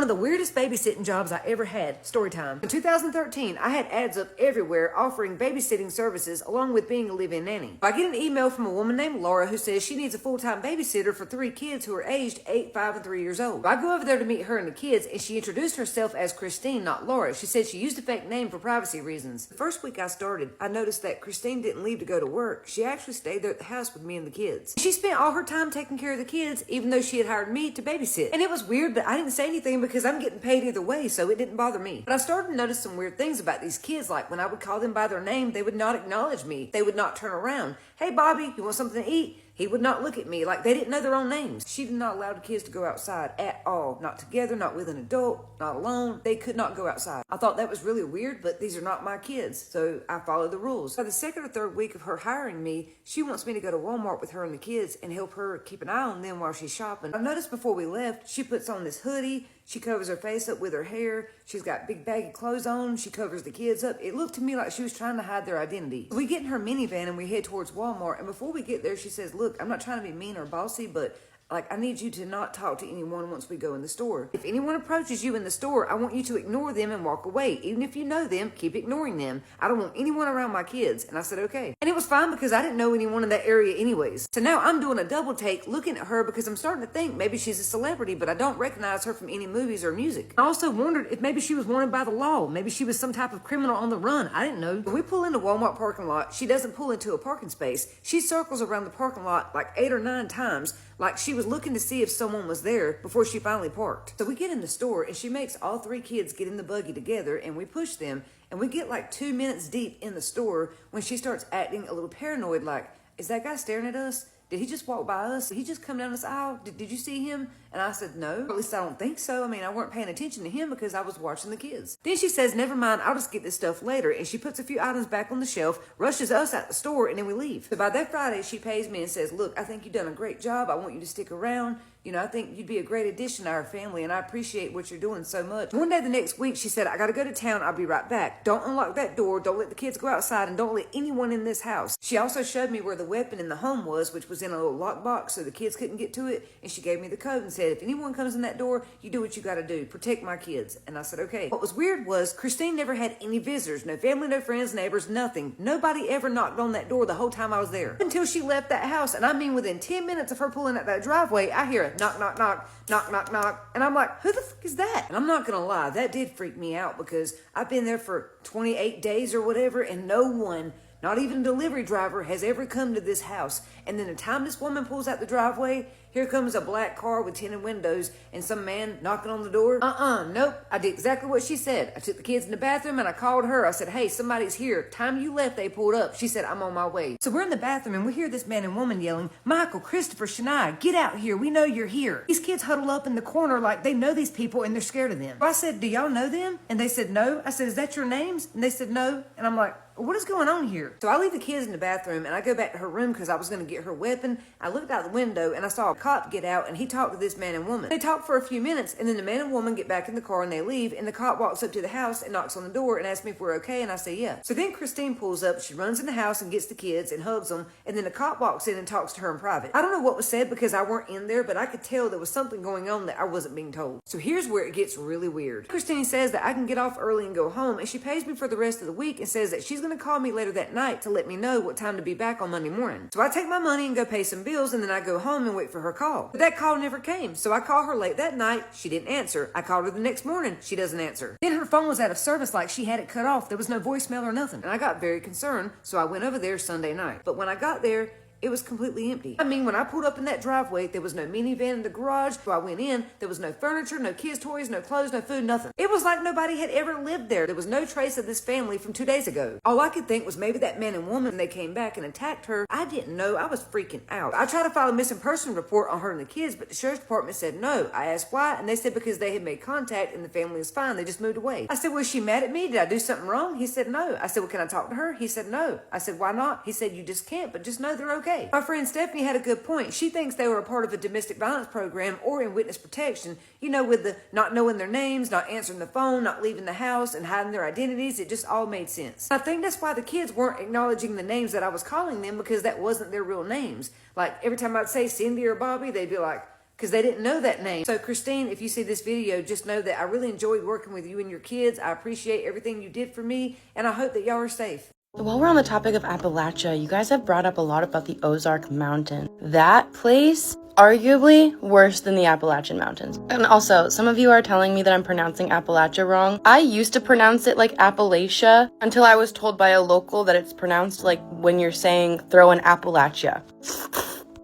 one of the weirdest babysitting jobs I ever had. Story time. In 2013, I had ads up everywhere offering babysitting services along with being a live-in nanny. I get an email from a woman named Laura who says she needs a full-time babysitter for 3 kids who are aged 8, 5, and 3 years old. I go over there to meet her and the kids, and she introduced herself as Christine, not Laura. She said she used a fake name for privacy reasons. The first week I started, I noticed that Christine didn't leave to go to work. She actually stayed there at the house with me and the kids. She spent all her time taking care of the kids, even though she had hired me to babysit. And it was weird, but I didn't say anything because I'm getting paid either way, so it didn't bother me. But I started to notice some weird things about these kids, like when I would call them by their name, they would not acknowledge me. They would not turn around. Hey, Bobby, you want something to eat? He would not look at me like they didn't know their own names. She did not allow the kids to go outside at all. Not together, not with an adult, not alone. They could not go outside. I thought that was really weird, but these are not my kids, so I followed the rules. By the second or third week of her hiring me, she wants me to go to Walmart with her and the kids and help her keep an eye on them while she's shopping. I noticed before we left, she puts on this hoodie. She covers her face up with her hair. She's got big baggy clothes on. She covers the kids up. It looked to me like she was trying to hide their identity. We get in her minivan and we head towards Walmart. And before we get there, she says, look, I'm not trying to be mean or bossy, but I need you to not talk to anyone once we go in the store. If anyone approaches you in the store, I want you to ignore them and walk away. Even if you know them, keep ignoring them. I don't want anyone around my kids. And I said, okay. And it was fine because I didn't know anyone in that area anyways. So now I'm doing a double take looking at her because I'm starting to think maybe she's a celebrity, but I don't recognize her from any movies or music. I also wondered if maybe she was wanted by the law. Maybe she was some type of criminal on the run. I didn't know. When we pull into Walmart parking lot, she doesn't pull into a parking space. She circles around the parking lot like 8 or 9 times, like she was looking to see if someone was there before she finally parked. So we get in the store and she makes all 3 kids get in the buggy together and we push them, and we get like 2 minutes deep in the store when she starts acting a little paranoid, like, is that guy staring at us? Did he just walk by us? Did he just come down this aisle? Did you see him? And I said, no, at least I don't think so. I mean, I weren't paying attention to him because I was watching the kids. Then she says, never mind, I'll just get this stuff later. And she puts a few items back on the shelf, rushes us out the store, and then we leave. So by that Friday, she pays me and says, look, I think you've done a great job. I want you to stick around. You know, I think you'd be a great addition to our family, and I appreciate what you're doing so much. One day the next week, she said, I got to go to town. I'll be right back. Don't unlock that door. Don't let the kids go outside, and don't let anyone in this house. She also showed me where the weapon in the home was, which was in a little lockbox so the kids couldn't get to it, and she gave me the code and said, if anyone comes in that door, you do what you got to do. Protect my kids. And I said, okay. What was weird was Christine never had any visitors. No family, no friends, neighbors, nothing. Nobody ever knocked on that door the whole time I was there. Until she left that house, and I mean within 10 minutes of her pulling out that driveway, I hear a knock, knock, knock. Knock, knock, knock. And I'm like, who the fuck is that? And I'm not going to lie, that did freak me out because I've been there for 28 days or whatever, and no one, not even a delivery driver, has ever come to this house. And then the time this woman pulls out the driveway, here comes a black car with tinted windows and some man knocking on the door. Nope. I did exactly what she said. I took the kids in the bathroom and I called her. I said, hey, somebody's here. Time you left, they pulled up. She said, I'm on my way. So we're in the bathroom and we hear this man and woman yelling, Michael, Christopher, Shania, get out here. We know you're here. These kids huddle up in the corner like they know these people and they're scared of them. So I said, do y'all know them? And they said, no. I said, is that your names? And they said, no. And I'm like, what is going on here? So I leave the kids in the bathroom and I go back to her room because I was going to get her weapon. I looked out the window and I saw a cop get out and he talked to this man and woman. They talked for a few minutes and then the man and woman get back in the car and they leave, and the cop walks up to the house and knocks on the door and asks me if we're okay, and I say yeah. So then Christine pulls up, she runs in the house and gets the kids and hugs them, and then the cop walks in and talks to her in private. I don't know what was said because I weren't in there, but I could tell there was something going on that I wasn't being told. So here's where it gets really weird. Christine says that I can get off early and go home, and she pays me for the rest of the week and says that she's going to call me later that night to let me know what time to be back on Monday morning. So I take my money and go pay some bills, and then I go home and wait for her call. But that call never came. So I call her late that night. She didn't answer. I called her the next morning. She doesn't answer. Then her phone was out of service, like she had it cut off. There was no voicemail or nothing. And I got very concerned. So I went over there Sunday night. But when I got there, it was completely empty. I mean, when I pulled up in that driveway, there was no minivan in the garage. So I went in, there was no furniture, no kids' toys, no clothes, no food, nothing. It was like nobody had ever lived there. There was no trace of this family from 2 days ago. All I could think was maybe that man and woman, they came back and attacked her. I didn't know. I was freaking out. I tried to file a missing person report on her and the kids, but the sheriff's department said no. I asked why, and they said because they had made contact and the family was fine. They just moved away. I said, was she mad at me? Did I do something wrong? He said no. I said, well, can I talk to her? He said no. I said, why not? He said, you just can't, but just know they're okay. My friend Stephanie had a good point. She thinks they were a part of a domestic violence program or in witness protection, you know, with the not knowing their names, not answering the phone, not leaving the house, and hiding their identities. It just all made sense. I think that's why the kids weren't acknowledging the names that I was calling them, because that wasn't their real names. Like every time I'd say Cindy or Bobby, they'd be like, because they didn't know that name. So Christine, if you see this video, just know that I really enjoyed working with you and your kids. I appreciate everything you did for me, and I hope that y'all are safe. While we're on the topic of Appalachia, you guys have brought up a lot about the Ozark Mountain. That place, arguably worse than the Appalachian Mountains. And also, some of you are telling me that I'm pronouncing Appalachia wrong. I used to pronounce it like Appalachia until I was told by a local that it's pronounced like when you're saying throw an Appalachia.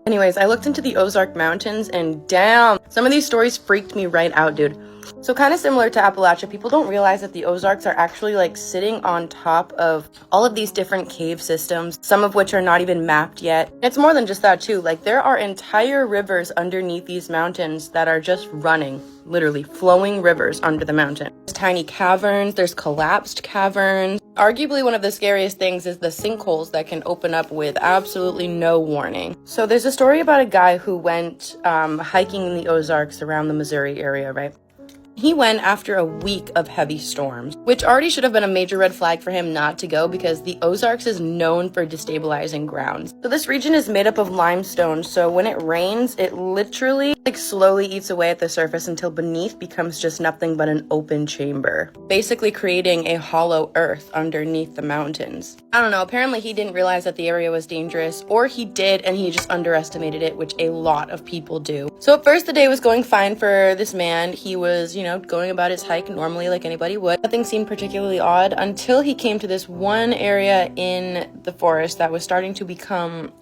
Anyways, I looked into the Ozark Mountains and damn, some of these stories freaked me right out, dude. So kind of similar to Appalachia, people don't realize that the Ozarks are actually like sitting on top of all of these different cave systems, some of which are not even mapped yet. It's more than just that too. Like there are entire rivers underneath these mountains that are just running, literally flowing rivers under the mountain. There's tiny caverns, there's collapsed caverns. Arguably one of the scariest things is the sinkholes that can open up with absolutely no warning. So there's a story about a guy who went hiking in the Ozarks around the Missouri area, right? He went after a week of heavy storms, which already should have been a major red flag for him not to go because the Ozarks is known for destabilizing grounds. So this region is made up of limestone, so when it rains, it literally slowly eats away at the surface until beneath becomes just nothing but an open chamber, basically creating a hollow earth underneath the mountains. I don't know, apparently he didn't realize that the area was dangerous, or he did and he just underestimated it, which a lot of people do. So at first the day was going fine for this man. He was, going about his hike normally like anybody would. Nothing seemed particularly odd until he came to this one area in the forest that was starting to become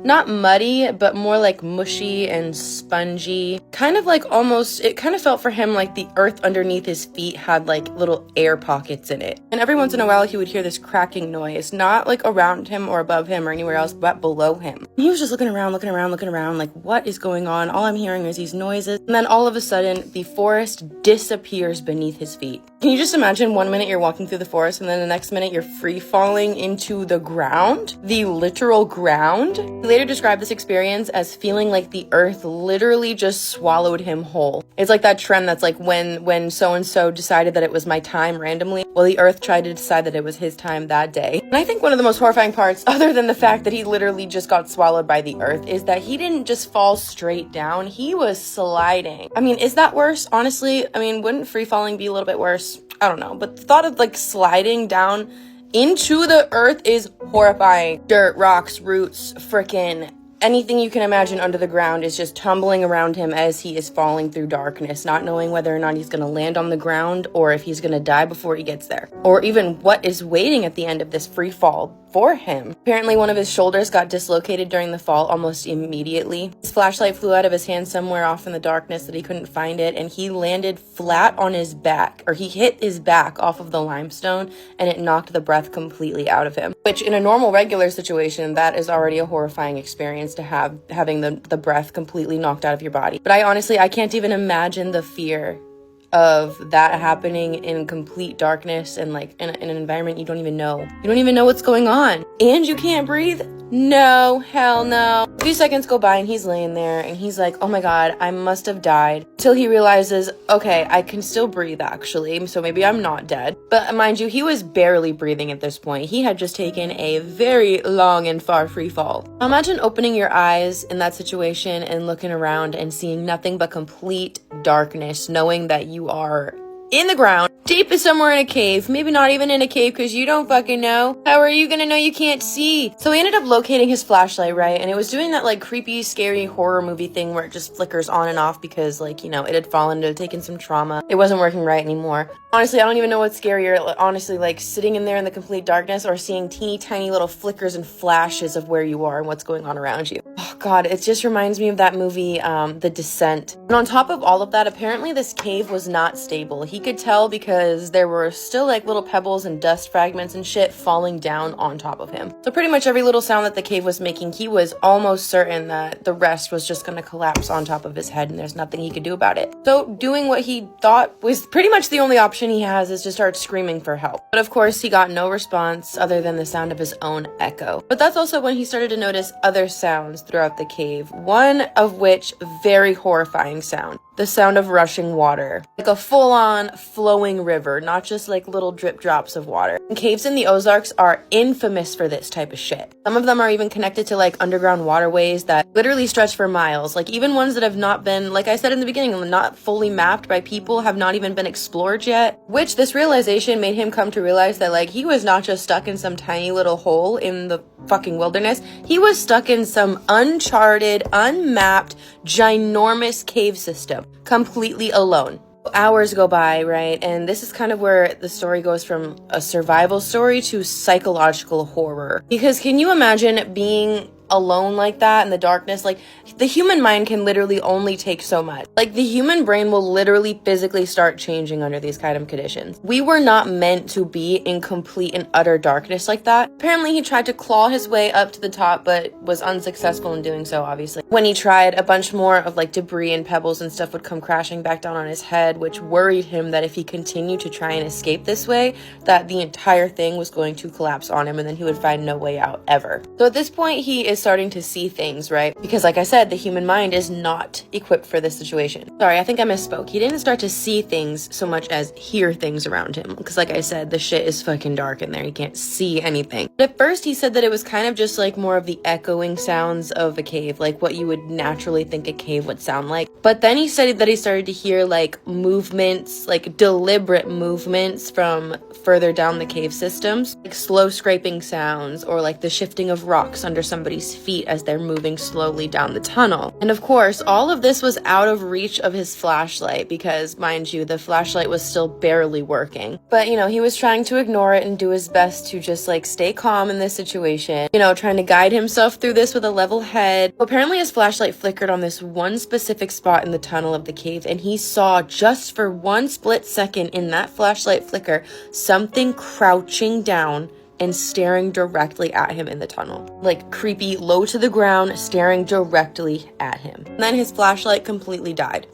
not muddy, but more like mushy and spongy. Kind of like it kind of felt for him like the earth underneath his feet had like little air pockets in it. And every once in a while he would hear this cracking noise, not like around him or above him or anywhere else, but below him. He was just looking around, like what is going on? All I'm hearing is these noises. And then all of a sudden the forest disappears beneath his feet. Can you just imagine 1 minute you're walking through the forest and then the next minute you're free falling into the ground? The literal ground? He later described this experience as feeling like the earth literally just swallowed him whole. It's like that trend that's like when so-and-so decided that it was my time randomly. Well, the earth tried to decide that it was his time that day. And I think one of the most horrifying parts, other than the fact that he literally just got swallowed by the earth, is that he didn't just fall straight down. He was sliding. I mean, is that worse? Honestly, wouldn't free falling be a little bit worse? I don't know. But the thought of like sliding down into the earth is horrifying. Dirt, rocks, roots, frickin' anything you can imagine under the ground is just tumbling around him as he is falling through darkness, not knowing whether or not he's going to land on the ground or if he's going to die before he gets there, or even what is waiting at the end of this free fall for him. Apparently one of his shoulders got dislocated during the fall almost immediately. His flashlight flew out of his hand somewhere off in the darkness that he couldn't find it, and he landed flat on his back, or he hit his back off of the limestone, and it knocked the breath completely out of him, which in a normal regular situation that is already a horrifying experience to having the breath completely knocked out of your body. But I can't even imagine the fear of that happening in complete darkness and like in an environment you don't even know. You don't even know what's going on. And you can't breathe? No, hell no. A few seconds go by and he's laying there and he's like, oh my God, I must have died. Till he realizes, okay, I can still breathe actually, so maybe I'm not dead. But mind you, he was barely breathing at this point. He had just taken a very long and far free fall. Imagine opening your eyes in that situation and looking around and seeing nothing but complete darkness, knowing that you are in the ground, deep is somewhere in a cave, maybe not even in a cave because you don't fucking know. How are you gonna know you can't see? So he ended up locating his flashlight, right? And it was doing that like creepy, scary horror movie thing where it just flickers on and off because like, it had fallen, it had taken some trauma. It wasn't working right anymore. Honestly, I don't even know what's scarier, honestly, like sitting in there in the complete darkness or seeing teeny tiny little flickers and flashes of where you are and what's going on around you. Oh God, it just reminds me of that movie, The Descent. And on top of all of that, apparently this cave was not stable. He could tell because there were still like little pebbles and dust fragments and shit falling down on top of him. So pretty much every little sound that the cave was making, he was almost certain that the rest was just gonna collapse on top of his head and there's nothing he could do about it. So doing what he thought was pretty much the only option he has is to start screaming for help. But of course he got no response other than the sound of his own echo. But that's also when he started to notice other sounds throughout the cave, one of which very horrifying sound. The sound of rushing water. Like a full-on on flowing river, not just like little drip drops of water. And caves in the Ozarks are infamous for this type of shit. Some of them are even connected to like underground waterways that literally stretch for miles. Like even ones that have not been, like I said in the beginning, not fully mapped by people, have not even been explored yet. Which this realization made him come to realize that like he was not just stuck in some tiny little hole in the fucking wilderness. He was stuck in some uncharted, unmapped, ginormous cave system, completely alone. Hours go by, right? And this is kind of where the story goes from a survival story to psychological horror. Because can you imagine being alone like that in the darkness? Like, the human mind can literally only take so much. Like, the human brain will literally physically start changing under these kind of conditions. We were not meant to be in complete and utter darkness like that. Apparently, he tried to claw his way up to the top, but was unsuccessful in doing so, obviously. When he tried, a bunch more of like debris and pebbles and stuff would come crashing back down on his head, which worried him that if he continued to try and escape this way, that the entire thing was going to collapse on him and then he would find no way out ever. So at this point, he is starting to see things, right? Because like I said, the human mind is not equipped for this situation. Sorry, I think I misspoke. He didn't start to see things so much as hear things around him. Because like I said, the shit is fucking dark in there. He can't see anything. But at first he said that it was kind of just like more of the echoing sounds of a cave, like what you would naturally think a cave would sound like. But then he said that he started to hear like movements, like deliberate movements from further down the cave systems, like slow scraping sounds or like the shifting of rocks under somebody's feet as they're moving slowly down the tunnel. And of course, all of this was out of reach of his flashlight because, mind you, the flashlight was still barely working. But, you know, he was trying to ignore it and do his best to just like stay calm in this situation, you know, trying to guide himself through this with a level head. Apparently his flashlight flickered on this one specific spot in the tunnel of the cave, and he saw just for one split second in that flashlight flicker something crouching down and staring directly at him in the tunnel. Like creepy, low to the ground, staring directly at him. And then his flashlight completely died.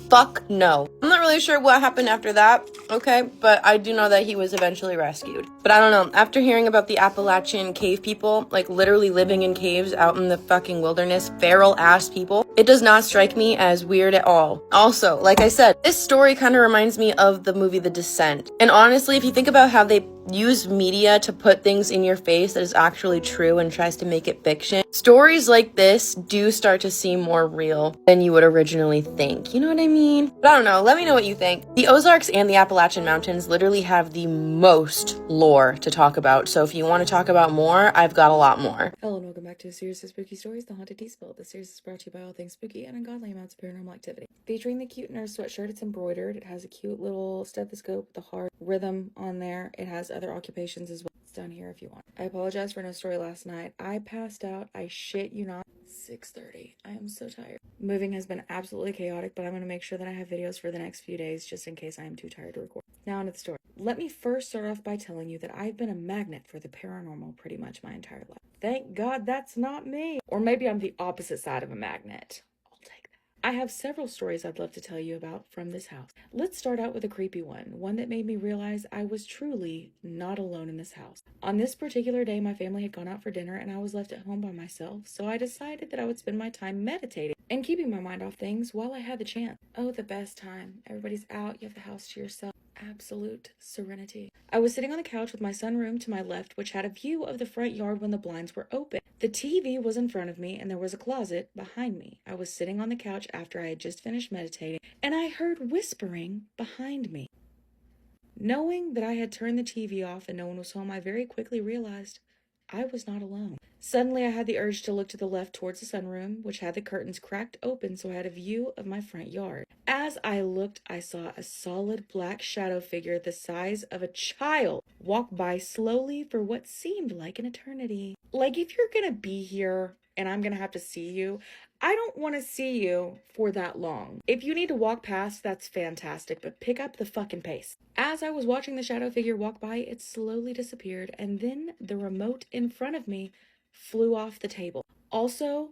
Fuck no. I'm not really sure what happened after that, okay? But I do know that he was eventually rescued. But I don't know. After hearing about the Appalachian cave people, like literally living in caves out in the fucking wilderness, feral ass people, it does not strike me as weird at all. Also, like I said, this story kind of reminds me of the movie The Descent. And honestly, if you think about how they use media to put things in your face that is actually true and tries to make it fiction, stories like this do start to seem more real than you would originally think. You know what I mean? But I don't know. Let me know what you think. The Ozarks and the Appalachian Mountains literally have the most lore to talk about. So if you want to talk about more, I've got a lot more. Hello and welcome back to a series of spooky stories, The Haunted Tea Spill. The series is brought to you by all things spooky and ungodly amounts of paranormal activity. Featuring the cute nurse sweatshirt, it's embroidered. It has a cute little stethoscope with the heart rhythm on there. It has other occupations as well. It's down here if you want. I apologize for no story last night. I passed out. I shit you not. 6:30. I am so tired. Moving has been absolutely chaotic, but I'm going to make sure that I have videos for the next few days just in case I am too tired to record. Now onto the story. Let me first start off by telling you that I've been a magnet for the paranormal pretty much my entire life. Thank God that's not me. Or maybe I'm the opposite side of a magnet. I'll take that. I have several stories I'd love to tell you about from this house. Let's start out with a creepy one that made me realize I was truly not alone in this house. On this particular day, my family had gone out for dinner and I was left at home by myself, so I decided that I would spend my time meditating and keeping my mind off things while I had the chance. Oh, the best time. Everybody's out, you have the house to yourself. Absolute serenity. I was sitting on the couch with my sunroom to my left, which had a view of the front yard when the blinds were open. The TV was in front of me and there was a closet behind me. I was sitting on the couch after I had just finished meditating and I heard whispering behind me. Knowing that I had turned the TV off and no one was home, I very quickly realized I was not alone. Suddenly, I had the urge to look to the left towards the sunroom, which had the curtains cracked open so I had a view of my front yard. As I looked, I saw a solid black shadow figure the size of a child walk by slowly for what seemed like an eternity. Like, if you're gonna be here and I'm gonna have to see you, I don't want to see you for that long. If you need to walk past, that's fantastic, but pick up the fucking pace. As I was watching the shadow figure walk by, it slowly disappeared, and then the remote in front of me flew off the table. Also,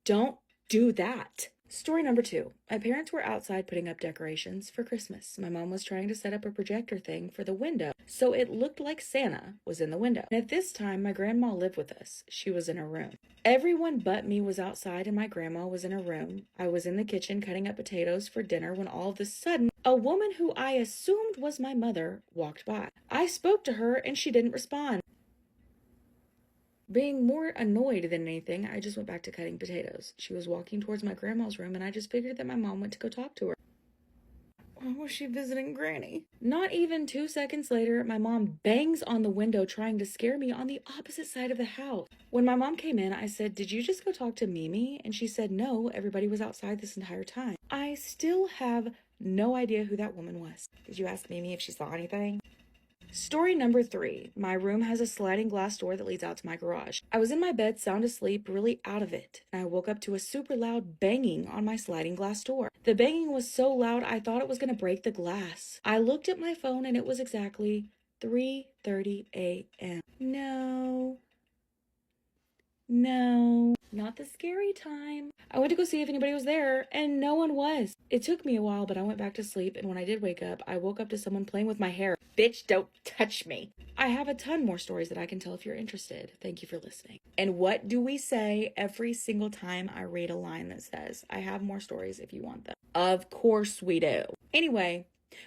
don't do that. Story number 2. My parents were outside putting up decorations for Christmas. My mom was trying to set up a projector thing for the window, so it looked like Santa was in the window. And at this time, my grandma lived with us. She was in her room. Everyone but me was outside and my grandma was in her room. I was in the kitchen cutting up potatoes for dinner when all of a sudden, A woman who I assumed was my mother walked by. I spoke to her and she didn't respond. Being more annoyed than anything, I just went back to cutting potatoes. She was walking towards my grandma's room and I just figured that my mom went to go talk to her. Why was she visiting Granny? Not even 2 seconds later, my mom bangs on the window trying to scare me on the opposite side of the house. When my mom came in, I said, "Did you just go talk to Mimi?" And she said, "No, everybody was outside this entire time." I still have no idea who that woman was. Did you ask Mimi if she saw anything? Story number 3. My room has a sliding glass door that leads out to my garage. I was in my bed, sound asleep, really out of it, and I woke up to a super loud banging on my sliding glass door. The banging was so loud I thought it was going to break the glass. I looked at my phone and it was exactly 3:30 a.m. No, not the scary time. I went to go see if anybody was there, and no one was. It took me a while, but I went back to sleep, and when I did wake up, I woke up to someone playing with my hair. Bitch, don't touch me. I have a ton more stories that I can tell if you're interested. Thank you for listening. And what do we say every single time I read a line that says, "I have more stories if you want them"? Of course we do. Anyway,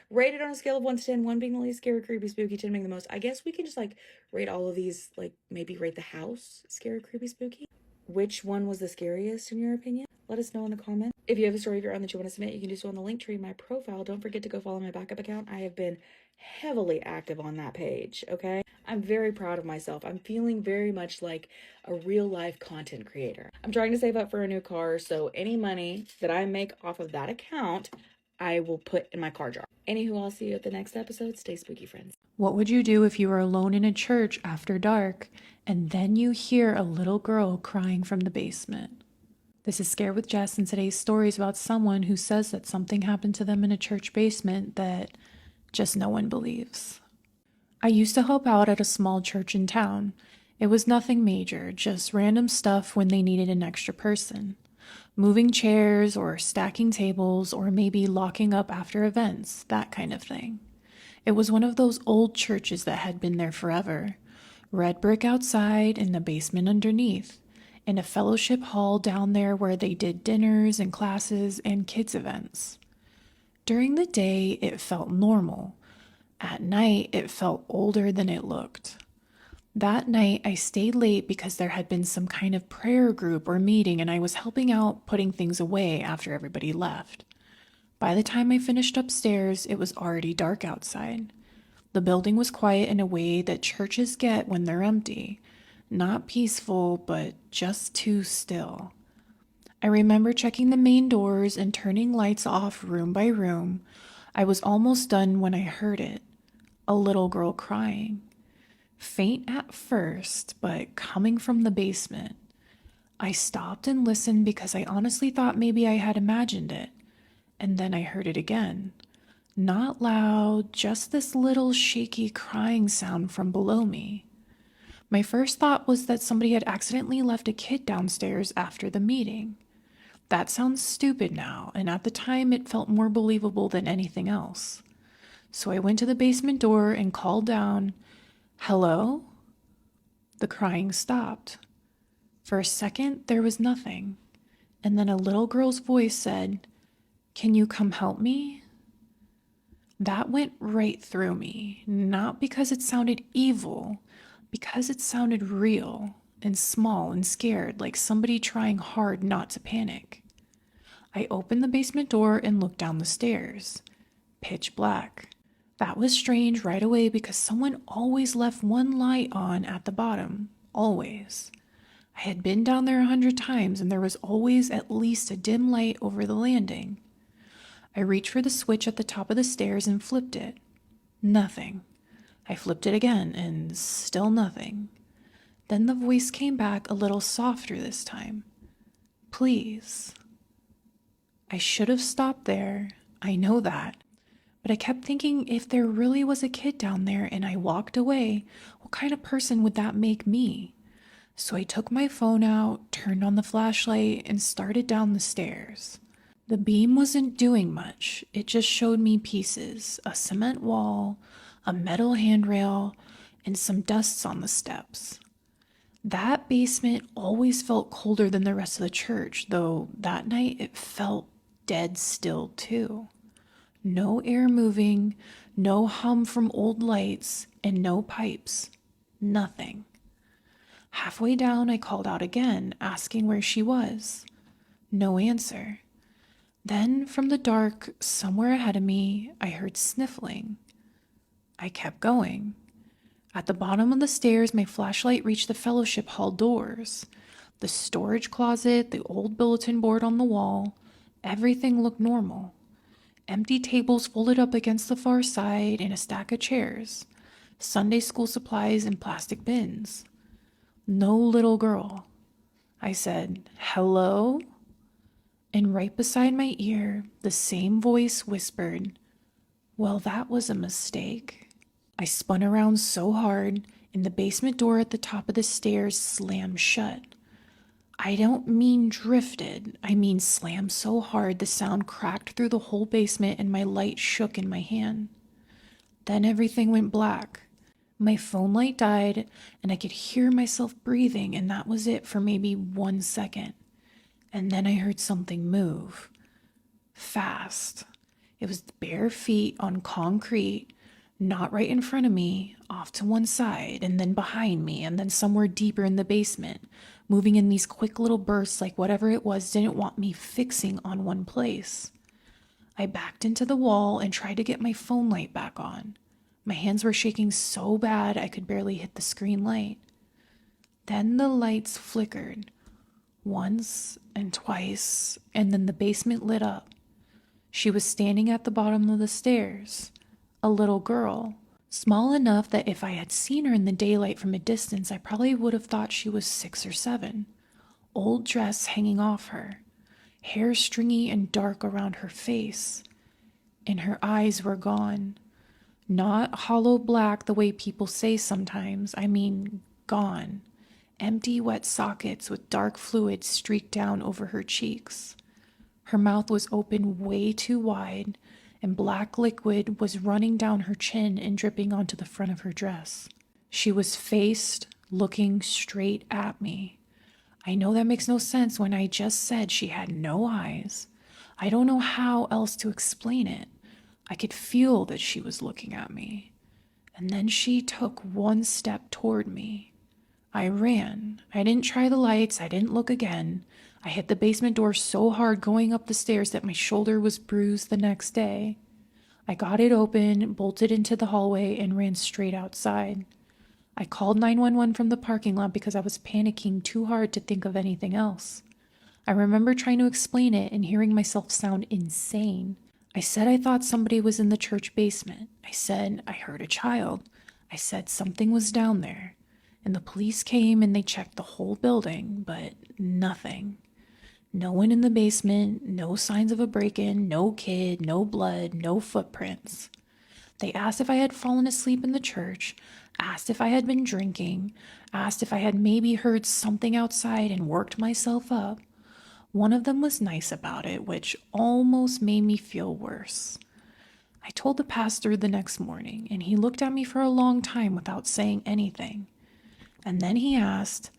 rated on a scale of 1 to 10, 1 being the least scary, creepy, spooky, 10 being the most. I guess we can just rate all of these, maybe rate the house scary, creepy, spooky. Which one was the scariest in your opinion? Let us know in the comments. If you have a story of your own that you want to submit, you can do so on the link tree in my profile. Don't forget to go follow my backup account. I have been heavily active on that page, okay? I'm very proud of myself. I'm feeling very much like a real life content creator. I'm trying to save up for a new car, so any money that I make off of that account, I will put in my car jar. Anywho, I'll see you at the next episode. Stay spooky, friends. What would you do if you were alone in a church after dark and then you hear a little girl crying from the basement? This is Scared with Jess, and today's story is about someone who says that something happened to them in a church basement that just no one believes. I used to help out at a small church in town. It was nothing major, just random stuff when they needed an extra person. Moving chairs or stacking tables or maybe locking up after events, that kind of thing. It was one of those old churches that had been there forever. Red brick outside and the basement underneath, and a fellowship hall down there where they did dinners and classes and kids events. During the day, it felt normal. At night, it felt older than it looked. That night, I stayed late because there had been some kind of prayer group or meeting, and I was helping out putting things away after everybody left. By the time I finished upstairs, it was already dark outside. The building was quiet in a way that churches get when they're empty. Not peaceful, but just too still. I remember checking the main doors and turning lights off room by room. I was almost done when I heard it. A little girl crying. Faint at first, but coming from the basement. I stopped and listened because I honestly thought maybe I had imagined it. And then I heard it again. Not loud, just this little shaky crying sound from below me. My first thought was that somebody had accidentally left a kid downstairs after the meeting. That sounds stupid now, and at the time it felt more believable than anything else. So I went to the basement door and called down, "Hello?" The crying stopped. For a second, there was nothing. And then a little girl's voice said, "Can you come help me?" That went right through me, not because it sounded evil, because it sounded real and small and scared, like somebody trying hard not to panic. I opened the basement door and looked down the stairs. Pitch black. That was strange right away because someone always left one light on at the bottom. Always. I had been down there 100 times and there was always at least a dim light over the landing. I reached for the switch at the top of the stairs and flipped it. Nothing. I flipped it again and still nothing. Then the voice came back a little softer this time. "Please." I should have stopped there. I know that. But I kept thinking if there really was a kid down there and I walked away, what kind of person would that make me? So I took my phone out, turned on the flashlight, and started down the stairs. The beam wasn't doing much. It just showed me pieces, a cement wall, a metal handrail, and some dusts on the steps. That basement always felt colder than the rest of the church, though that night it felt dead still too. No air moving, no hum from old lights, and no pipes. Nothing. Halfway down, I called out again, asking where she was. No answer. Then, from the dark, somewhere ahead of me, I heard sniffling. I kept going. At the bottom of the stairs, my flashlight reached the fellowship hall doors. The storage closet, the old bulletin board on the wall, everything looked normal. Empty tables folded up against the far side and a stack of chairs. Sunday school supplies in plastic bins. No little girl. I said, "Hello?" And right beside my ear, the same voice whispered, "Well, that was a mistake." I spun around so hard, and the basement door at the top of the stairs slammed shut. I don't mean drifted. I mean slammed so hard the sound cracked through the whole basement and my light shook in my hand. Then everything went black. My phone light died, and I could hear myself breathing, and that was it for maybe 1 second. And then I heard something move. Fast. It was bare feet on concrete, not right in front of me, off to one side, and then behind me, and then somewhere deeper in the basement, moving in these quick little bursts like whatever it was didn't want me fixing on one place. I backed into the wall and tried to get my phone light back on. My hands were shaking so bad I could barely hit the screen light. Then the lights flickered. Once and twice, and then the basement lit up. She was standing at the bottom of the stairs. A little girl, small enough that if I had seen her in the daylight from a distance, I probably would have thought she was 6 or 7. Old dress hanging off her, hair stringy and dark around her face, and her eyes were gone. Not hollow black the way people say sometimes, I mean gone. Empty wet sockets with dark fluid streaked down over her cheeks. Her mouth was open way too wide, and black liquid was running down her chin and dripping onto the front of her dress. She was faced, looking straight at me. I know that makes no sense when I just said she had no eyes. I don't know how else to explain it. I could feel that she was looking at me. And then she took one step toward me. I ran. I didn't try the lights. I didn't look again. I hit the basement door so hard going up the stairs that my shoulder was bruised the next day. I got it open, bolted into the hallway, and ran straight outside. I called 911 from the parking lot because I was panicking too hard to think of anything else. I remember trying to explain it and hearing myself sound insane. I said I thought somebody was in the church basement. I said I heard a child. I said something was down there. And the police came and they checked the whole building, but nothing. No one in the basement, no signs of a break-in, no kid, no blood, no footprints. They asked if I had fallen asleep in the church, asked if I had been drinking, asked if I had maybe heard something outside and worked myself up. One of them was nice about it, which almost made me feel worse. I told the pastor the next morning, and he looked at me for a long time without saying anything. And then he asked,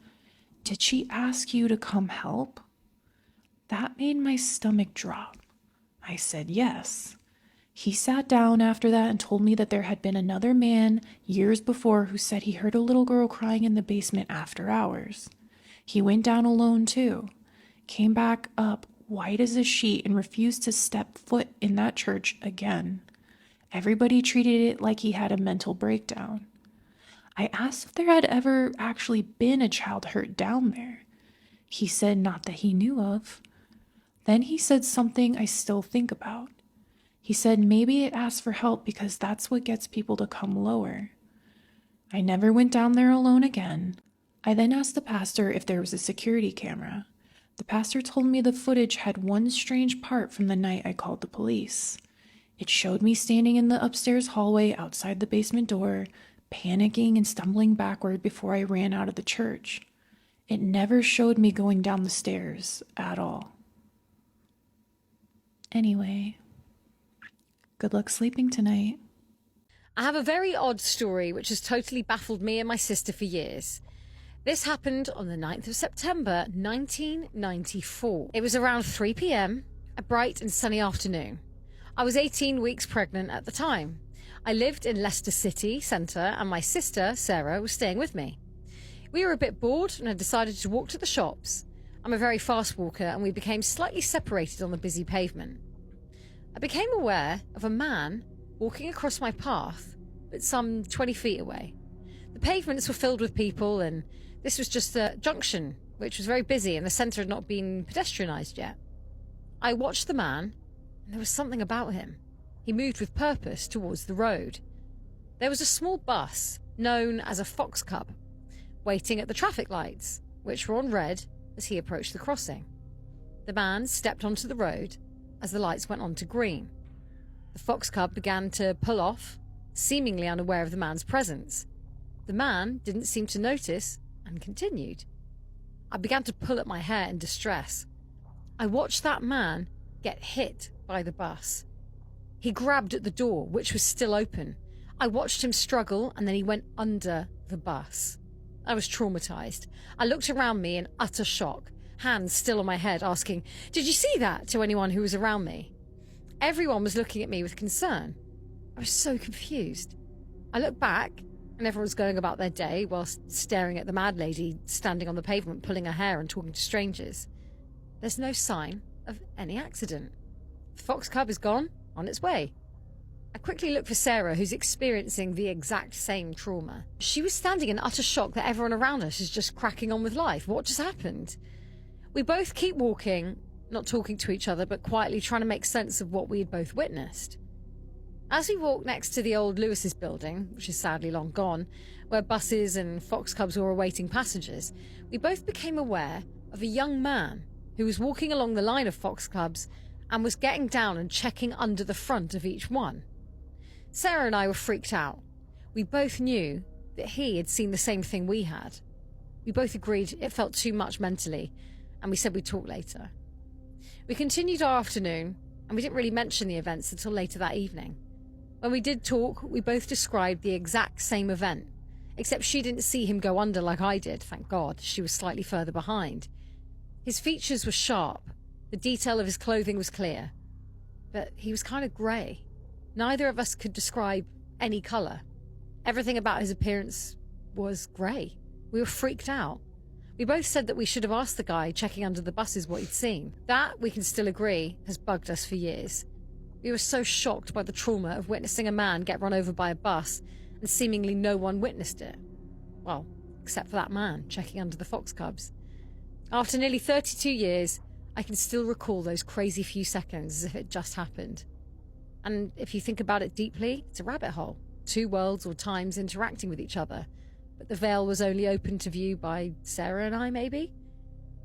"Did she ask you to come help?" That made my stomach drop. I said yes. He sat down after that and told me that there had been another man years before who said he heard a little girl crying in the basement after hours. He went down alone too, came back up white as a sheet and refused to step foot in that church again. Everybody treated it like he had a mental breakdown. I asked if there had ever actually been a child hurt down there. He said not that he knew of. Then he said something I still think about. He said maybe it asked for help because that's what gets people to come lower. I never went down there alone again. I then asked the pastor if there was a security camera. The pastor told me the footage had one strange part from the night I called the police. It showed me standing in the upstairs hallway outside the basement door, panicking and stumbling backward before I ran out of the church. It never showed me going down the stairs at all. Anyway, good luck sleeping tonight. I have a very odd story which has totally baffled me and my sister for years. This happened on the 9th of September 1994. It was around 3 p.m, a bright and sunny afternoon. I was 18 weeks pregnant at the time. I lived in Leicester City Centre and my sister, Sarah, was staying with me. We were a bit bored and had decided to walk to the shops. I'm a very fast walker and we became slightly separated on the busy pavement. I became aware of a man walking across my path, but some 20 feet away. The pavements were filled with people and this was just a junction, which was very busy and the centre had not been pedestrianised yet. I watched the man and there was something about him. He moved with purpose towards the road. There was a small bus, known as a fox cub, waiting at the traffic lights, which were on red as he approached the crossing. The man stepped onto the road as the lights went on to green. The fox cub began to pull off, seemingly unaware of the man's presence. The man didn't seem to notice and continued. I began to pull at my hair in distress. I watched that man get hit by the bus. He grabbed at the door, which was still open. I watched him struggle and then he went under the bus. I was traumatized. I looked around me in utter shock, hands still on my head, asking, "Did you see that?" to anyone who was around me. Everyone was looking at me with concern. I was so confused. I looked back and everyone was going about their day whilst staring at the mad lady standing on the pavement, pulling her hair and talking to strangers. There's no sign of any accident. The fox cub is gone, on its way. I quickly looked for Sarah, who's experiencing the exact same trauma. She was standing in utter shock that everyone around us is just cracking on with life. What just happened? We both keep walking, not talking to each other, but quietly trying to make sense of what we had both witnessed. As we walked next to the old Lewis's building, which is sadly long gone, where buses and fox cubs were awaiting passengers, we both became aware of a young man who was walking along the line of fox cubs and was getting down and checking under the front of each one. Sarah and I were freaked out. We both knew that he had seen the same thing we had. We both agreed it felt too much mentally, and we said we'd talk later. We continued our afternoon, and we didn't really mention the events until later that evening. When we did talk, we both described the exact same event, except she didn't see him go under like I did, thank God. She was slightly further behind. His features were sharp. The detail of his clothing was clear, but he was kind of grey. Neither of us could describe any colour. Everything about his appearance was grey. We were freaked out. We both said that we should have asked the guy checking under the buses what he'd seen. That, we can still agree, has bugged us for years. We were so shocked by the trauma of witnessing a man get run over by a bus and seemingly no one witnessed it. Well, except for that man checking under the fox cubs. After nearly 32 years, I can still recall those crazy few seconds as if it just happened. And if you think about it deeply, it's a rabbit hole. Two worlds or times interacting with each other. But the veil was only open to view by Sarah and I, maybe?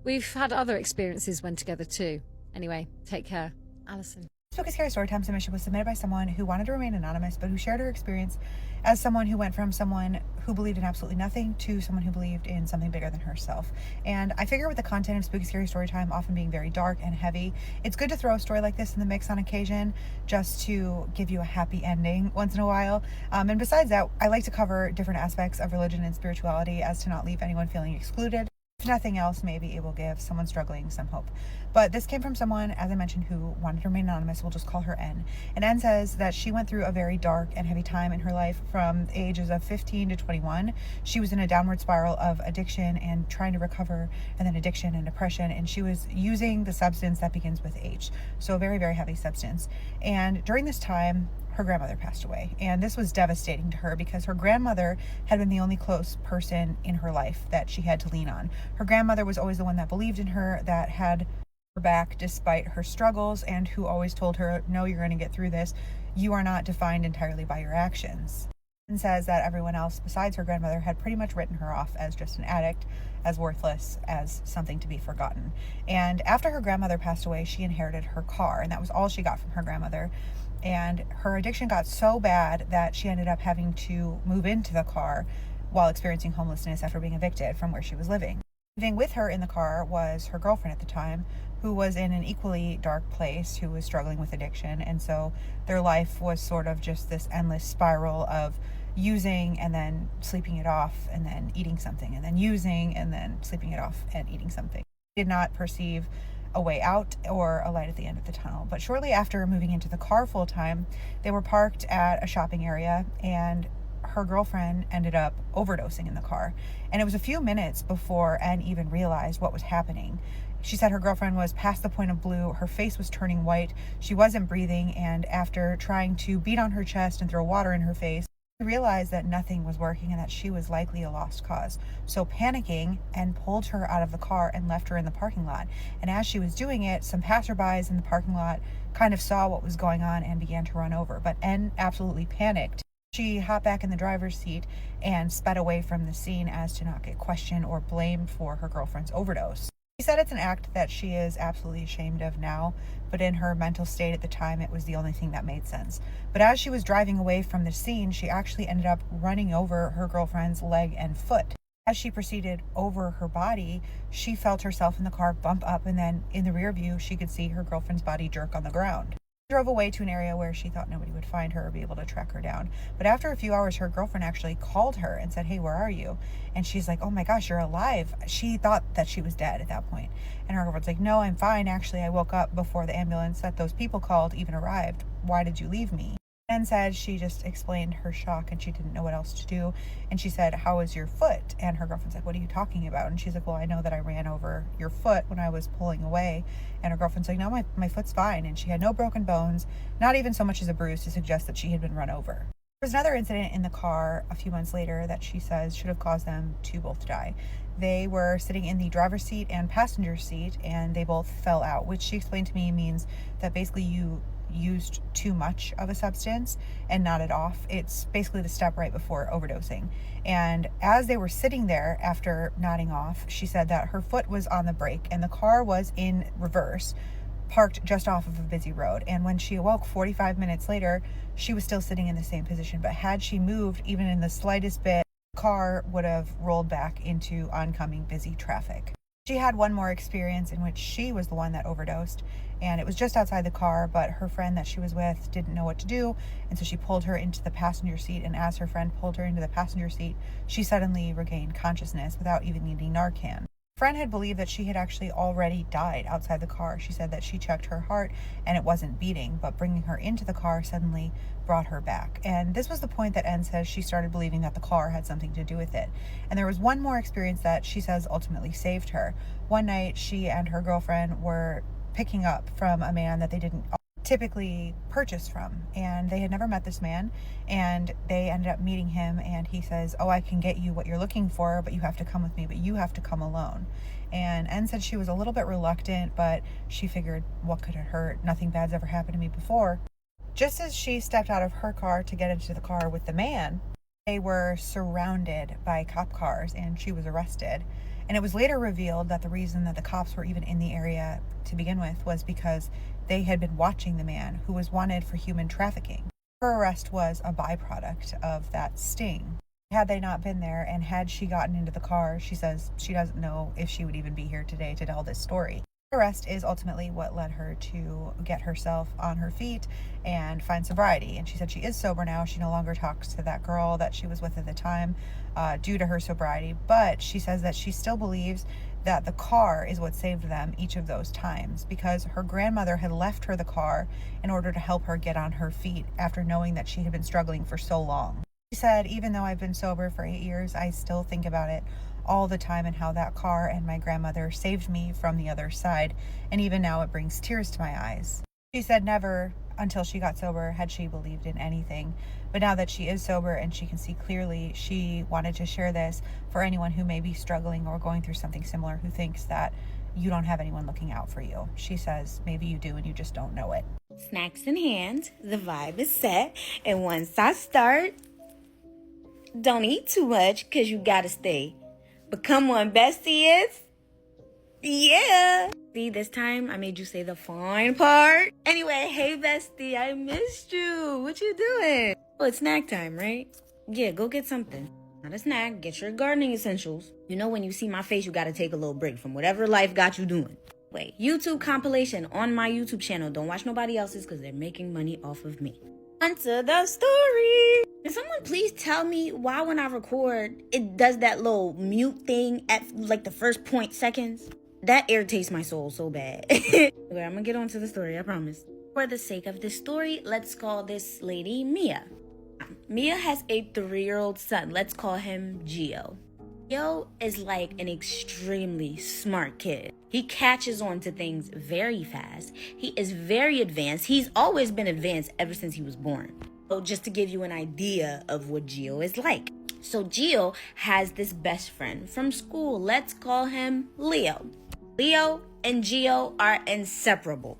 We've had other experiences when together too. Anyway, take care. Alison. Spooky Scary Storytime submission was submitted by someone who wanted to remain anonymous, but who shared her experience as someone who went from someone who believed in absolutely nothing to someone who believed in something bigger than herself. And I figure with the content of Spooky Scary Storytime often being very dark and heavy, it's good to throw a story like this in the mix on occasion, just to give you a happy ending once in a while. And besides that, I like to cover different aspects of religion and spirituality as to not leave anyone feeling excluded. If nothing else, maybe it will give someone struggling some hope. But this came from someone, as I mentioned, who wanted to remain anonymous. We'll just call her N. And N says that she went through a very dark and heavy time in her life from the ages of 15 to 21. She was in a downward spiral of addiction and trying to recover, and then addiction and depression. And she was using the substance that begins with H. So a very, very heavy substance. And during this time, her grandmother passed away, and this was devastating to her because her grandmother had been the only close person in her life that she had to lean on. Her grandmother was always the one that believed in her, that had her back despite her struggles, and who always told her, no, you're going to get through this. You are not defined entirely by your actions. And says that everyone else besides her grandmother had pretty much written her off as just an addict, as worthless, as something to be forgotten. And after her grandmother passed away, she inherited her car, and that was all she got from her grandmother. And her addiction got so bad that she ended up having to move into the car while experiencing homelessness after being evicted from where she was living. Living with her in the car was her girlfriend at the time, who was in an equally dark place, who was struggling with addiction. And so their life was sort of just this endless spiral of using and then sleeping it off and then eating something, and then using and then sleeping it off and eating something. Did not perceive a way out or a light at the end of the tunnel. But shortly after moving into the car full time, they were parked at a shopping area, and her girlfriend ended up overdosing in the car. And it was a few minutes before Anne even realized what was happening. She said her girlfriend was past the point of blue. Her face was turning white. She wasn't breathing. And after trying to beat on her chest and throw water in her face, she realized that nothing was working and that she was likely a lost cause. So panicking, Anne pulled her out of the car and left her in the parking lot. And as she was doing it, some passerbys in the parking lot kind of saw what was going on and began to run over. But Anne absolutely panicked. She hopped back in the driver's seat and sped away from the scene as to not get questioned or blamed for her girlfriend's overdose. She said it's an act that she is absolutely ashamed of now, but in her mental state at the time, it was the only thing that made sense. But as she was driving away from the scene, she actually ended up running over her girlfriend's leg and foot. As she proceeded over her body, she felt herself in the car bump up, and then in the rear view, she could see her girlfriend's body jerk on the ground. Drove away to an area where she thought nobody would find her or be able to track her down. But after a few hours, her girlfriend actually called her and said, "Hey, where are you?" And she's like, "Oh my gosh, you're alive." She thought that she was dead at that point. And her girlfriend's like, "No, I'm fine. Actually, I woke up before the ambulance that those people called even arrived. Why did you leave me?" And said she just explained her shock and she didn't know what else to do. And she said, "How is your foot?" And her girlfriend's like, "What are you talking about?" And she's like, "Well, I know that I ran over your foot when I was pulling away." And her girlfriend's like, "No, my foot's fine." And she had no broken bones, not even so much as a bruise to suggest that she had been run over. There was another incident in the car a few months later that she says should have caused them to both die. They were sitting in the driver's seat and passenger seat, and they both fell out, which she explained to me means that basically you used too much of a substance and nodded off. It's basically the step right before overdosing. And as they were sitting there after nodding off, she said that her foot was on the brake and the car was in reverse, parked just off of a busy road. And when she awoke 45 minutes later, she was still sitting in the same position. But had she moved even in the slightest bit, the car would have rolled back into oncoming busy traffic. She had one more experience in which she was the one that overdosed, and it was just outside the car, but her friend that she was with didn't know what to do, and so she pulled her into the passenger seat, and as her friend pulled her into the passenger seat, she suddenly regained consciousness without even needing Narcan. Friend had believed that she had actually already died outside the car. She said that she checked her heart and it wasn't beating, but bringing her into the car suddenly brought her back. And this was the point that Anne says she started believing that the car had something to do with it. And there was one more experience that she says ultimately saved her. One night, she and her girlfriend were picking up from a man that they didn't typically purchase from, and they had never met this man, and they ended up meeting him, and he says, "Oh, I can get you what you're looking for, but you have to come with me, but you have to come alone." And Anne said she was a little bit reluctant, but she figured, what could it hurt? Nothing bad's ever happened to me before. Just as she stepped out of her car to get into the car with the man, they were surrounded by cop cars and she was arrested. And it was later revealed that the reason that the cops were even in the area to begin with was because they had been watching the man who was wanted for human trafficking. Her arrest was a byproduct of that sting. Had they not been there and had she gotten into the car, she says she doesn't know if she would even be here today to tell this story. Her arrest is ultimately what led her to get herself on her feet and find sobriety. And she said she is sober now. She no longer talks to that girl that she was with at the time due to her sobriety. But she says that she still believes that the car is what saved them each of those times, because her grandmother had left her the car in order to help her get on her feet after knowing that she had been struggling for so long. She said, "Even though I've been sober for 8 years, I still think about it all the time and how that car and my grandmother saved me from the other side. And even now it brings tears to my eyes." She said never until she got sober had she believed in anything. But now that she is sober and she can see clearly, she wanted to share this for anyone who may be struggling or going through something similar, who thinks that you don't have anyone looking out for you. She says maybe you do and you just don't know it. Snacks in hand, the vibe is set, and once I start, don't eat too much because you gotta stay. But come on, bestie is. Yeah. See, this time I made you say the fine part. Anyway, hey, bestie, I missed you. What you doing? Well, it's snack time, right? Yeah, go get something. Not a snack, get your gardening essentials. You know, when you see my face, you gotta take a little break from whatever life got you doing. Wait, YouTube compilation on my YouTube channel. Don't watch nobody else's because they're making money off of me. Onto the story. Can someone please tell me why when I record, it does that little mute thing at like the first 0.2 seconds? That irritates my soul so bad. Okay, I'm gonna get on to the story, I promise. For the sake of this story, let's call this lady Mia. Mia has a 3-year-old son. Let's call him Gio. Gio is like an extremely smart kid. He catches on to things very fast. He is very advanced. He's always been advanced ever since he was born. So just to give you an idea of what Gio is like. So Gio has this best friend from school. Let's call him Leo. Leo and Gio are inseparable.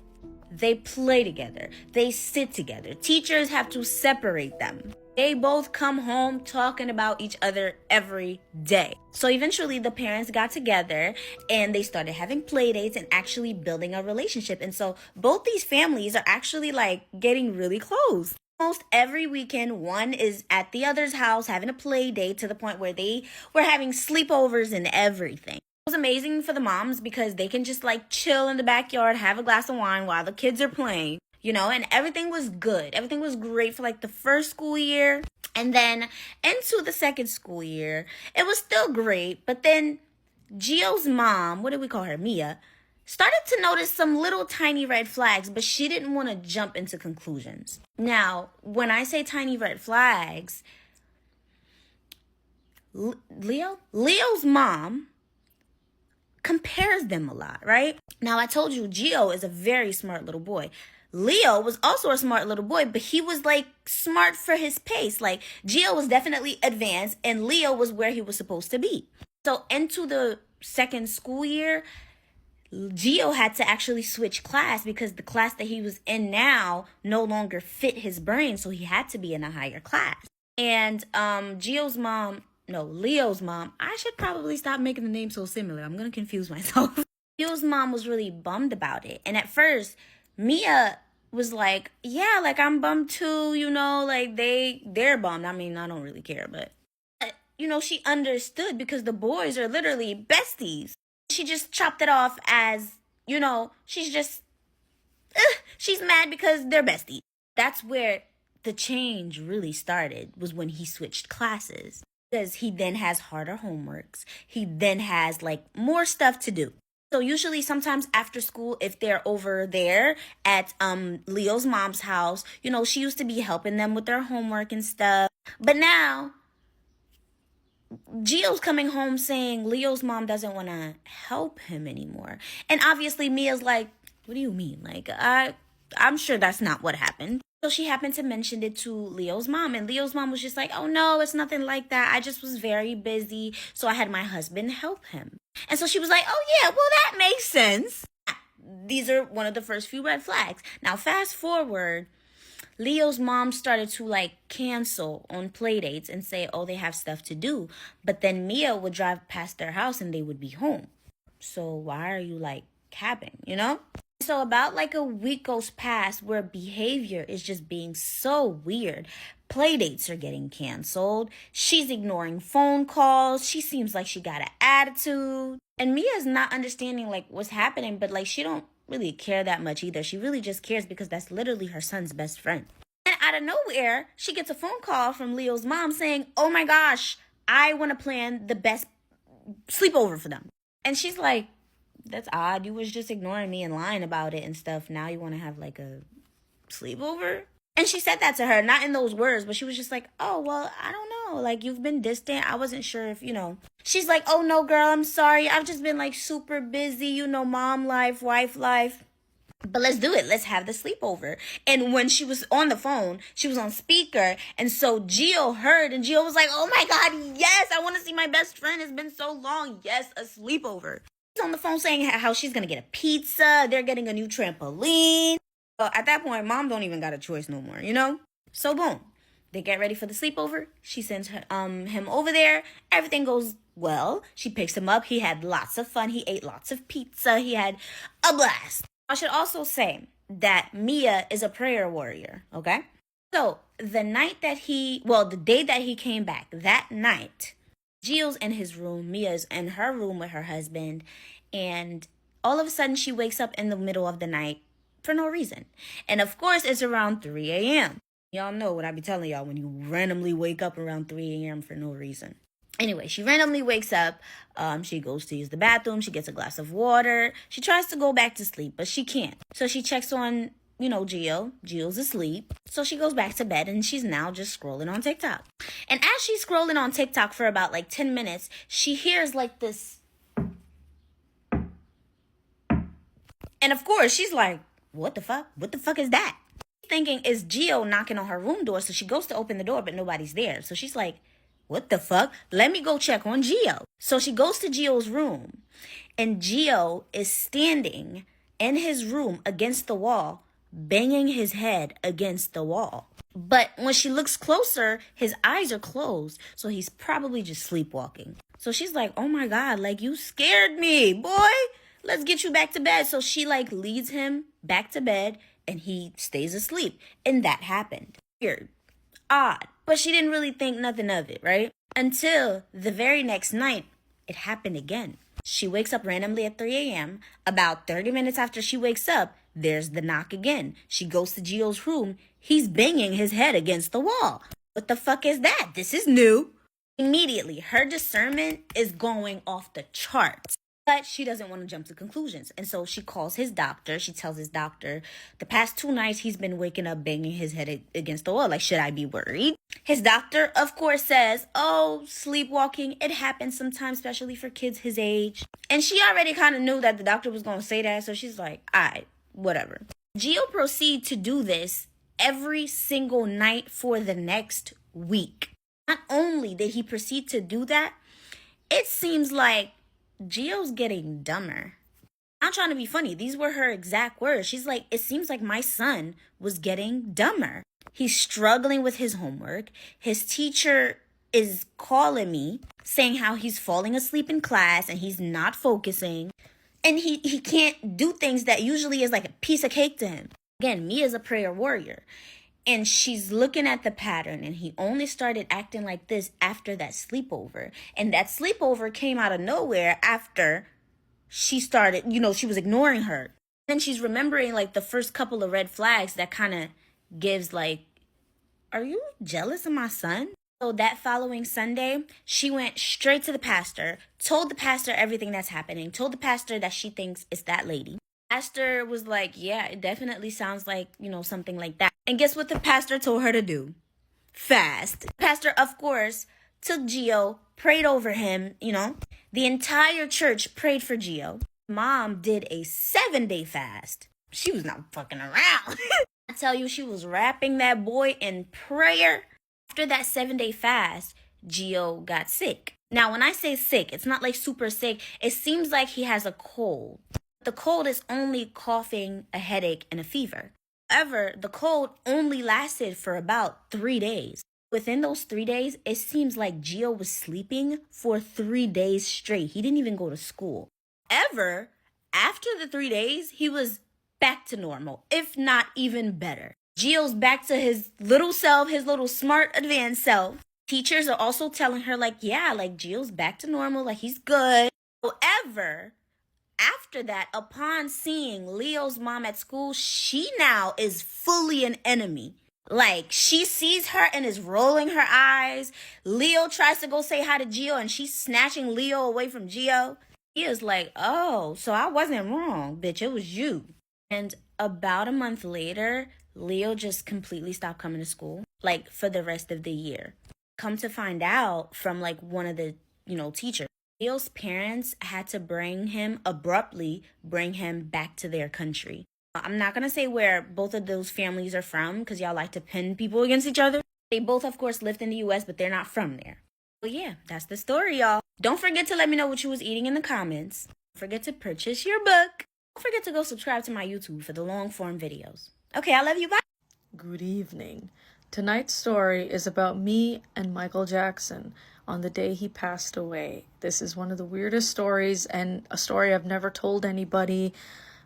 They play together. They sit together. Teachers have to separate them. They both come home talking about each other every day. So eventually the parents got together and they started having play dates and actually building a relationship. And so both these families are actually like getting really close. Almost every weekend, one is at the other's house having a play date to the point where they were having sleepovers and everything. It was amazing for the moms because they can just like chill in the backyard, have a glass of wine while the kids are playing, you know, and everything was good. Everything was great for like the first school year. And then into the second school year, it was still great. But then Gio's mom, what did we call her? Mia, started to notice some little tiny red flags, but she didn't want to jump into conclusions. Now, when I say tiny red flags, Leo's mom compares them a lot, right? Now, I told you Gio is a very smart little boy. Leo was also a smart little boy, but he was like smart for his pace. Like Gio was definitely advanced and Leo was where he was supposed to be. So into the second school year, Gio had to actually switch class because the class that he was in now no longer fit his brain. So he had to be in a higher class. And Leo's mom, I should probably stop making the name so similar. I'm going to confuse myself. Gio's mom was really bummed about it. And at first, Mia was like, yeah, like I'm bummed too, you know, like they're bummed. I mean, I don't really care, but you know, she understood because the boys are literally besties. She just chopped it off as, you know, she's mad because they're besties. That's where the change really started, was when he switched classes. Because he then has harder homeworks. He then has like more stuff to do. So usually sometimes after school, if they're over there at Leo's mom's house, you know, she used to be helping them with their homework and stuff. But now Gio's coming home saying Leo's mom doesn't want to help him anymore. And obviously Mia's like, what do you mean? Like, I'm sure that's not what happened. So she happened to mention it to Leo's mom. And Leo's mom was just like, oh no, it's nothing like that. I just was very busy. So I had my husband help him. And so she was like, oh yeah, well that makes sense. These are one of the first few red flags. Now fast forward, Leo's mom started to like cancel on play dates and say, oh, they have stuff to do. But then Mia would drive past their house and they would be home. So why are you like capping, you know? So about like a week goes past where behavior is just being so weird. Play dates are getting canceled. She's ignoring phone calls. She seems like she got an attitude. And Mia's not understanding like what's happening, but like she don't really care that much either. She really just cares because that's literally her son's best friend. And out of nowhere, she gets a phone call from Leo's mom saying, oh my gosh, I want to plan the best sleepover for them. And she's like, that's odd. You was just ignoring me and lying about it and stuff. Now you want to have like a sleepover? And she said that to her, not in those words, but she was just like, oh, well, I don't know. Like, you've been distant. I wasn't sure if, you know. She's like, oh, no, girl, I'm sorry. I've just been like super busy, you know, mom life, wife life. But let's do it. Let's have the sleepover. And when she was on the phone, she was on speaker. And so Gio heard and Gio was like, oh my God, yes, I want to see my best friend. It's been so long. Yes, a sleepover. She's on the phone saying how she's going to get a pizza. They're getting a new trampoline. At that point, mom don't even got a choice no more, you know? So boom, they get ready for the sleepover. She sends him over there. Everything goes well. She picks him up. He had lots of fun. He ate lots of pizza. He had a blast. I should also say that Mia is a prayer warrior, okay? So the day that he came back, that night, Gio's in his room. Mia's in her room with her husband. And all of a sudden, she wakes up in the middle of the night for no reason. And of course, it's around 3 a.m. Y'all know what I be telling y'all when you randomly wake up around 3 a.m. for no reason. Anyway, she randomly wakes up. She goes to use the bathroom. She gets a glass of water. She tries to go back to sleep, but she can't. So she checks on, Gio. Gio's asleep. So she goes back to bed, and she's now just scrolling on TikTok. And as she's scrolling on TikTok for about 10 minutes, she hears this. And of course, she's like, what the fuck? What the fuck is that? Thinking is Gio knocking on her room door. So she goes to open the door, but nobody's there. So she's like, what the fuck? Let me go check on Gio. So she goes to Gio's room, and Gio is standing in his room against the wall, banging his head against the wall. But when she looks closer, his eyes are closed. So he's probably just sleepwalking. So she's like, oh my God, you scared me, boy. Let's get you back to bed. So she leads him back to bed, and he stays asleep. And that happened. Weird. Odd. But she didn't really think nothing of it, right? Until the very next night, it happened again. She wakes up randomly at 3 a.m. About 30 minutes after she wakes up, there's the knock again. She goes to Gio's room. He's banging his head against the wall. What the fuck is that? This is new. Immediately, her discernment is going off the charts. But she doesn't want to jump to conclusions. And so she calls his doctor. She tells his doctor, the past 2 nights he's been waking up banging his head against the wall. Should I be worried? His doctor, of course, says, oh, sleepwalking, it happens sometimes, especially for kids his age. And she already kind of knew that the doctor was going to say that. So she's like, all right, whatever. Gio proceeds to do this every single night for the next week. Not only did he proceed to do that, it seems like Gio's getting dumber. I'm trying to be funny. These were her exact words. She's like, it seems like my son was getting dumber. He's struggling with his homework. His teacher is calling me, saying how he's falling asleep in class and he's not focusing. And he can't do things that usually is like a piece of cake to him. Again, me as a prayer warrior. And she's looking at the pattern, and he only started acting like this after that sleepover. And that sleepover came out of nowhere after she started, she was ignoring her. Then she's remembering the first couple of red flags that kind of gives are you jealous of my son? So that following Sunday, she went straight to the pastor, told the pastor everything that's happening, told the pastor that she thinks it's that lady. Pastor was like, yeah, it definitely sounds like, something like that. And guess what the pastor told her to do? Fast. Pastor, of course, took Gio, prayed over him, The entire church prayed for Gio. Mom did a 7-day fast. She was not fucking around. I tell you, she was wrapping that boy in prayer. After that 7-day fast, Gio got sick. Now, when I say sick, it's not super sick. It seems like he has a cold. The cold is only coughing, a headache, and a fever. However, the cold only lasted for about 3 days. Within those 3 days, it seems like Gio was sleeping for 3 days straight. He didn't even go to school. However, after the 3 days, he was back to normal, if not even better. Gio's back to his little self, his little smart, advanced self. Teachers are also telling her, Gio's back to normal, he's good. However, after that, upon seeing Leo's mom at school, she now is fully an enemy. She sees her and is rolling her eyes. Leo tries to go say hi to Gio, and she's snatching Leo away from Gio. He is like, oh, so I wasn't wrong, bitch. It was you. And about a month later, Leo just completely stopped coming to school, for the rest of the year. Come to find out from, one of the, teachers. Leo's parents had to abruptly bring him back to their country. I'm not going to say where both of those families are from because y'all like to pin people against each other. They both, of course, lived in the U.S., but they're not from there. But yeah, that's the story, y'all. Don't forget to let me know what you was eating in the comments. Don't forget to purchase your book. Don't forget to go subscribe to my YouTube for the long-form videos. Okay, I love you. Bye. Good evening. Tonight's story is about me and Michael Jackson on the day he passed away. This is one of the weirdest stories and a story I've never told anybody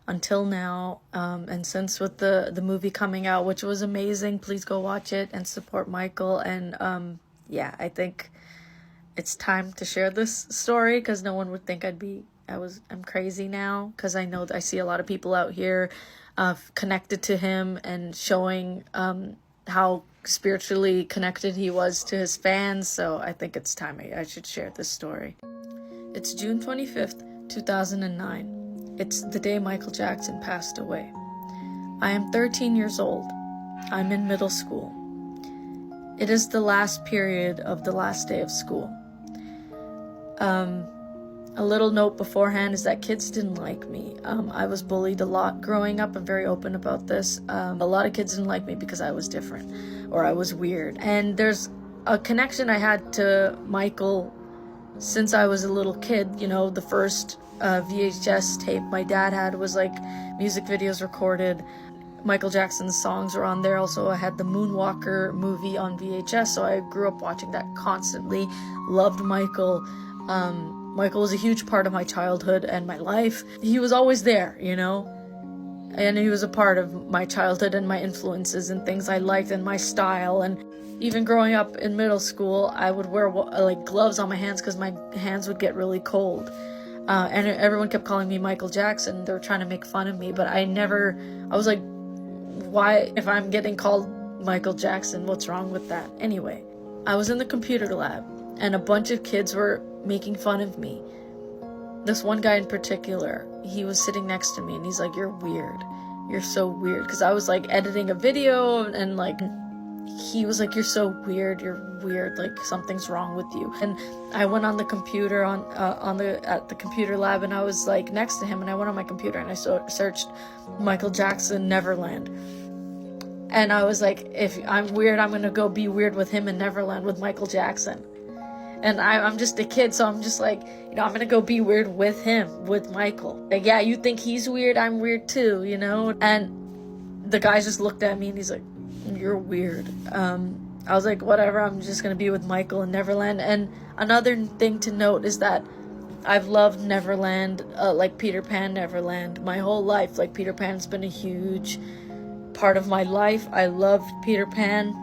until now. And since with the movie coming out, which was amazing, please go watch it and support Michael. And I think it's time to share this story because no one would think I'm crazy now, because I know I see a lot of people out here connected to him and showing how spiritually connected he was to his fans, so I think it's time I should share this story. It's June 25th, 2009. It's the day Michael Jackson passed away. I am 13 years old. I'm in middle school. It is the last period of the last day of school. A little note beforehand is that kids didn't like me. I was bullied a lot growing up. I'm very open about this. A lot of kids didn't like me because I was different or I was weird. And there's a connection I had to Michael since I was a little kid. You know, the first VHS tape my dad had was like music videos recorded. Michael Jackson's songs were on there. Also, I had the Moonwalker movie on VHS, so I grew up watching that constantly. Loved Michael. Michael was a huge part of my childhood and my life. He was always there, you know? And he was a part of my childhood and my influences and things I liked and my style. And even growing up in middle school, I would wear like gloves on my hands because my hands would get really cold. And everyone kept calling me Michael Jackson. They were trying to make fun of me, but I was like, why, if I'm getting called Michael Jackson, what's wrong with that? Anyway, I was in the computer lab and a bunch of kids were making fun of me. This one guy in particular, he was sitting next to me and he's like, you're weird. You're so weird. Because I was like editing a video and like, he was like, you're so weird. You're weird. Like something's wrong with you. And I went on the computer at the computer lab and I was like next to him and I went on my computer and I searched Michael Jackson Neverland. And I was like, if I'm weird, I'm going to go be weird with him in Neverland with Michael Jackson. And I'm just a kid, so I'm just like, you know, I'm gonna go be weird with him, with Michael. Like, yeah, you think he's weird, I'm weird too, you know? And the guy just looked at me and he's like, you're weird. I was like, whatever, I'm just gonna be with Michael in Neverland. And another thing to note is that I've loved Neverland, like Peter Pan Neverland, my whole life. Like, Peter Pan's been a huge part of my life. I loved Peter Pan.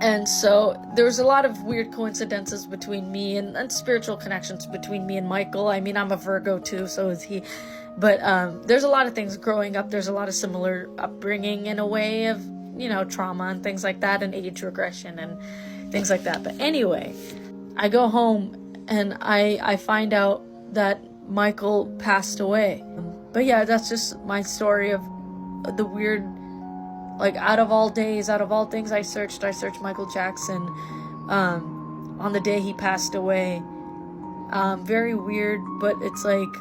And so there's a lot of weird coincidences between me and spiritual connections between me and Michael. I mean, I'm a Virgo too, so is he. But there's a lot of things growing up. There's a lot of similar upbringing in a way of, you know, trauma and things like that and age regression and things like that. But anyway, I go home and I find out that Michael passed away. But yeah, that's just my story of the weird. Like, out of all days, out of all things I searched Michael Jackson on the day he passed away. Very weird, but it's like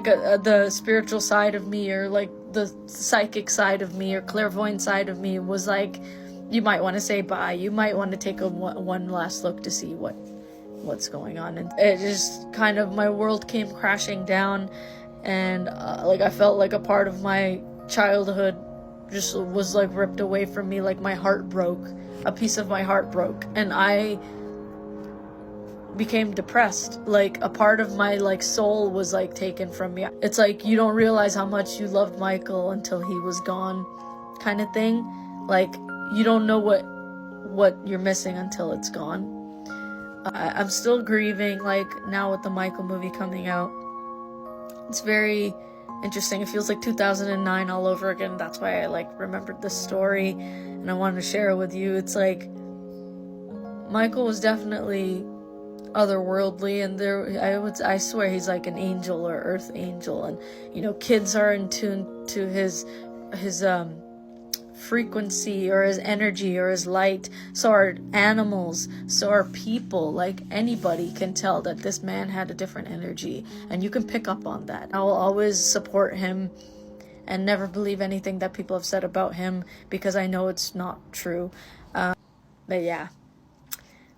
the spiritual side of me, or like the psychic side of me, or clairvoyant side of me was like, you might want to say bye. You might want to take one last look to see what's going on. And it just kind of, my world came crashing down, and like I felt like a part of my childhood just was like ripped away from me. Like my heart broke, a piece of my heart broke, and I became depressed. Like a part of my like soul was like taken from me. It's like you don't realize how much you loved Michael until he was gone, kind of thing. Like you don't know what you're missing until it's gone. I'm still grieving, like now with the Michael movie coming out. It's very interesting. It feels like 2009 all over again. That's why I like remembered this story and I wanted to share it with you. It's like Michael was definitely otherworldly, and I swear he's like an angel or earth angel. And you know, kids are in tune to his frequency or his energy or his light. So are animals, so are people. Like anybody can tell that this man had a different energy, and you can pick up on that. I will always support him and never believe anything that people have said about him because I know it's not true. But yeah,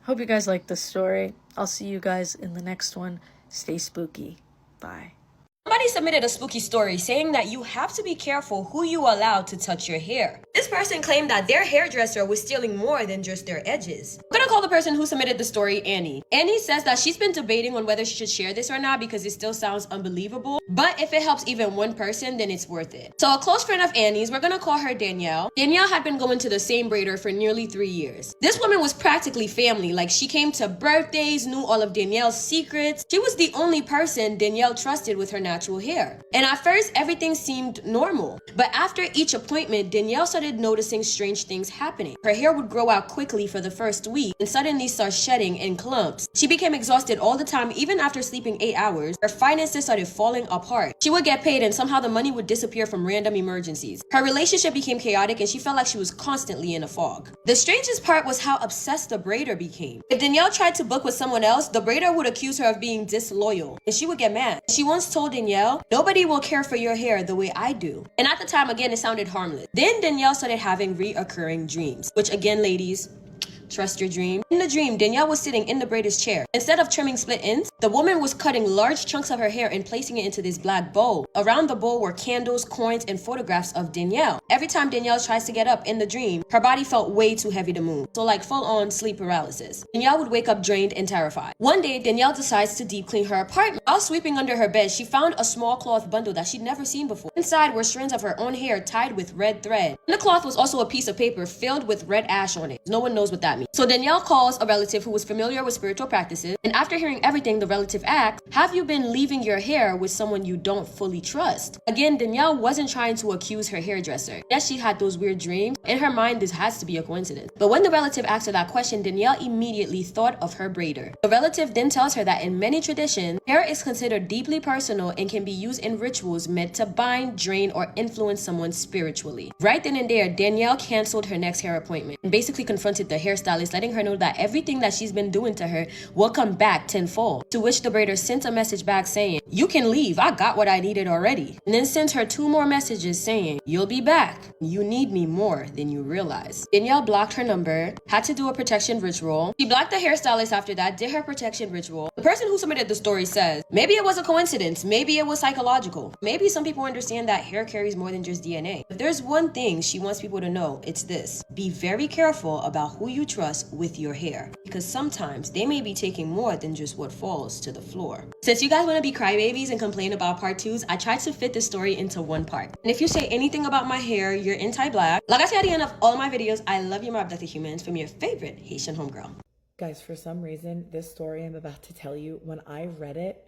hope you guys like this story. I'll see you guys in the next one. Stay spooky. Bye. Somebody submitted a spooky story saying that you have to be careful who you allow to touch your hair. This person claimed that their hairdresser was stealing more than just their edges. I'm gonna call the person who submitted the story Annie. Annie says that she's been debating on whether she should share this or not because it still sounds unbelievable, but if it helps even one person, then it's worth it. So a close friend of Annie's, we're gonna call her Danielle. Danielle had been going to the same braider for nearly 3 years. This woman was practically family. Like, she came to birthdays, knew all of Danielle's secrets. She was the only person Danielle trusted with her natural hair. And at first, everything seemed normal. But after each appointment, Danielle started started noticing strange things happening. Her hair would grow out quickly for the first week and suddenly start shedding in clumps. She became exhausted all the time, even after sleeping 8 hours. Her finances started falling apart. She would get paid and somehow the money would disappear from random emergencies. Her relationship became chaotic and she felt like she was constantly in a fog. The strangest part was how obsessed the braider became. If Danielle tried to book with someone else, the braider would accuse her of being disloyal and she would get mad. She once told Danielle, "Nobody will care for your hair the way I do." And at the time, again, it sounded harmless. Then Danielle started having reoccurring dreams, which again, ladies, trust your dream. In the dream, Danielle was sitting in the braider's chair. Instead of trimming split ends, the woman was cutting large chunks of her hair and placing it into this black bowl. Around the bowl were candles, coins, and photographs of Danielle. Every time Danielle tries to get up in the dream, her body felt way too heavy to move. So like full-on sleep paralysis. Danielle would wake up drained and terrified. One day, Danielle decides to deep clean her apartment. While sweeping under her bed, she found a small cloth bundle that she'd never seen before. Inside were strands of her own hair tied with red thread. In the cloth was also a piece of paper filled with red ash on it. No one knows what that means. So Danielle calls a relative who was familiar with spiritual practices, and after hearing everything, the relative asks, "Have you been leaving your hair with someone you don't fully trust?" Again, Danielle wasn't trying to accuse her hairdresser. Yes, she had those weird dreams. In her mind, this has to be a coincidence. But when the relative asked her that question, Danielle immediately thought of her braider. The relative then tells her that in many traditions, hair is considered deeply personal and can be used in rituals meant to bind, drain, or influence someone spiritually. Right then and there, Danielle canceled her next hair appointment and basically confronted the hairstylist, letting her know that everything that she's been doing to her will come back tenfold. To which the braider sent a message back saying, "You can leave, I got what I needed already." And then sent her 2 more messages saying, "You'll be back. You need me more than you realize." Danielle blocked her number, had to do a protection ritual. She blocked the hairstylist after that, did her protection ritual. The person who submitted the story says, maybe it was a coincidence, maybe it was psychological. Maybe some people understand that hair carries more than just DNA. If there's one thing she wants people to know, it's this: be very careful about who you trust with your hair, because sometimes they may be taking more than just what falls to the floor. Since you guys want to be crybabies and complain about part 2s, I tried to fit this story into one part. And if you say anything about my hair, you're anti-black. Like I say at the end of all my videos, I love you, my abducted humans, from your favorite Haitian homegirl. Guys, for some reason, this story I'm about to tell you, when I read it,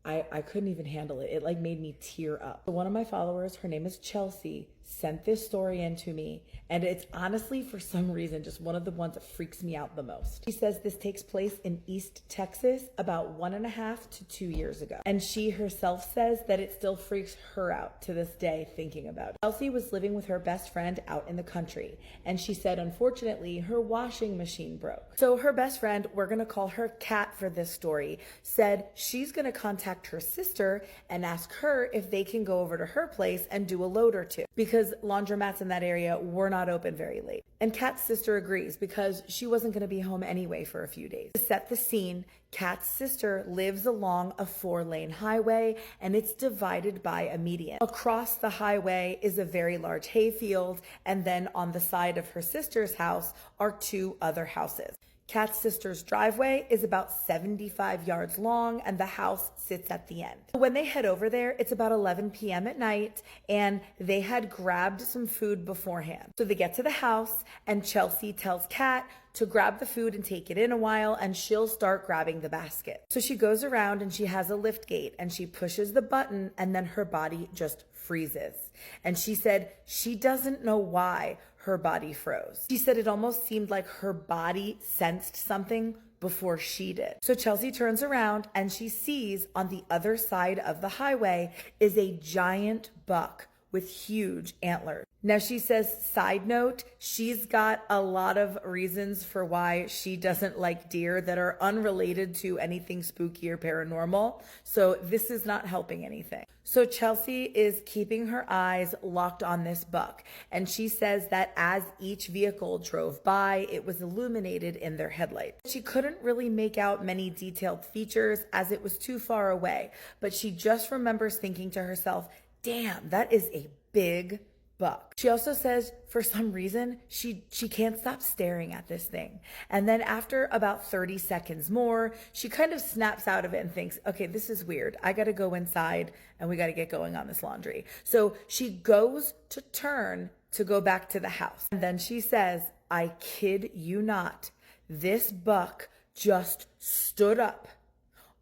I couldn't even handle it. It like made me tear up. One of my followers, her name is Chelsea, sent this story in to me, and it's honestly, for some reason, just one of the ones that freaks me out the most. She says this takes place in East Texas about 1.5 to 2 years ago, and she herself says that it still freaks her out to this day thinking about it. Chelsea was living with her best friend out in the country, and she said unfortunately her washing machine broke. So her best friend, we're gonna call her Kat for this story, said she's gonna contact her sister and ask her if they can go over to her place and do a load or two, because laundromats in that area were not open very late. And Kat's sister agrees because she wasn't going to be home anyway for a few days. To set the scene, Kat's sister lives along a 4-lane highway, and it's divided by a median. Across the highway is a very large hayfield, and then on the side of her sister's house are 2 other houses. Kat's sister's driveway is about 75 yards long, and the house sits at the end. When they head over there, it's about 11 p.m. at night, and they had grabbed some food beforehand. So they get to the house, and Chelsea tells Kat to grab the food and take it in a while, and she'll start grabbing the basket. So she goes around and she has a lift gate, and she pushes the button, and then her body just freezes. And she said she doesn't know why her body froze. She said it almost seemed like her body sensed something before she did. So Chelsea turns around and she sees on the other side of the highway is a giant buck with huge antlers. Now she says, side note, she's got a lot of reasons for why she doesn't like deer that are unrelated to anything spooky or paranormal. So this is not helping anything. So Chelsea is keeping her eyes locked on this buck. And she says that as each vehicle drove by, it was illuminated in their headlights. She couldn't really make out many detailed features as it was too far away. But she just remembers thinking to herself, damn, that is a big buck. She also says for some reason she can't stop staring at this thing. And then after about 30 seconds more, she kind of snaps out of it and thinks, okay, this is weird. I got to go inside and we got to get going on this laundry. So she goes to turn to go back to the house. And then she says, I kid you not, this buck just stood up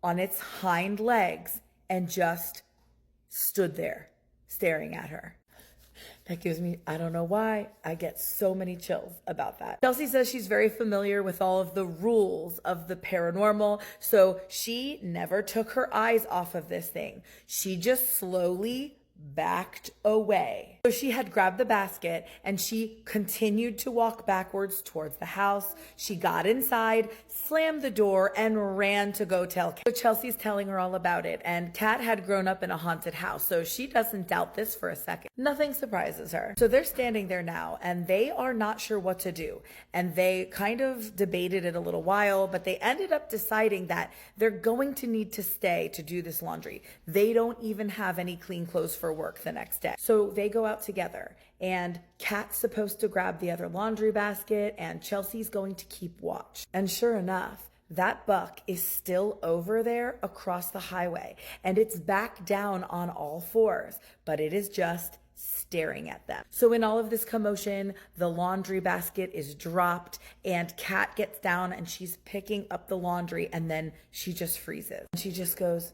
on its hind legs and just stood there staring at her. That gives me, I don't know why, I get so many chills about that. Chelsea says she's very familiar with all of the rules of the paranormal, so she never took her eyes off of this thing. She just slowly backed away. So she had grabbed the basket and she continued to walk backwards towards the house. She got inside, slammed the door, and ran to go tell Kat. So Chelsea's telling her all about it, and Kat had grown up in a haunted house, so she doesn't doubt this for a second. Nothing surprises her. So they're standing there now and they are not sure what to do, and they kind of debated it a little while, but they ended up deciding that they're going to need to stay to do this laundry. They don't even have any clean clothes for work the next day. So they go out together, and Kat's supposed to grab the other laundry basket and Chelsea's going to keep watch. And sure enough, that buck is still over there across the highway, and it's back down on all fours, but it is just staring at them. So in all of this commotion, the laundry basket is dropped and Kat gets down and she's picking up the laundry, and then she just freezes. She just goes,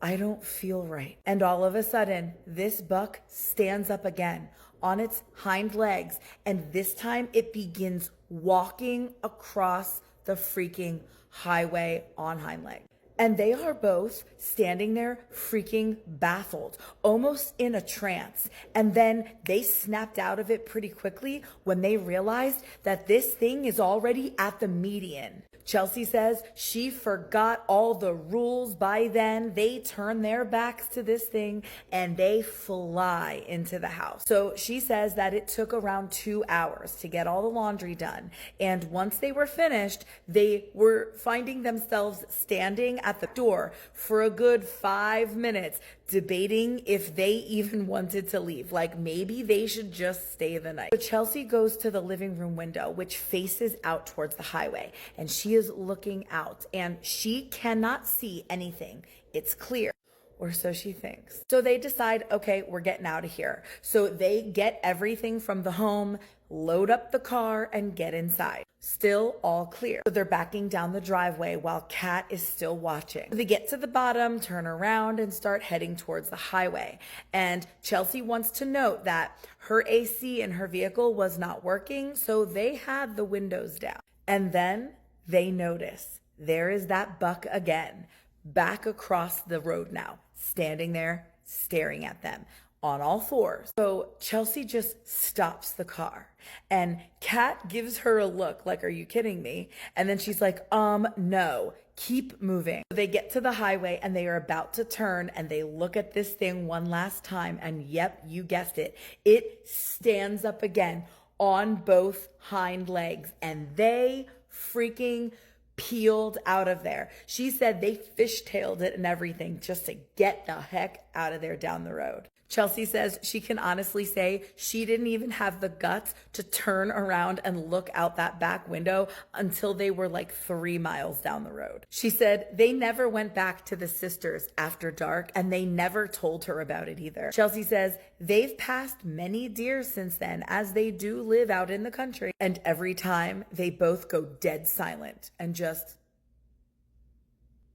I don't feel right. And all of a sudden, this buck stands up again on its hind legs, and this time it begins walking across the freaking highway on hind legs. And they are both standing there freaking baffled, almost in a trance. And then they snapped out of it pretty quickly when they realized that this thing is already at the median. Chelsea says she forgot all the rules by then. They turn their backs to this thing and they fly into the house. So she says that it took around 2 hours to get all the laundry done. And once they were finished, they were finding themselves standing at the door for a good 5 minutes, debating if they even wanted to leave. Like maybe they should just stay the night. So Chelsea goes to the living room window, which faces out towards the highway, and she is looking out and she cannot see anything. It's clear. Or so she thinks. So they decide, okay, we're getting out of here. So they get everything from the home, load up the car, and get inside. Still all clear. So they're backing down the driveway while Kat is still watching. They get to the bottom, turn around, and start heading towards the highway. And Chelsea wants to note that her AC in her vehicle was not working, so they had the windows down. And then they notice there is that buck again, back across the road now, standing there, staring at them on all fours. So Chelsea just stops the car, and Kat gives her a look like, are you kidding me? And then she's like, no, keep moving. So they get to the highway and they are about to turn, and they look at this thing one last time, and yep, you guessed it. It stands up again on both hind legs, and they freaking peeled out of there. She said they fishtailed it and everything just to get the heck out of there down the road. Chelsea says she can honestly say she didn't even have the guts to turn around and look out that back window until they were like 3 miles down the road. She said they never went back to the sisters after dark, and they never told her about it either. Chelsea says they've passed many deer since then, as they do live out in the country, and every time they both go dead silent and just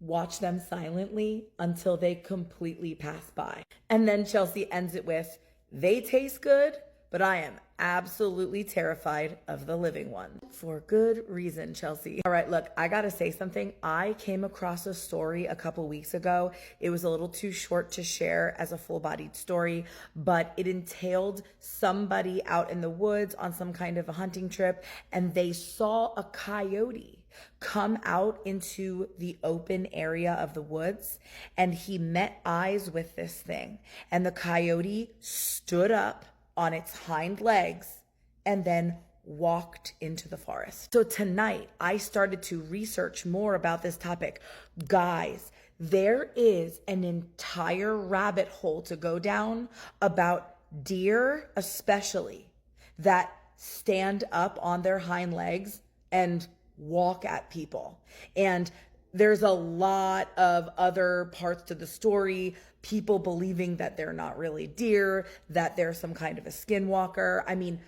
watch them silently until they completely pass by. And then Chelsea ends it with, they taste good, but I am absolutely terrified of the living one. For good reason, Chelsea. All right, look, I gotta say something. I came across a story a couple weeks ago. It was a little too short to share as a full-bodied story, but it entailed somebody out in the woods on some kind of a hunting trip, and they saw a coyote come out into the open area of the woods, and he met eyes with this thing, and the coyote stood up on its hind legs and then walked into the forest. So tonight I started to research more about this topic. Guys, there is an entire rabbit hole to go down about deer, especially, that stand up on their hind legs and walk at people. And there's a lot of other parts to the story. People believing that they're not really deer, that they're some kind of a skinwalker. I mean,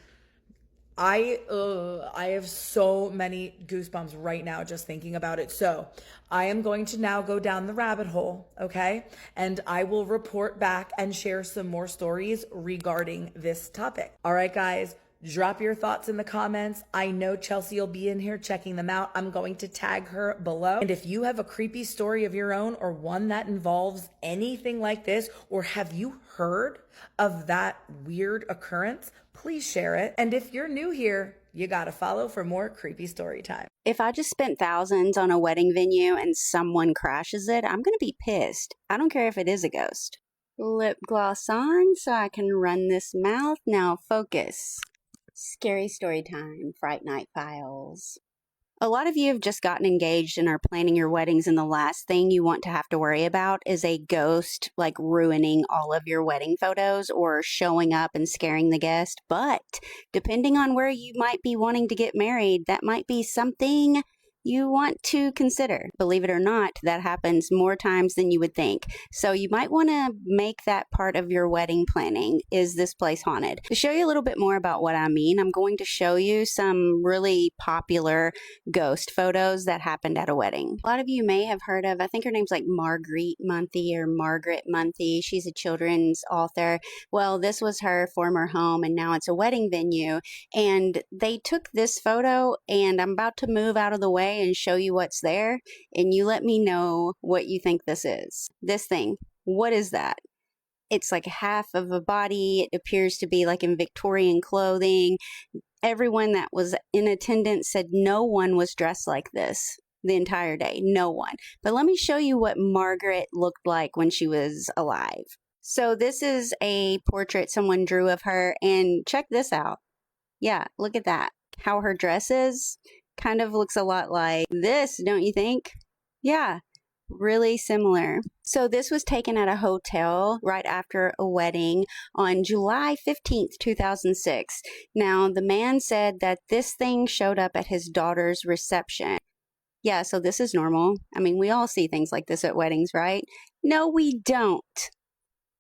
I have so many goosebumps right now just thinking about it. So I am going to now go down the rabbit hole, okay? And I will report back and share some more stories regarding this topic. All right, guys, drop your thoughts in the comments. I know Chelsea will be in here checking them out. I'm going to tag her below. And if you have a creepy story of your own or one that involves anything like this, or have you heard of that weird occurrence, please share it. And if you're new here, you gotta follow for more creepy story time. If I just spent thousands on a wedding venue and someone crashes it, I'm gonna be pissed. I don't care if it is a ghost. Lip gloss on so I can run this mouth. Now focus. Scary story time, Fright Night Files. A lot of you have just gotten engaged and are planning your weddings, and the last thing you want to have to worry about is a ghost like ruining all of your wedding photos or showing up and scaring the guest. But depending on where you might be wanting to get married, that might be something you want to consider. Believe it or not, that happens more times than you would think. So you might want to make that part of your wedding planning. Is this place haunted? To show you a little bit more about what I mean, I'm going to show you some really popular ghost photos that happened at a wedding. A lot of you may have heard of, I think her name's like Marguerite Monthie or Margaret Monthie. She's a children's author. Well, this was her former home and now it's a wedding venue. And they took this photo, and I'm about to move out of the way and show you what's there, and you let me know what you think this is. This thing, what is that? It's like half of a body. It appears to be like in Victorian clothing. Everyone that was in attendance said no one was dressed like this the entire day. No one. But let me show you what Margaret looked like when she was alive. So this is a portrait someone drew of her, and check this out. Yeah, look at that. How her dress is. Kind of looks a lot like this, don't you think? Yeah, really similar. So this was taken at a hotel right after a wedding on July 15th, 2006. Now, the man said that this thing showed up at his daughter's reception. Yeah, so this is normal. I mean, we all see things like this at weddings, right? No, we don't.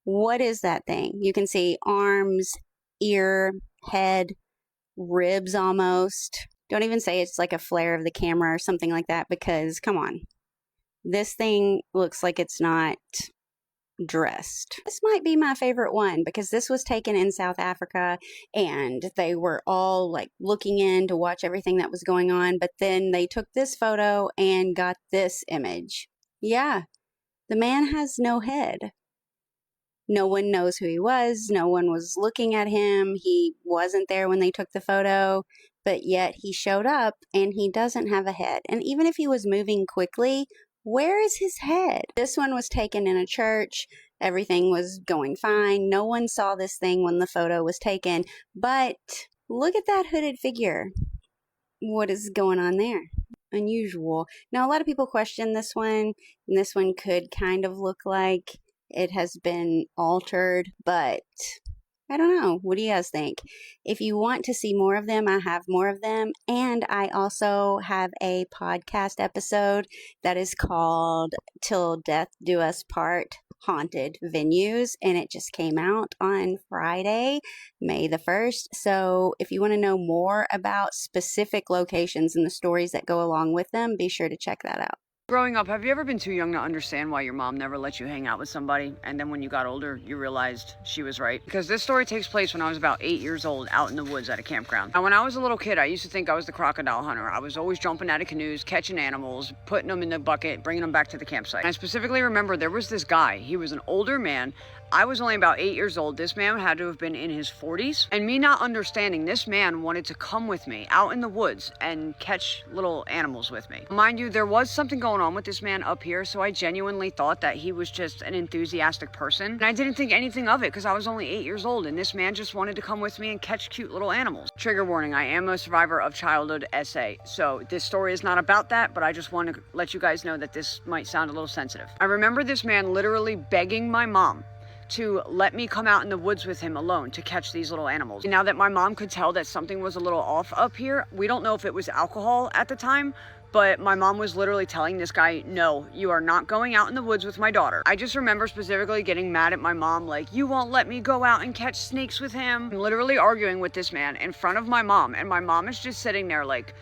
What is that thing? You can see arms, ear, head, ribs almost. Don't even say it's like a flare of the camera or something like that, because come on. This thing looks like it's not dressed. This might be my favorite one because this was taken in South Africa and they were all like looking in to watch everything that was going on. But then they took this photo and got this image. Yeah, the man has no head. No one knows who he was. No one was looking at him. He wasn't there when they took the photo, but yet he showed up and he doesn't have a head. And even if he was moving quickly, where is his head? This one was taken in a church. Everything was going fine. No one saw this thing when the photo was taken, but look at that hooded figure. What is going on there? Unusual. Now, a lot of people question this one, and this one could kind of look like it has been altered, but I don't know. What do you guys think? If you want to see more of them, I have more of them. And I also have a podcast episode that is called Till Death Do Us Part, Haunted Venues. And it just came out on Friday, May the 1st. So if you want to know more about specific locations and the stories that go along with them, be sure to check that out. Growing up, have you ever been too young to understand why your mom never let you hang out with somebody, and then when you got older, you realized she was right? Because this story takes place when I was about 8 years old, out in the woods at a campground. Now, when I was a little kid, I used to think I was the crocodile hunter. I was always jumping out of canoes, catching animals, putting them in the bucket, bringing them back to the campsite. And I specifically remember there was this guy. He was an older man. I was only about 8 years old. This man had to have been in his 40s. And me not understanding, this man wanted to come with me out in the woods and catch little animals with me. Mind you, there was something going on with this man up here, so I genuinely thought that he was just an enthusiastic person. And I didn't think anything of it because I was only 8 years old, and this man just wanted to come with me and catch cute little animals. Trigger warning, I am a survivor of childhood SA, so this story is not about that, but I just want to let you guys know that this might sound a little sensitive. I remember this man literally begging my mom to let me come out in the woods with him alone to catch these little animals. Now that my mom could tell that something was a little off up here, we don't know if it was alcohol at the time, but my mom was literally telling this guy, no, you are not going out in the woods with my daughter. I just remember specifically getting mad at my mom, like, you won't let me go out and catch snakes with him. I'm literally arguing with this man in front of my mom, and my mom is just sitting there like,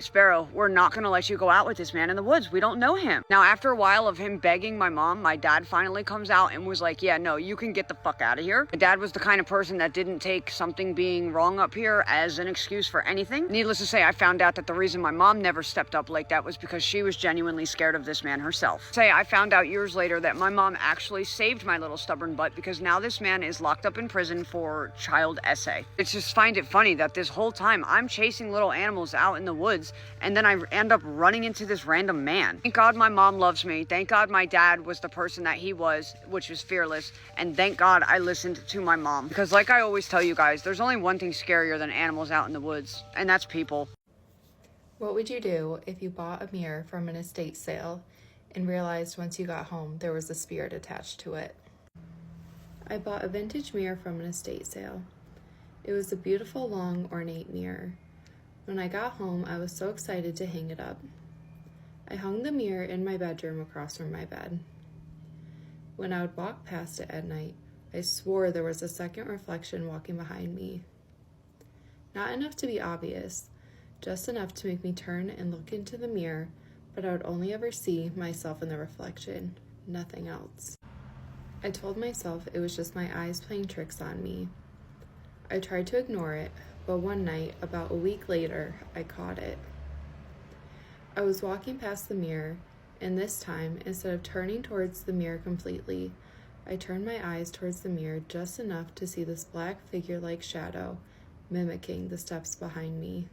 Sparrow, we're not gonna let you go out with this man in the woods. We don't know him. Now, after a while of him begging my mom, my dad finally comes out and was like, yeah, no, you can get the fuck out of here. My dad was the kind of person that didn't take something being wrong up here as an excuse for anything. Needless to say, I found out that the reason my mom never stepped up like that was because she was genuinely scared of this man herself. I found out years later that my mom actually saved my little stubborn butt, because now this man is locked up in prison for child essay. I just find it funny that this whole time I'm chasing little animals out in the woods, and then I end up running into this random man. Thank God my mom loves me. Thank God my dad was the person that he was, which was fearless. And thank God I listened to my mom. Because like I always tell you guys, there's only one thing scarier than animals out in the woods, and that's people. What would you do if you bought a mirror from an estate sale and realized once you got home there was a spirit attached to it? I bought a vintage mirror from an estate sale. It was a beautiful, long, ornate mirror. When I got home, I was so excited to hang it up. I hung the mirror in my bedroom across from my bed. When I would walk past it at night, I swore there was a second reflection walking behind me. Not enough to be obvious, just enough to make me turn and look into the mirror, but I would only ever see myself in the reflection, nothing else. I told myself it was just my eyes playing tricks on me. I tried to ignore it, but one night, about a week later, I caught it. I was walking past the mirror, and this time, instead of turning towards the mirror completely, I turned my eyes towards the mirror just enough to see this black figure-like shadow mimicking the steps behind me.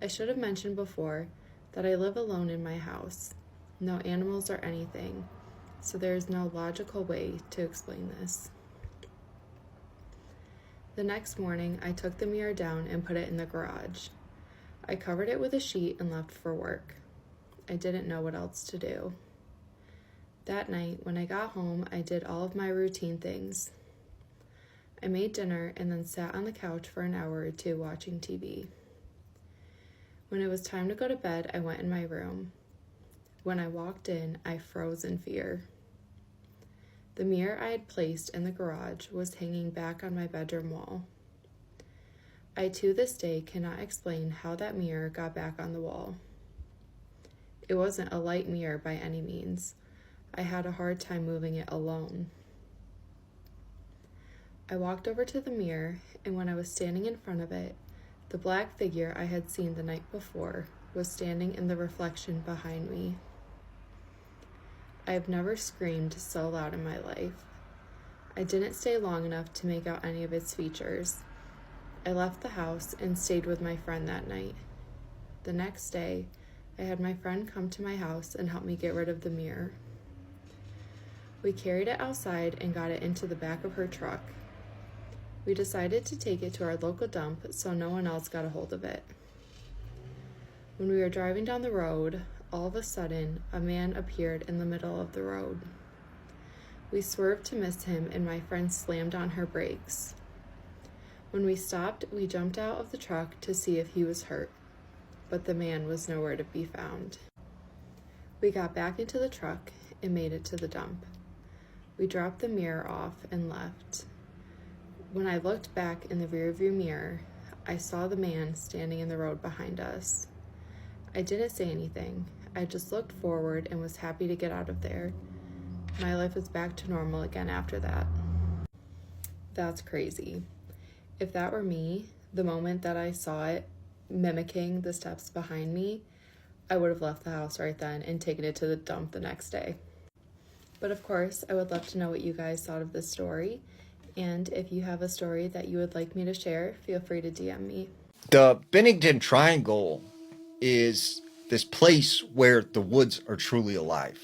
I should have mentioned before that I live alone in my house, no animals or anything, so there is no logical way to explain this. The next morning, I took the mirror down and put it in the garage. I covered it with a sheet and left for work. I didn't know what else to do. That night, when I got home, I did all of my routine things. I made dinner and then sat on the couch for an hour or two watching TV. When it was time to go to bed, I went in my room. When I walked in, I froze in fear. The mirror I had placed in the garage was hanging back on my bedroom wall. I to this day cannot explain how that mirror got back on the wall. It wasn't a light mirror by any means. I had a hard time moving it alone. I walked over to the mirror, and when I was standing in front of it, the black figure I had seen the night before was standing in the reflection behind me. I have never screamed so loud in my life. I didn't stay long enough to make out any of its features. I left the house and stayed with my friend that night. The next day, I had my friend come to my house and help me get rid of the mirror. We carried it outside and got it into the back of her truck. We decided to take it to our local dump so no one else got a hold of it. When we were driving down the road, all of a sudden, a man appeared in the middle of the road. We swerved to miss him, and my friend slammed on her brakes. When we stopped, we jumped out of the truck to see if he was hurt, but the man was nowhere to be found. We got back into the truck and made it to the dump. We dropped the mirror off and left. When I looked back in the rearview mirror, I saw the man standing in the road behind us. I didn't say anything. I just looked forward and was happy to get out of there. My life was back to normal again after that. That's crazy. If that were me, the moment that I saw it mimicking the steps behind me, I would have left the house right then and taken it to the dump the next day. But of course, I would love to know what you guys thought of this story. And if you have a story that you would like me to share, feel free to DM me. The Bennington Triangle is this place where the woods are truly alive.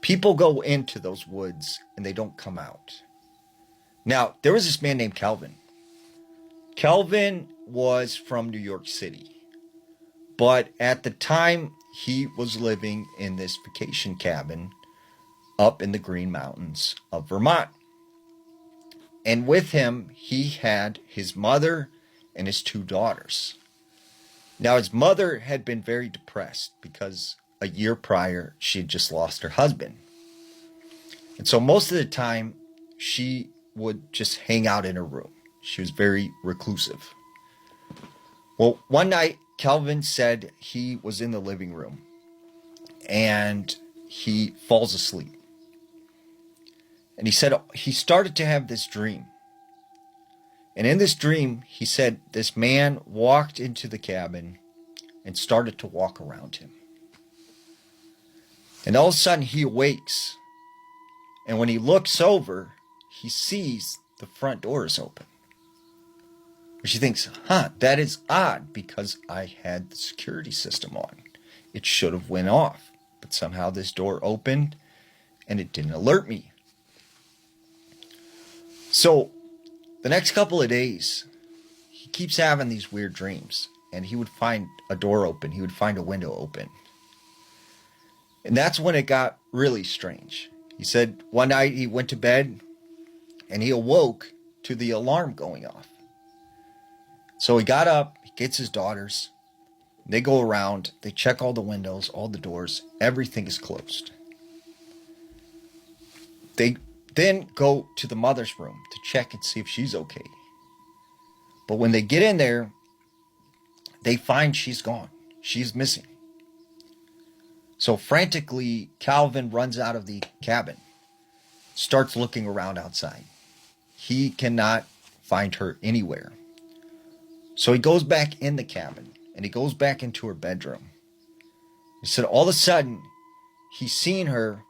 People go into those woods and they don't come out. Now, there was this man named Calvin. Calvin was from New York City. But at the time, he was living in this vacation cabin up in the Green Mountains of Vermont. And with him, he had his mother and his two daughters. Now, his mother had been very depressed because a year prior, she had just lost her husband. And so most of the time, she would just hang out in her room. She was very reclusive. Well, one night, Calvin said he was in the living room and he falls asleep. And he said he started to have this dream. And in this dream, he said this man walked into the cabin and started to walk around him. And all of a sudden, he awakes. And when he looks over, he sees the front door is open. She thinks, that is odd because I had the security system on. It should have went off. But somehow this door opened and it didn't alert me. So the next couple of days, he keeps having these weird dreams. And he would find a door open. He would find a window open. And that's when it got really strange. He said one night he went to bed and he awoke to the alarm going off. So he got up, he gets his daughters, they go around, they check all the windows, all the doors, everything is closed. They then go to the mother's room to check and see if she's okay. But when they get in there, they find she's gone. She's missing. So frantically, Calvin runs out of the cabin, starts looking around outside. He cannot find her anywhere. So he goes back in the cabin and he goes back into her bedroom. He said all of a sudden he's seen her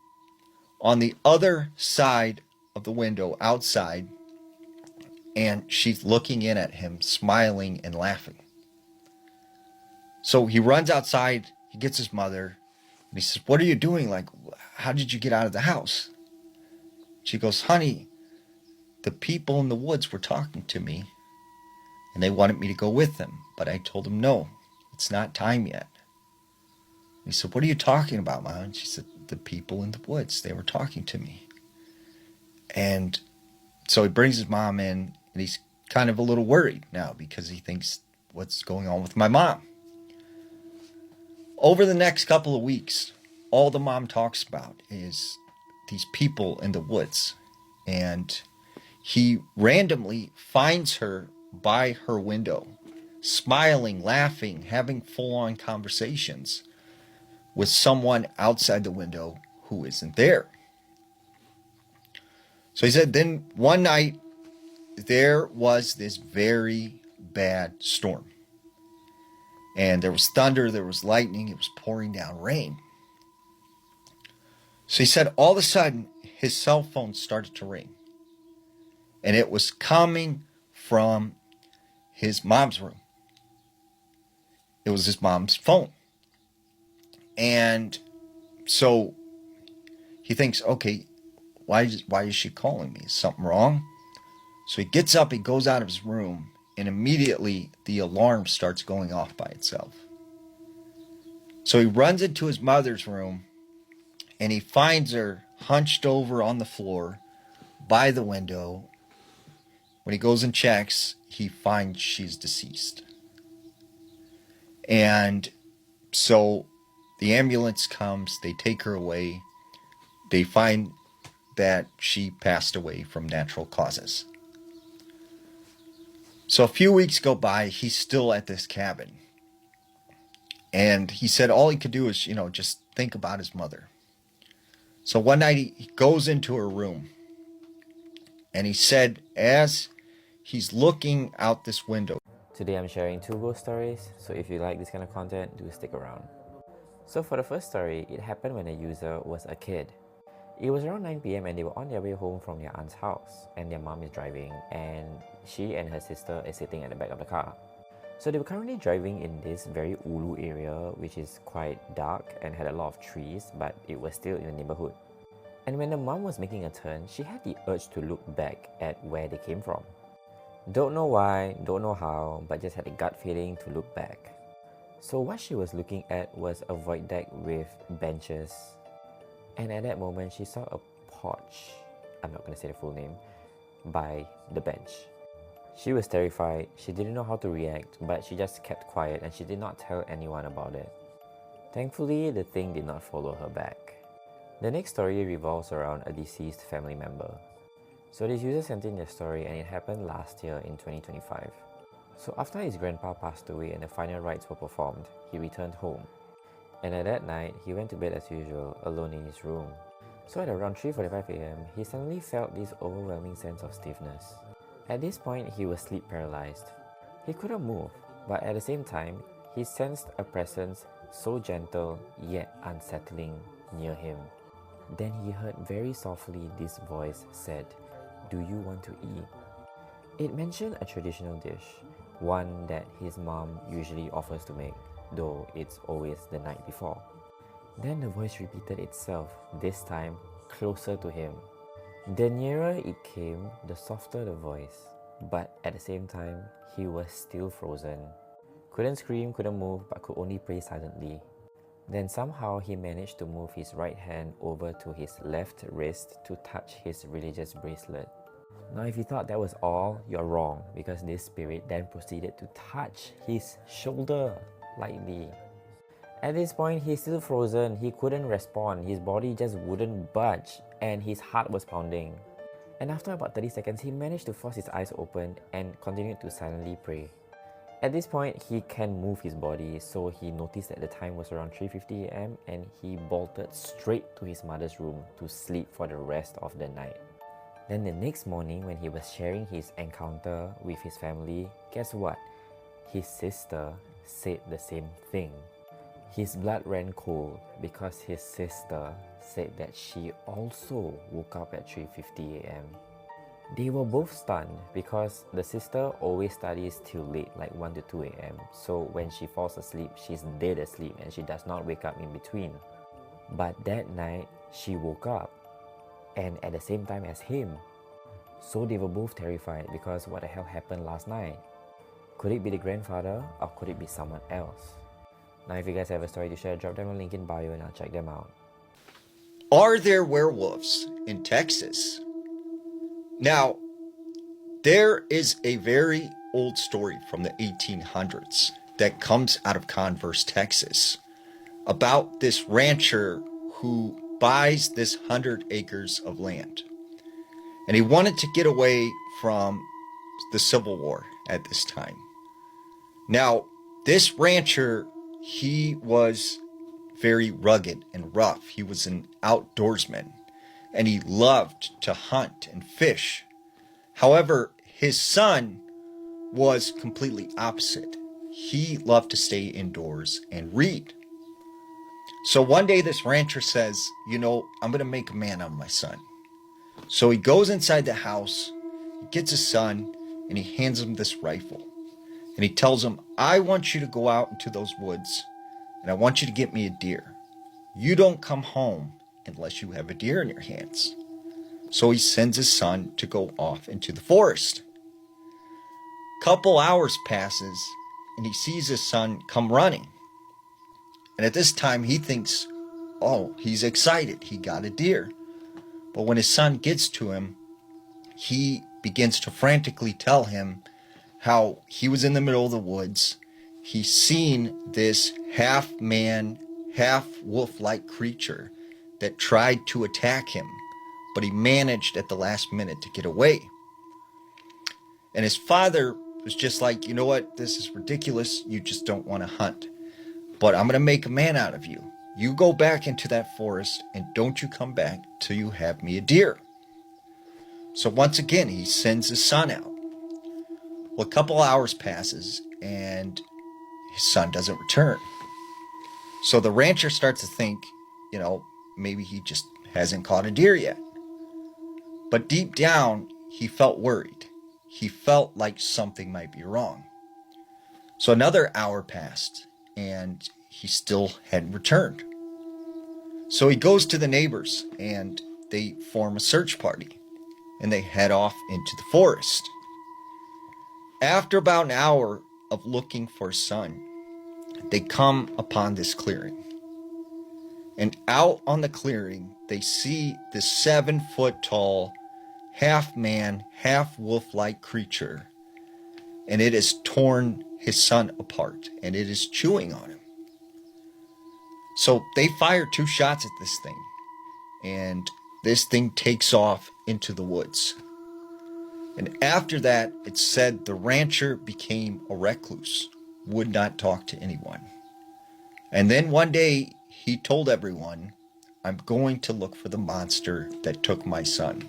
on the other side of the window outside and she's looking in at him, smiling and laughing. So he runs outside, he gets his mother and he says, "What are you doing? Like, how did you get out of the house?" She goes, "Honey, the people in the woods were talking to me. And they wanted me to go with them. But I told them, no, it's not time yet." He said, "What are you talking about, Mom?" And she said, "The people in the woods, they were talking to me." And so he brings his mom in, and he's kind of a little worried now because he thinks, what's going on with my mom? Over the next couple of weeks, all the mom talks about is these people in the woods. And he randomly finds her by her window, smiling, laughing, having full-on conversations with someone outside the window who isn't there. So he said then one night there was this very bad storm. And there was thunder, there was lightning, it was pouring down rain. So he said all of a sudden his cell phone started to ring. And it was coming from his mom's room. It was his mom's phone. And so he thinks, okay, why is she calling me? Is something wrong? So he gets up, he goes out of his room, and immediately the alarm starts going off by itself. So he runs into his mother's room, and he finds her hunched over on the floor by the window. When he goes and checks, he finds she's deceased. And so the ambulance comes, they take her away. They find that she passed away from natural causes. So a few weeks go by, he's still at this cabin. And he said all he could do is, just think about his mother. So one night he goes into her room. And he said as he's looking out this window. Today I'm sharing 2 ghost stories, so if you like this kind of content, do stick around. So for the first story, it happened when the user was a kid. It was around 9 PM and they were on their way home from their aunt's house, and their mom is driving and she and her sister is sitting at the back of the car. So they were currently driving in this very ulu area which is quite dark and had a lot of trees, but it was still in the neighborhood. And when the mom was making a turn, she had the urge to look back at where they came from. Don't know why, don't know how, but just had a gut feeling to look back. So what she was looking at was a void deck with benches. And at that moment, she saw a porch, I'm not going to say the full name, by the bench. She was terrified. She didn't know how to react, but she just kept quiet and she did not tell anyone about it. Thankfully, the thing did not follow her back. The next story revolves around a deceased family member. So this user sent in their story and it happened last year in 2025. So after his grandpa passed away and the final rites were performed, he returned home. And at that night, he went to bed as usual, alone in his room. So at around 3:45 am, he suddenly felt this overwhelming sense of stiffness. At this point, he was sleep paralyzed. He couldn't move, but at the same time, he sensed a presence so gentle yet unsettling near him. Then he heard very softly this voice said, "Do you want to eat?" It mentioned a traditional dish, one that his mom usually offers to make, though it's always the night before. Then the voice repeated itself, this time closer to him. The nearer it came, the softer the voice, but at the same time, he was still frozen. Couldn't scream, couldn't move, but could only pray silently. Then somehow he managed to move his right hand over to his left wrist to touch his religious bracelet. Now if you thought that was all, you're wrong, because this spirit then proceeded to touch his shoulder lightly. At this point, he's still frozen, he couldn't respond, his body just wouldn't budge, and his heart was pounding. And after about 30 seconds, he managed to force his eyes open and continued to silently pray. At this point, he can move his body, so he noticed that the time was around 3:50 am and he bolted straight to his mother's room to sleep for the rest of the night. Then the next morning, when he was sharing his encounter with his family, guess what? His sister said the same thing. His blood ran cold because his sister said that she also woke up at 3:50 am. They were both stunned because the sister always studies till late, like 1 to 2 am. So when she falls asleep, she's dead asleep and she does not wake up in between. But that night, she woke up and at the same time as him. So they were both terrified because what the hell happened last night? Could it be the grandfather or could it be someone else? Now if you guys have a story to share, drop them a link in bio and I'll check them out. Are there werewolves in Texas? Now, there is a very old story from the 1800s that comes out of Converse, Texas, about this rancher who buys this 100 acres of land. And he wanted to get away from the Civil War at this time. Now, this rancher, he was very rugged and rough. He was an outdoorsman, and he loved to hunt and fish. However, his son was completely opposite. He loved to stay indoors and read. So one day this rancher says, I'm going to make a man out of my son. So he goes inside the house, he gets his son, and he hands him this rifle. And he tells him, I want you to go out into those woods, and I want you to get me a deer. You don't come home unless you have a deer in your hands. So he sends his son to go off into the forest. Couple hours passes, and he sees his son come running. And at this time, he thinks, he's excited. He got a deer. But when his son gets to him, he begins to frantically tell him how he was in the middle of the woods. He's seen this half-man, half-wolf-like creature that tried to attack him, but he managed at the last minute to get away. And his father was just like, you know what, this is ridiculous. You just don't want to hunt. But I'm going to make a man out of you. You go back into that forest and don't you come back till you have me a deer. So once again, he sends his son out. Well, a couple hours passes and his son doesn't return. So the rancher starts to think, maybe he just hasn't caught a deer yet. But deep down, he felt worried. He felt like something might be wrong. So another hour passed and he still hadn't returned. So he goes to the neighbors and they form a search party and they head off into the forest. After about an hour of looking for his son, they come upon this clearing. And out on the clearing, they see this 7-foot tall, half-man, half-wolf-like creature and it has torn his son apart, and it is chewing on him. So they fire 2 shots at this thing, and this thing takes off into the woods. And after that, it's said the rancher became a recluse, would not talk to anyone. And then one day, he told everyone, I'm going to look for the monster that took my son.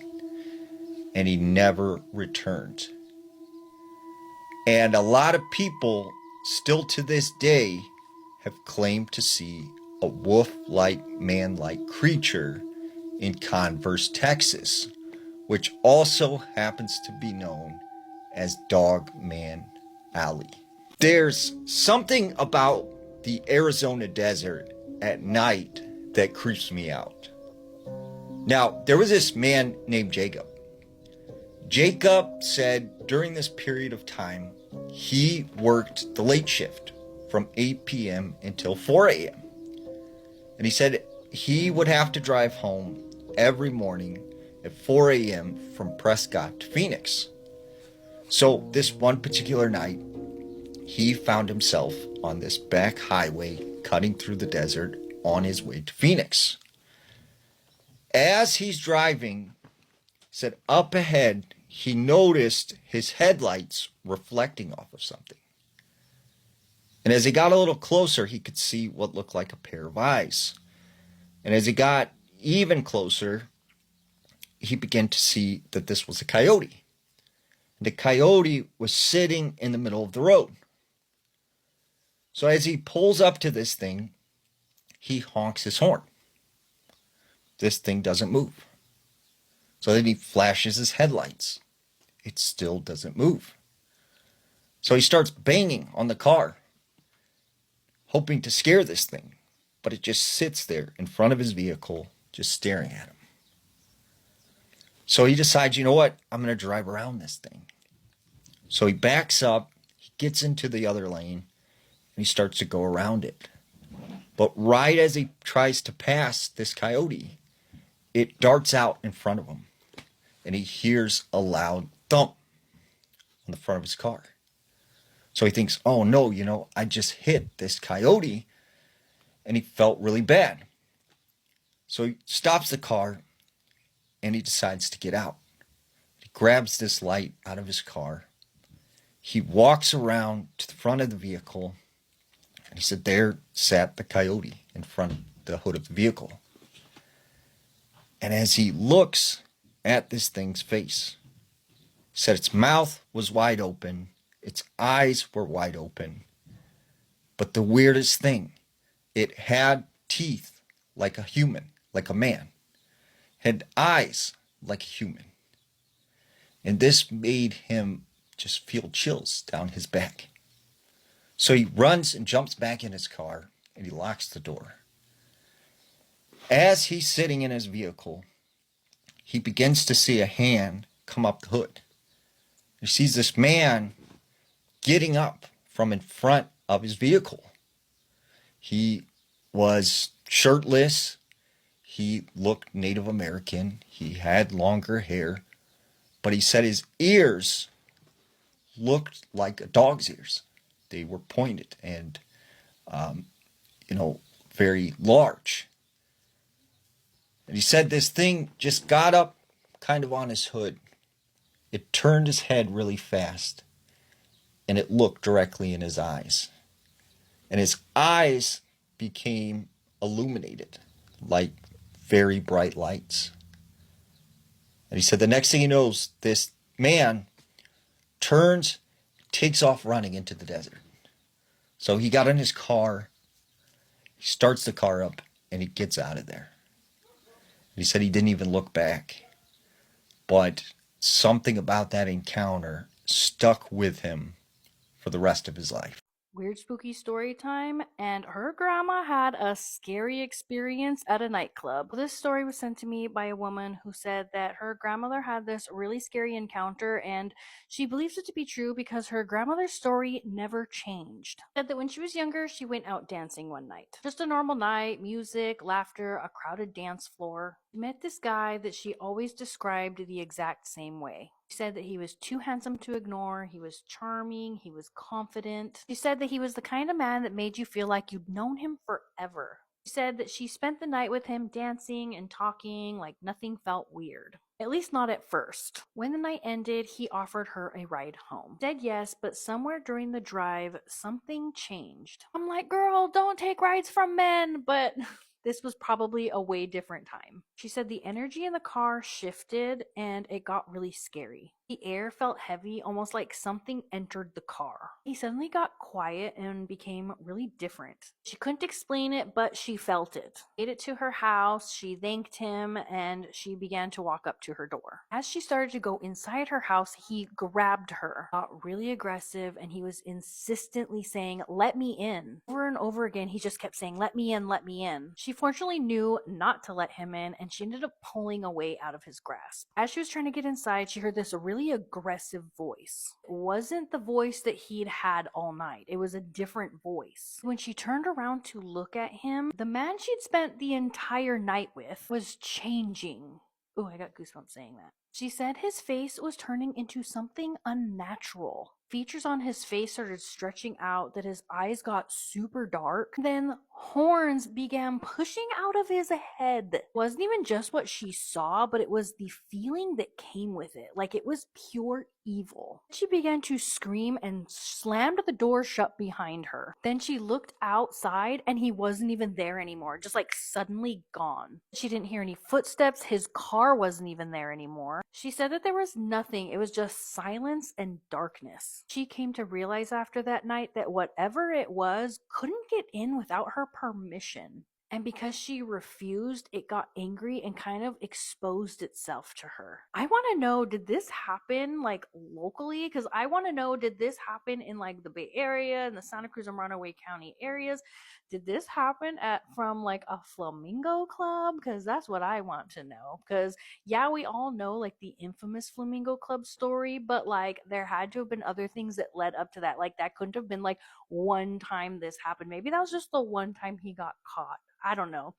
And he never returned. And a lot of people, still to this day, have claimed to see a wolf-like, man-like creature in Converse, Texas, which also happens to be known as Dogman Alley. There's something about the Arizona desert at night that creeps me out. Now, there was this man named Jacob. Jacob said during this period of time, he worked the late shift from 8 p.m. until 4 a.m. And he said he would have to drive home every morning at 4 a.m. from Prescott to Phoenix. So this one particular night, he found himself on this back highway cutting through the desert on his way to Phoenix. As he's driving, he said up ahead, he noticed his headlights reflecting off of something. And as he got a little closer, he could see what looked like a pair of eyes. And as he got even closer, he began to see that this was a coyote. And the coyote was sitting in the middle of the road. So as he pulls up to this thing, he honks his horn. This thing doesn't move. So then he flashes his headlights. It still doesn't move. So he starts banging on the car, hoping to scare this thing. But it just sits there in front of his vehicle, just staring at him. So he decides, you know what? I'm going to drive around this thing. So he backs up, he gets into the other lane, and he starts to go around it. But right as he tries to pass this coyote, it darts out in front of him. And he hears a loud thump on the front of his car. So he thinks, oh no, I just hit this coyote. And he felt really bad. So he stops the car and he decides to get out. He grabs this light out of his car. He walks around to the front of the vehicle. And he said, there sat the coyote in front of the hood of the vehicle. And as he looks at this thing's face, he said its mouth was wide open. Its eyes were wide open. But the weirdest thing, it had teeth like a human, like a man. Had eyes like a human. And this made him just feel chills down his back. So he runs and jumps back in his car and he locks the door. As he's sitting in his vehicle, he begins to see a hand come up the hood. He sees this man getting up from in front of his vehicle. He was shirtless. He looked Native American. He had longer hair. But he said his ears looked like a dog's ears. They were pointed and, very large. And he said this thing just got up kind of on his hood. It turned his head really fast. And it looked directly in his eyes. And his eyes became illuminated like very bright lights. And he said the next thing he knows, this man turns, takes off running into the desert. So he got in his car, he starts the car up, and he gets out of there. He said he didn't even look back. But something about that encounter stuck with him for the rest of his life. Weird spooky story time, and her grandma had a scary experience at a nightclub. This story was sent to me by a woman who said that her grandmother had this really scary encounter, and she believes it to be true because her grandmother's story never changed. Said that when she was younger, she went out dancing one night. Just a normal night, music, laughter, a crowded dance floor. Met this guy that she always described the exact same way. She said that he was too handsome to ignore, he was charming, he was confident. She said that he was the kind of man that made you feel like you'd known him forever. She said that she spent the night with him dancing and talking like nothing felt weird. At least not at first. When the night ended, he offered her a ride home. Said yes, but somewhere during the drive, something changed. I'm like, girl, don't take rides from men, but this was probably a way different time. She said the energy in the car shifted and it got really scary. The air felt heavy, almost like something entered the car. He suddenly got quiet and became really different. She couldn't explain it, but she felt it. Made it to her house, she thanked him, and she began to walk up to her door. As she started to go inside her house, he grabbed her, got really aggressive, and he was insistently saying, "Let me in." Over and over again, he just kept saying, "Let me in, let me in." She fortunately knew not to let him in, and she ended up pulling away out of his grasp. As she was trying to get inside, she heard this really aggressive voice. It wasn't the voice that he'd had all night. It was a different voice. When she turned around to look at him, the man she'd spent the entire night with was changing. Ooh, I got goosebumps saying that. She said his face was turning into something unnatural. Features on his face started stretching out, that his eyes got super dark. Then horns began pushing out of his head. It wasn't even just what she saw, but it was the feeling that came with it. Like it was pure evil. She began to scream and slammed the door shut behind her. Then she looked outside and he wasn't even there anymore, just like suddenly gone. She didn't hear any footsteps. His car wasn't even there anymore. She said that there was nothing. It was just silence and darkness. She came to realize after that night that whatever it was couldn't get in without her permission. And because she refused, it got angry and kind of exposed itself to her. I want to know, did this happen like locally? Because I want to know, did this happen in like the Bay Area and the Santa Cruz and Runaway County areas? Did this happen from like a flamingo club? Because that's what I want to know. Because yeah, we all know like the infamous flamingo club story, but like there had to have been other things that led up to that. Like that couldn't have been like one time this happened. Maybe that was just the one time he got caught. I don't know.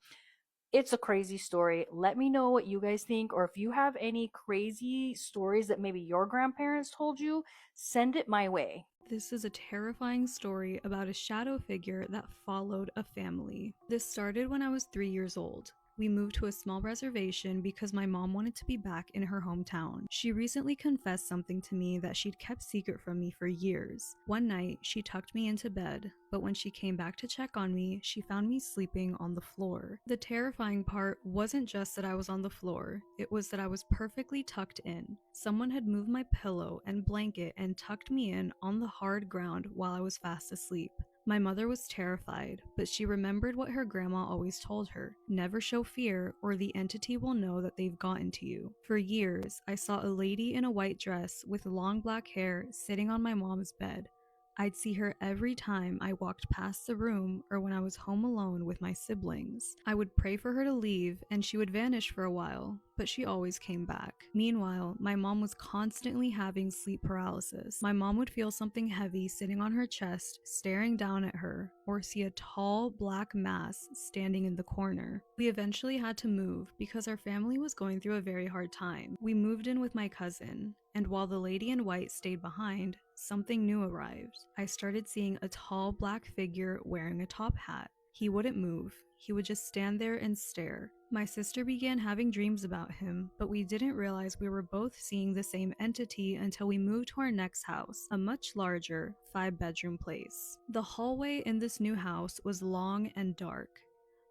It's a crazy story. Let me know what you guys think, or if you have any crazy stories that maybe your grandparents told you, send it my way. This is a terrifying story about a shadow figure that followed a family. This started when I was 3 years old. We moved to a small reservation because my mom wanted to be back in her hometown. She recently confessed something to me that she'd kept secret from me for years. One night, she tucked me into bed, but when she came back to check on me, she found me sleeping on the floor. The terrifying part wasn't just that I was on the floor, it was that I was perfectly tucked in. Someone had moved my pillow and blanket and tucked me in on the hard ground while I was fast asleep. My mother was terrified, but she remembered what her grandma always told her: never show fear or the entity will know that they've gotten to you. For years, I saw a lady in a white dress with long black hair sitting on my mom's bed. I'd see her every time I walked past the room or when I was home alone with my siblings. I would pray for her to leave and she would vanish for a while, but she always came back. Meanwhile, my mom was constantly having sleep paralysis. My mom would feel something heavy sitting on her chest, staring down at her, or see a tall black mass standing in the corner. We eventually had to move because our family was going through a very hard time. We moved in with my cousin, and while the lady in white stayed behind, something new arrived. I started seeing a tall black figure wearing a top hat. He wouldn't move. He would just stand there and stare. My sister began having dreams about him, but we didn't realize we were both seeing the same entity until we moved to our next house, a much larger 5-bedroom place. The hallway in this new house was long and dark.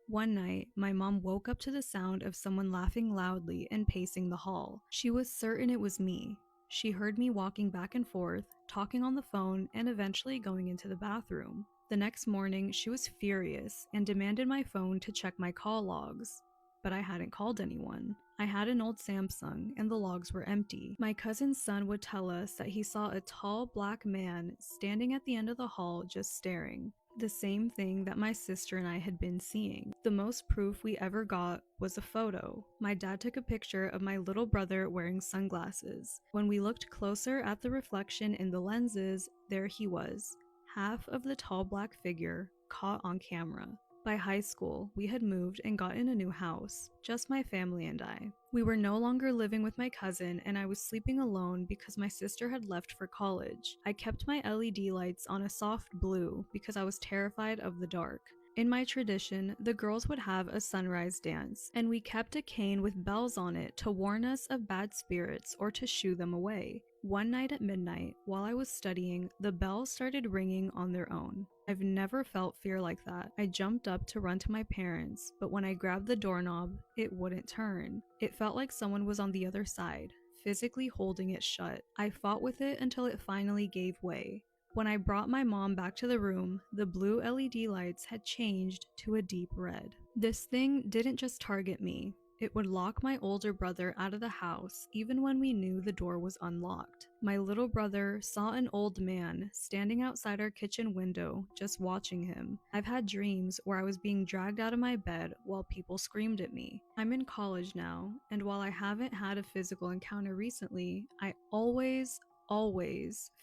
One night, my mom woke up to the sound of someone laughing loudly and pacing the hall. She was certain it was me. She heard me walking back and forth, talking on the phone, and eventually going into the bathroom. The next morning, she was furious and demanded my phone to check my call logs. But I hadn't called anyone. I had an old Samsung, and the logs were empty. My cousin's son would tell us that he saw a tall black man standing at the end of the hall just staring. The same thing that my sister and I had been seeing. The most proof we ever got was a photo. My dad took a picture of my little brother wearing sunglasses. When we looked closer at the reflection in the lenses, there he was, half of the tall black figure caught on camera. By high school, we had moved and gotten a new house, just my family and I. We were no longer living with my cousin, and I was sleeping alone because my sister had left for college. I kept my LED lights on a soft blue because I was terrified of the dark. In my tradition, the girls would have a sunrise dance, and we kept a cane with bells on it to warn us of bad spirits or to shoo them away. One night at midnight, while I was studying, the bells started ringing on their own. I've never felt fear like that. I jumped up to run to my parents, but when I grabbed the doorknob, it wouldn't turn. It felt like someone was on the other side, physically holding it shut. I fought with it until it finally gave way. When I brought my mom back to the room, the blue LED lights had changed to a deep red. This thing didn't just target me. It would lock my older brother out of the house even when we knew the door was unlocked. My little brother saw an old man standing outside our kitchen window, just watching him. I've had dreams where I was being dragged out of my bed while people screamed at me. I'm in college now, and while I haven't had a physical encounter recently, I always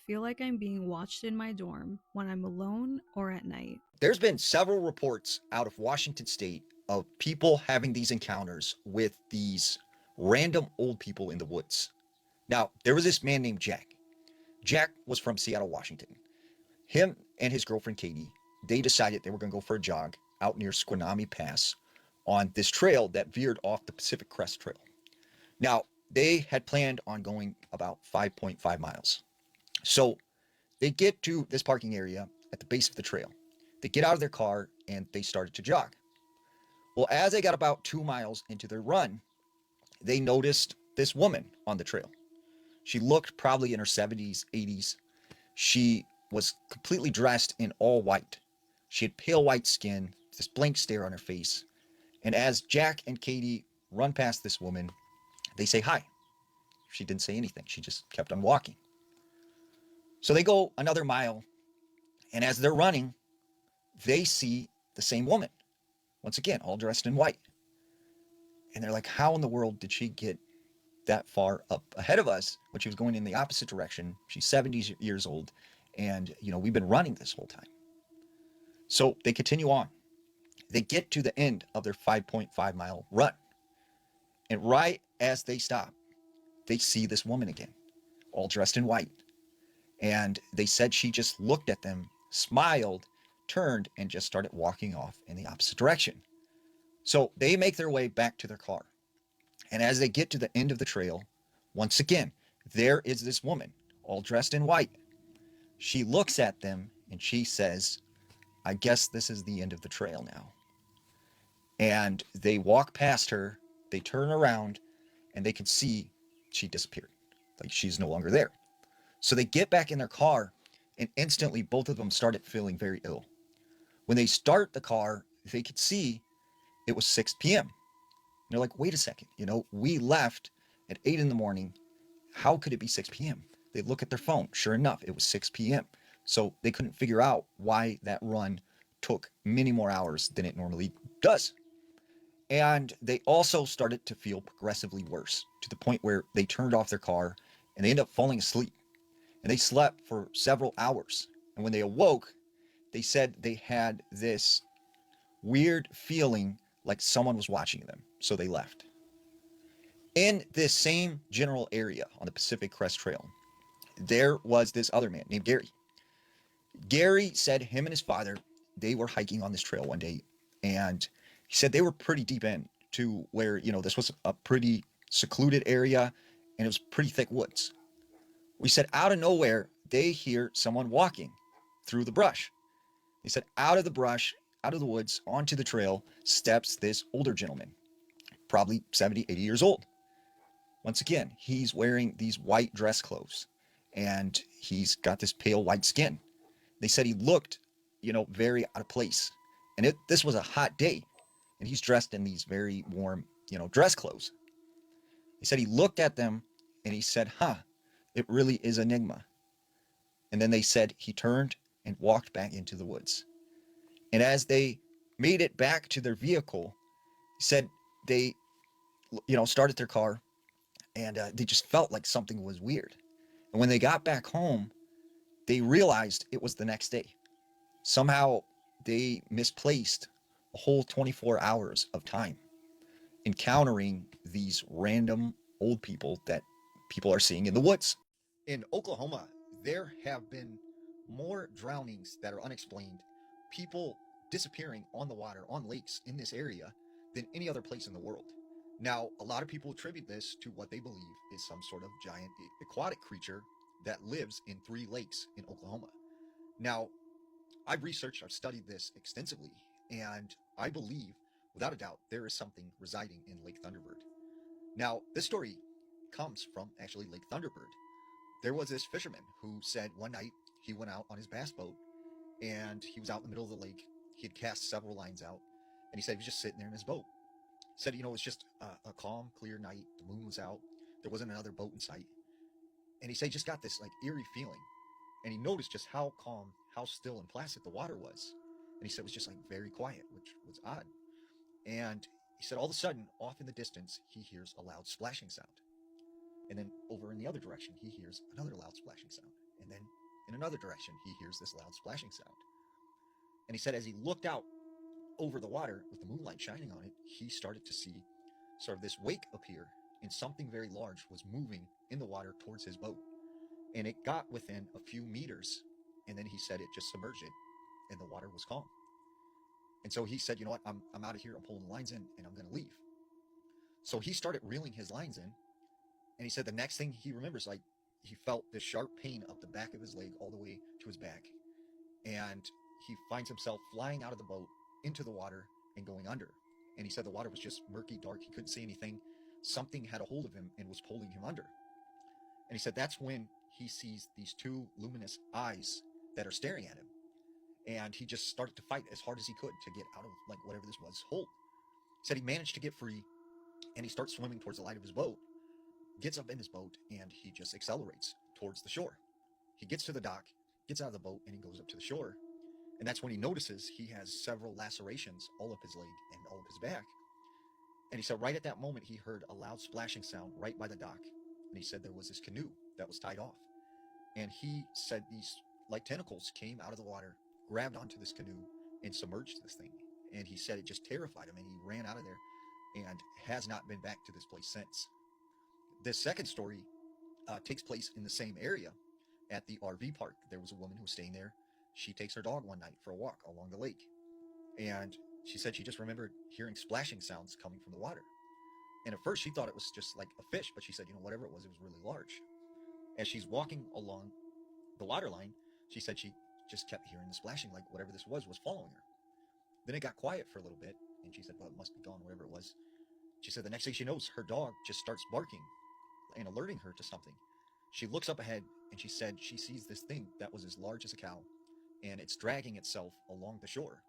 feel like I'm being watched in my dorm when I'm alone or at night. There's been several reports out of Washington State of people having these encounters with these random old people in the woods. Now, there was this man named Jack. Jack was from Seattle, Washington. Him and his girlfriend Katie, they decided they were going to go for a jog out near Squanami Pass on this trail that veered off the Pacific Crest Trail. Now, they had planned on going about 5.5 miles. So they get to this parking area at the base of the trail. They get out of their car and they started to jog. Well, as they got about 2 miles into their run, they noticed this woman on the trail. She looked probably in her 70s, 80s. She was completely dressed in all white. She had pale white skin, this blank stare on her face. And as Jack and Katie run past this woman, they say hi. She didn't say anything. She just kept on walking. So they go another mile, and as they're running, they see the same woman. Once again, all dressed in white. And they're like, how in the world did she get that far up ahead of us when she was going in the opposite direction? She's 70 years old, and we've been running this whole time. So they continue on. They get to the end of their 5.5 mile run. And right as they stop, they see this woman again, all dressed in white. And they said she just looked at them, smiled, turned, and just started walking off in the opposite direction. So they make their way back to their car. And as they get to the end of the trail, once again, there is this woman, all dressed in white. She looks at them and she says, I guess this is the end of the trail now. And they walk past her, they turn around, and they can see she disappeared. Like she's no longer there. So they get back in their car, and instantly both of them started feeling very ill. When they start the car, they could see it was 6 p.m. And they're like, wait a second, we left at 8 in the morning. How could it be 6 p.m.? They look at their phone. Sure enough, it was 6 p.m. So they couldn't figure out why that run took many more hours than it normally does. And they also started to feel progressively worse to the point where they turned off their car and they ended up falling asleep. And they slept for several hours. And when they awoke, they said they had this weird feeling like someone was watching them. So they left. In this same general area on the Pacific Crest Trail, there was this other man named Gary. Gary said him and his father, they were hiking on this trail one day. And he said they were pretty deep in to where, this was a pretty secluded area and it was pretty thick woods. We said out of nowhere, they hear someone walking through the brush. They said out of the brush, out of the woods, onto the trail, steps this older gentleman, probably 70, 80 years old. Once again, he's wearing these white dress clothes and he's got this pale white skin. They said he looked, very out of place. And this was a hot day and he's dressed in these very warm, dress clothes. They said he looked at them and he said, it really is enigma. And then they said he turned and walked back into the woods. And as they made it back to their vehicle, he said they, started their car and they just felt like something was weird. And when they got back home, they realized it was the next day. Somehow they misplaced a whole 24 hours of time encountering these random old people that people are seeing in the woods. In Oklahoma, there have been more drownings that are unexplained, people disappearing on the water, on lakes in this area, than any other place in the world. Now, a lot of people attribute this to what they believe is some sort of giant aquatic creature that lives in 3 lakes in Oklahoma. Now, I've researched, I've studied this extensively, and I believe, without a doubt, there is something residing in Lake Thunderbird. Now, this story comes from actually Lake Thunderbird. There was this fisherman who said one night he went out on his bass boat and he was out in the middle of the lake. He had cast several lines out and he said he was just sitting there in his boat. He said, you know, it was just a calm, clear night. The moon was out. There wasn't another boat in sight. And he said he just got this like eerie feeling. And he noticed just how calm, how still and placid the water was. And he said it was just like very quiet, which was odd. And he said all of a sudden, off in the distance, he hears a loud splashing sound. And then over in the other direction, he hears another loud splashing sound. And then in another direction, he hears this loud splashing sound. And he said as he looked out over the water with the moonlight shining on it, he started to see sort of this wake appear, and something very large was moving in the water towards his boat. And it got within a few meters, and then he said it just submerged it, and the water was calm. And so he said, you know what, I'm out of here, I'm pulling the lines in, and I'm going to leave. So he started reeling his lines in, and he said the next thing he remembers, like, he felt this sharp pain up the back of his leg all the way to his back. And he finds himself flying out of the boat into the water and going under. And he said the water was just murky, dark. He couldn't see anything. Something had a hold of him and was pulling him under. And he said that's when he sees these 2 luminous eyes that are staring at him. And he just started to fight as hard as he could to get out of like whatever this was hold. He said he managed to get free, and he starts swimming towards the light of his boat, gets up in his boat, and he just accelerates towards the shore. He gets to the dock, gets out of the boat, and he goes up to the shore. And that's when he notices he has several lacerations all up his leg and all up his back. And he said right at that moment, he heard a loud splashing sound right by the dock. And he said there was this canoe that was tied off. And he said these like tentacles came out of the water, grabbed onto this canoe, and submerged this thing. And he said it just terrified him, and he ran out of there and has not been back to this place since. This second story takes place in the same area at the RV park. There was a woman who was staying there. She takes her dog one night for a walk along the lake. And she said she just remembered hearing splashing sounds coming from the water. And at first she thought it was just like a fish, but she said, you know, whatever it was really large. As she's walking along the water line, she said she just kept hearing the splashing, like whatever this was following her. Then it got quiet for a little bit, and she said, well, it must be gone, whatever it was. She said the next thing she knows, her dog just starts barking and alerting her to something. She looks up ahead, and she said she sees this thing that was as large as a cow, and it's dragging itself along the shore.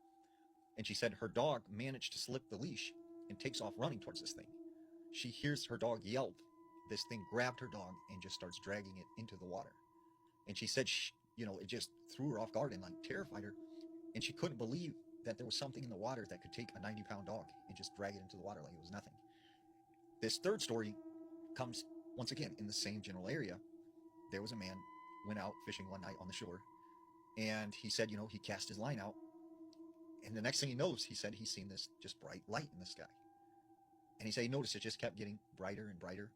And she said her dog managed to slip the leash and takes off running towards this thing. She hears her dog yelp. This thing grabbed her dog and just starts dragging it into the water. And she said, it just threw her off guard and like terrified her. And she couldn't believe that there was something in the water that could take a 90-pound dog and just drag it into the water like it was nothing. This third story comes once again in the same general area. There was a man went out fishing one night on the shore, and he said, he cast his line out, and the next thing he knows, he said he's seen this just bright light in the sky. And he said he noticed it just kept getting brighter and brighter,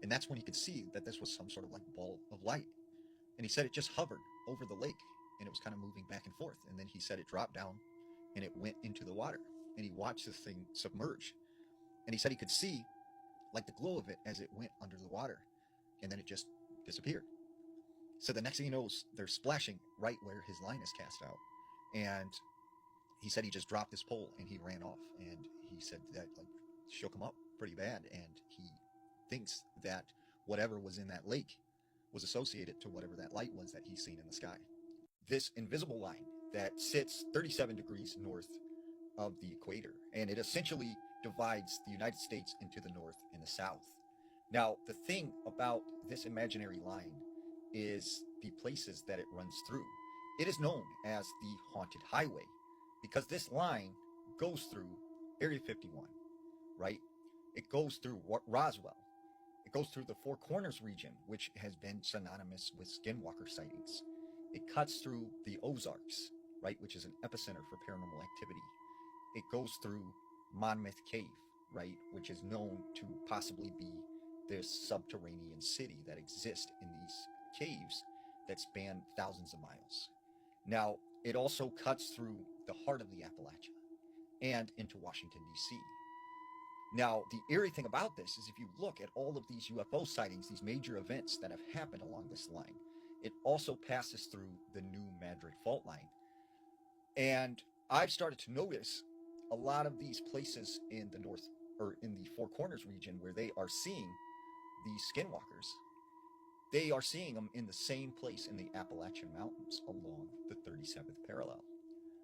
and that's when he could see that this was some sort of like ball of light. And he said it just hovered over the lake, and it was kind of moving back and forth, and then he said it dropped down and it went into the water, and he watched this thing submerge. And he said he could see like the glow of it as it went under the water, and then it just disappeared. So the next thing he knows, they're splashing right where his line is cast out. And he said he just dropped his pole and he ran off. And he said that like shook him up pretty bad. And he thinks that whatever was in that lake was associated to whatever that light was that he's seen in the sky. This invisible line that sits 37 degrees north of the equator, and it essentially divides the United States into the north and the south. Now, the thing about this imaginary line is the places that it runs through. It is known as the Haunted Highway because this line goes through Area 51, right? It goes through Roswell. It goes through the Four Corners region, which has been synonymous with skinwalker sightings. It cuts through the Ozarks, right, which is an epicenter for paranormal activity. it goes through Monmouth Cave, right, which is known to possibly be this subterranean city that exists in these caves that span thousands of miles. Now, it also cuts through the heart of the Appalachia and into Washington, D.C. Now, the eerie thing about this is if you look at all of these UFO sightings, these major events that have happened along this line, it also passes through the New Madrid fault line. And I've started to notice a lot of these places in the north, or in the Four Corners region, where they are seeing these skinwalkers. They are seeing them in the same place in the Appalachian Mountains along the 37th parallel.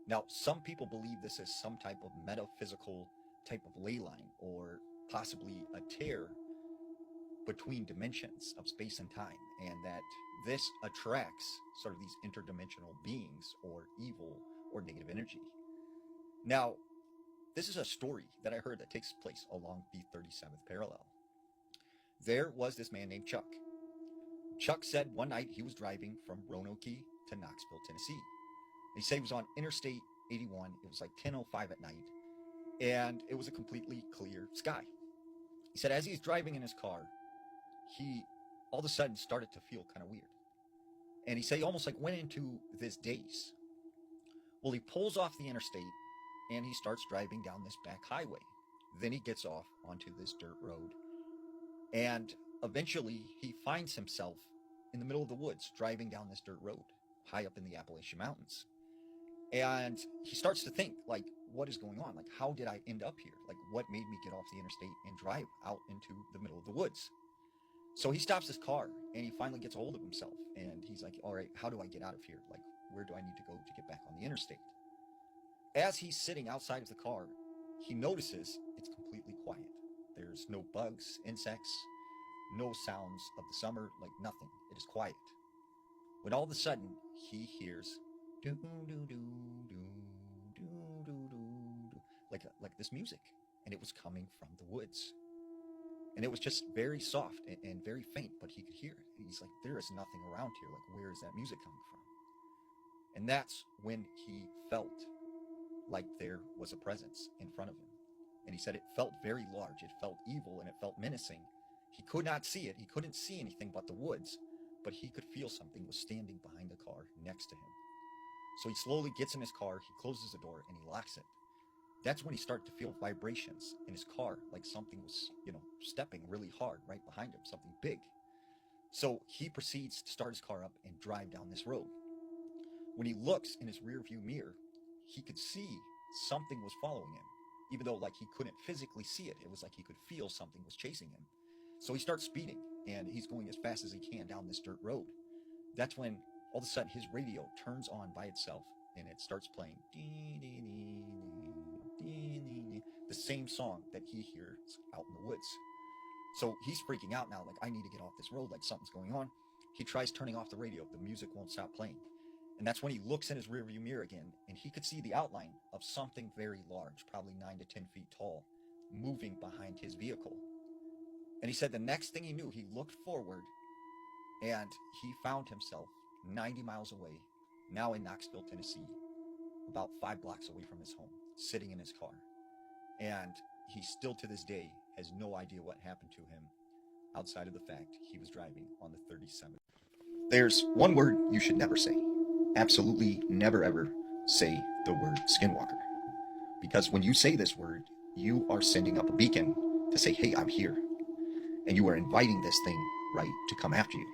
Now, some people believe this is some type of metaphysical type of ley line, or possibly a tear between dimensions of space and time, and that this attracts sort of these interdimensional beings or evil or negative energy. Now, this is a story that I heard that takes place along the 37th parallel. There was this man named Chuck. Chuck said one night he was driving from Roanoke to Knoxville, Tennessee. He said he was on Interstate 81. It was like 10:05 at night, and it was a completely clear sky. He said as he's driving in his car, he all of a sudden started to feel kind of weird. And he said he almost like went into this daze. Well, he pulls off the interstate and he starts driving down this back highway. Then he gets off onto this dirt road. And eventually he finds himself in the middle of the woods driving down this dirt road high up in the Appalachian Mountains. And he starts to think, like, what is going on? Like, how did I end up here? Like, what made me get off the interstate and drive out into the middle of the woods? So he stops his car and he finally gets a hold of himself. And he's like, all right, how do I get out of here? Like, where do I need to go to get back on the interstate? As he's sitting outside of the car, he notices it's completely quiet. There's no bugs, insects, no sounds of the summer, like nothing. It is quiet. When all of a sudden he hears do do do do do do do, like this music, and it was coming from the woods. And it was just very soft and very faint, but he could hear it. And he's like, there is nothing around here. Like, where is that music coming from? And that's when he felt like there was a presence in front of him. And he said it felt very large. It felt evil and it felt menacing. He could not see it. He couldn't see anything but the woods, but he could feel something was standing behind the car next to him. So he slowly gets in his car, he closes the door, and he locks it. That's when he started to feel vibrations in his car, like something was, stepping really hard right behind him, something big. So he proceeds to start his car up and drive down this road. When he looks in his rear view mirror, he could see something was following him, even though like he couldn't physically see it. It was like he could feel something was chasing him. So he starts speeding, and he's going as fast as he can down this dirt road. That's when all of a sudden his radio turns on by itself, and it starts playing the same song that he hears out in the woods. So he's freaking out now, like, I need to get off this road, like something's going on. He tries turning off the radio. The music won't stop playing. And that's when he looks in his rearview mirror again, and he could see the outline of something very large, probably 9 to 10 feet tall, moving behind his vehicle. And he said the next thing he knew, he looked forward, and he found himself 90 miles away, now in Knoxville, Tennessee, about 5 blocks away from his home, sitting in his car. And he still to this day has no idea what happened to him, outside of the fact he was driving on the 37th. There's one word you should never say. Absolutely never ever say the word skinwalker. Because when you say this word, you are sending up a beacon to say, hey, I'm here. And you are inviting this thing, right, to come after you.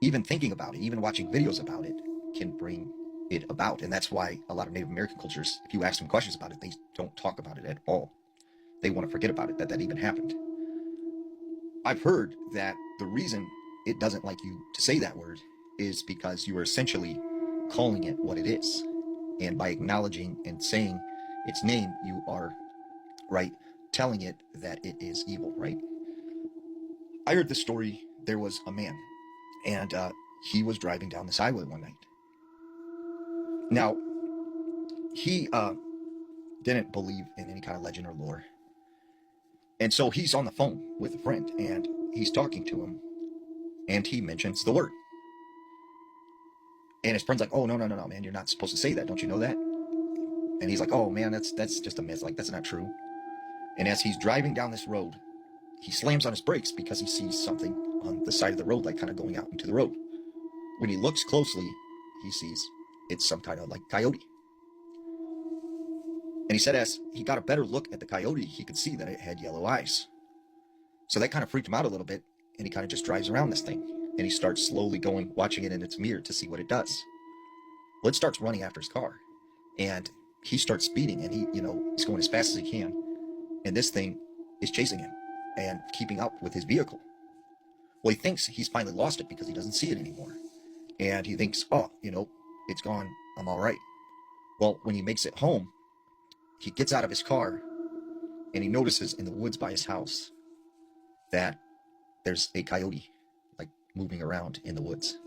Even thinking about it, even watching videos about it, can bring it about. And that's why a lot of Native American cultures, if you ask them questions about it, they don't talk about it at all. They want to forget about it, that even happened. I've heard that the reason it doesn't like you to say that word is because you are essentially calling it what it is. And by acknowledging and saying its name, you are, right, telling it that it is evil, right? I heard this story. There was a man, and he was driving down this highway one night. Now, he didn't believe in any kind of legend or lore. And so he's on the phone with a friend, and he's talking to him, and he mentions the word. And his friend's like, oh, no, man, you're not supposed to say that. Don't you know that? And he's like, oh man, that's just a myth. Like, that's not true. And as he's driving down this road, he slams on his brakes because he sees something on the side of the road, like kind of going out into the road. When he looks closely, he sees it's some kind of like coyote. And he said as he got a better look at the coyote, he could see that it had yellow eyes. So that kind of freaked him out a little bit, and he kind of just drives around this thing. And he starts slowly going, watching it in its mirror to see what it does. Well, it starts running after his car. And he starts speeding, and he's going as fast as he can. And this thing is chasing him and keeping up with his vehicle. Well, he thinks he's finally lost it because he doesn't see it anymore. And he thinks, oh, it's gone. I'm all right. Well, when he makes it home, he gets out of his car and he notices in the woods by his house that there's a coyote, like, moving around in the woods.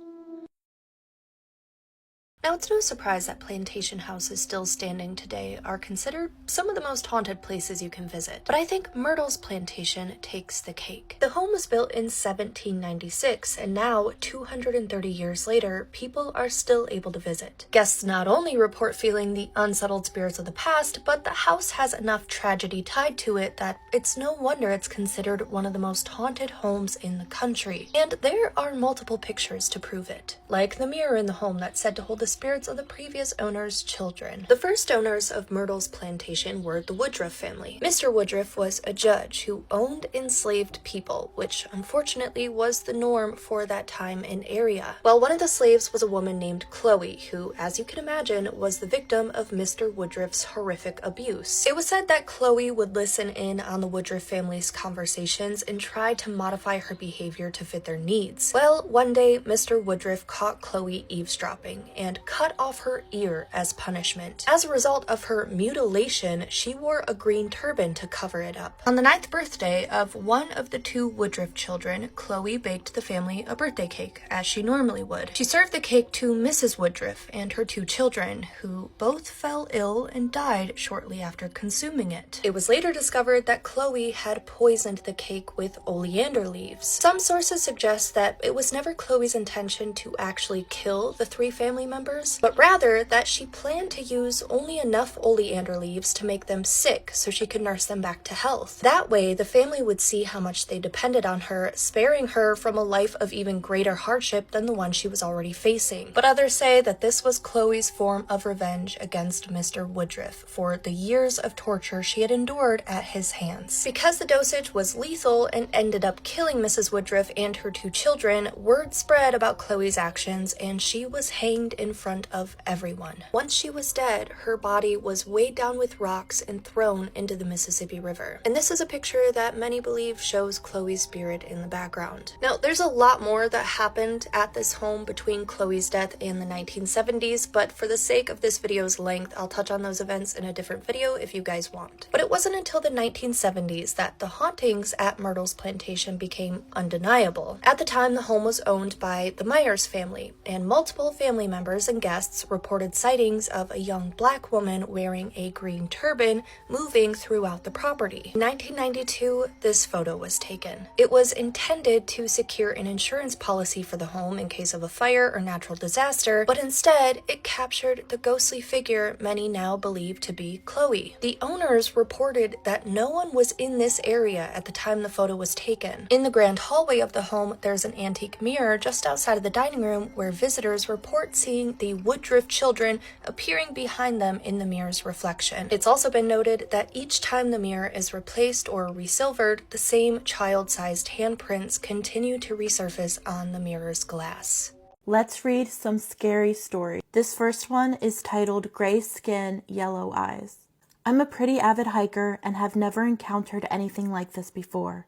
Now, it's no surprise that plantation houses still standing today are considered some of the most haunted places you can visit. But I think Myrtle's plantation takes the cake. The home was built in 1796, and now, 230 years later, people are still able to visit. Guests not only report feeling the unsettled spirits of the past, but the house has enough tragedy tied to it that it's no wonder it's considered one of the most haunted homes in the country. And there are multiple pictures to prove it, like the mirror in the home that's said to hold the spirits of the previous owner's children. The first owners of Myrtle's plantation were the Woodruff family. Mr. Woodruff was a judge who owned enslaved people, which unfortunately was the norm for that time and area. Well, one of the slaves was a woman named Chloe, who, as you can imagine, was the victim of Mr. Woodruff's horrific abuse. It was said that Chloe would listen in on the Woodruff family's conversations and try to modify her behavior to fit their needs. Well, one day, Mr. Woodruff caught Chloe eavesdropping and cut off her ear as punishment. As a result of her mutilation, she wore a green turban to cover it up. On the 9th birthday of one of the 2 Woodruff children, Chloe baked the family a birthday cake, as she normally would. She served the cake to Mrs. Woodruff and her 2 children, who both fell ill and died shortly after consuming it. It was later discovered that Chloe had poisoned the cake with oleander leaves. Some sources suggest that it was never Chloe's intention to actually kill the 3 family members, but rather that she planned to use only enough oleander leaves to make them sick so she could nurse them back to health. That way, the family would see how much they depended on her, sparing her from a life of even greater hardship than the one she was already facing. But others say that this was Chloe's form of revenge against Mr. Woodruff for the years of torture she had endured at his hands. Because the dosage was lethal and ended up killing Mrs. Woodruff and her 2 children, word spread about Chloe's actions, and she was hanged in front of everyone. Once she was dead, her body was weighed down with rocks and thrown into the Mississippi River. And this is a picture that many believe shows Chloe's spirit in the background. Now, there's a lot more that happened at this home between Chloe's death and the 1970s, but for the sake of this video's length, I'll touch on those events in a different video if you guys want. But it wasn't until the 1970s that the hauntings at Myrtle's plantation became undeniable. At the time, the home was owned by the Myers family, and multiple family members and guests reported sightings of a young black woman wearing a green turban moving throughout the property. In 1992, this photo was taken. It was intended to secure an insurance policy for the home in case of a fire or natural disaster, but instead, it captured the ghostly figure many now believe to be Chloe. The owners reported that no one was in this area at the time the photo was taken. In the grand hallway of the home, there's an antique mirror just outside of the dining room where visitors report seeing the Woodruff children appearing behind them in the mirror's reflection. It's also been noted that each time the mirror is replaced or resilvered, the same child-sized handprints continue to resurface on the mirror's glass. Let's read some scary stories. This first one is titled Gray Skin, Yellow Eyes. I'm a pretty avid hiker and have never encountered anything like this before.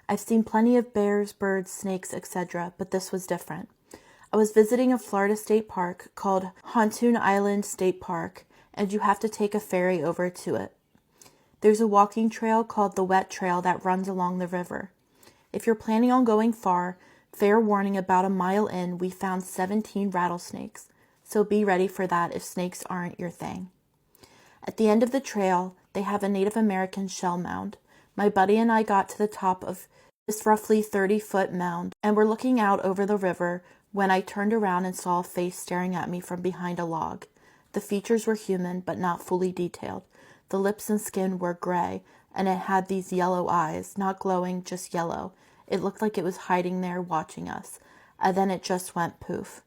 I've seen plenty of bears, birds, snakes, etc., but this was different. I was visiting a Florida state park called Hontoon Island State Park, and you have to take a ferry over to it. There's a walking trail called the Wet Trail that runs along the river. If you're planning on going far, fair warning, about a mile in, we found 17 rattlesnakes, so be ready for that if snakes aren't your thing. At the end of the trail, they have a Native American shell mound. My buddy and I got to the top of this roughly 30-foot mound, and were looking out over the river when I turned around and saw a face staring at me from behind a log. The features were human, but not fully detailed. The lips and skin were gray, and it had these yellow eyes, not glowing, just yellow. It looked like it was hiding there watching us. And then it just went poof.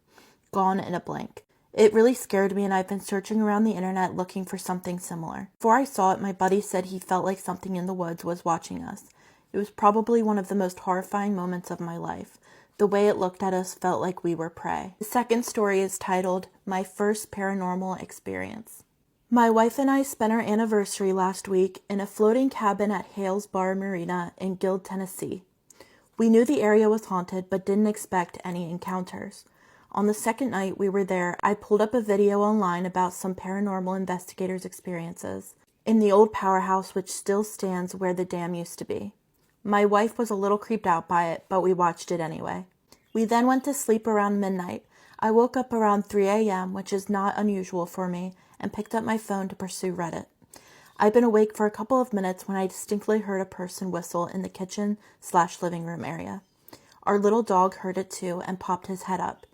Gone in a blink. It really scared me, and I've been searching around the internet looking for something similar. Before I saw it, my buddy said he felt like something in the woods was watching us. It was probably one of the most horrifying moments of my life. The way it looked at us felt like we were prey. The second story is titled, My First Paranormal Experience. My wife and I spent our anniversary last week in a floating cabin at Hales Bar Marina in Guild, Tennessee. We knew the area was haunted, but didn't expect any encounters. On the second night we were there, I pulled up a video online about some paranormal investigators' experiences in the old powerhouse, which still stands where the dam used to be. My wife was a little creeped out by it, but we watched it anyway. We then went to sleep around midnight. I woke up around 3 a.m., which is not unusual for me, and picked up my phone to pursue Reddit. I'd been awake for a couple of minutes when I distinctly heard a person whistle in the kitchen/living room area. Our little dog heard it too and popped his head up.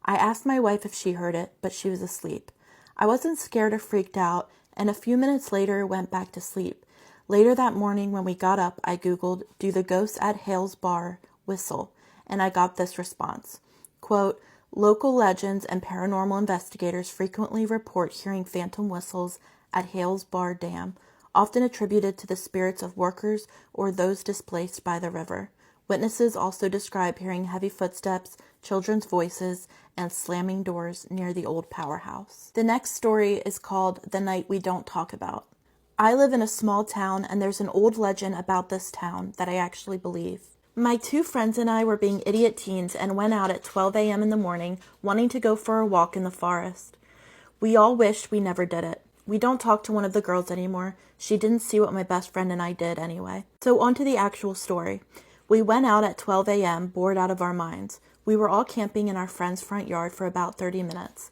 I asked my wife if she heard it, but she was asleep. I wasn't scared or freaked out, and a few minutes later went back to sleep. Later that morning when we got up, I googled, "Do the ghosts at Hales Bar whistle?" and I got this response. Quote, "Local legends and paranormal investigators frequently report hearing phantom whistles at Hales Bar Dam, often attributed to the spirits of workers or those displaced by the river. Witnesses also describe hearing heavy footsteps, children's voices, and slamming doors near the old powerhouse." The next story is called The Night We Don't Talk About. I live in a small town, and there's an old legend about this town that I actually believe. My two friends and I were being idiot teens and went out at 12 a.m. in the morning, wanting to go for a walk in the forest. We all wished we never did it. We don't talk to one of the girls anymore. She didn't see what my best friend and I did anyway. So on to the actual story. We went out at 12 a.m., bored out of our minds. We were all camping in our friend's front yard for about 30 minutes.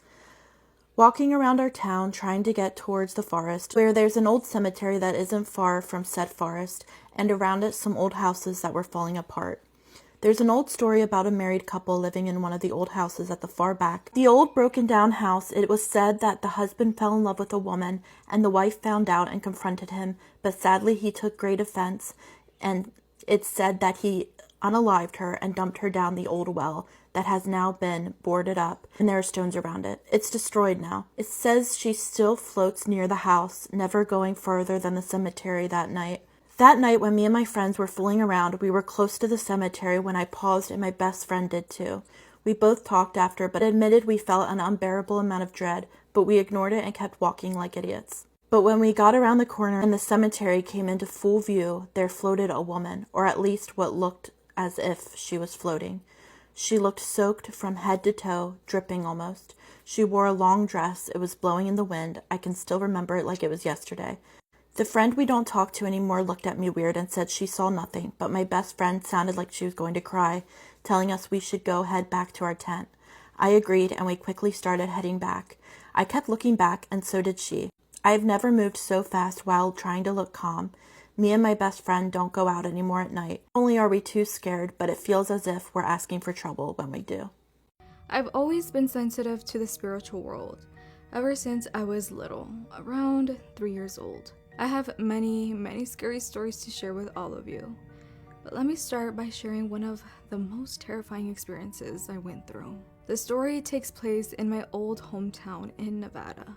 Walking around our town, trying to get towards the forest, where there's an old cemetery that isn't far from said forest, and around it some old houses that were falling apart. There's an old story about a married couple living in one of the old houses at the far back. The old broken down house, it was said that the husband fell in love with a woman, and the wife found out and confronted him, but sadly he took great offense, and it's said that he unalived her and dumped her down the old well that has now been boarded up, and there are stones around it. It's destroyed now. It says she still floats near the house, never going further than the cemetery that night. That night when me and my friends were fooling around, we were close to the cemetery when I paused, and my best friend did too. We both talked after, but admitted we felt an unbearable amount of dread, but we ignored it and kept walking like idiots. But when we got around the corner and the cemetery came into full view, there floated a woman, or at least what looked as if she was floating. She looked soaked from head to toe, dripping almost. She wore a long dress. It was blowing in the wind. I can still remember it like it was yesterday. The friend we don't talk to anymore looked at me weird and said she saw nothing, but my best friend sounded like she was going to cry, telling us we should go head back to our tent. I agreed, and we quickly started heading back. I kept looking back, and so did she. I have never moved so fast while trying to look calm. Me and my best friend don't go out anymore at night. Not only are we too scared, but it feels as if we're asking for trouble when we do. I've always been sensitive to the spiritual world, ever since I was little, around 3 years old. I have many scary stories to share with all of you. But let me start by sharing one of the most terrifying experiences I went through. The story takes place in my old hometown in Nevada.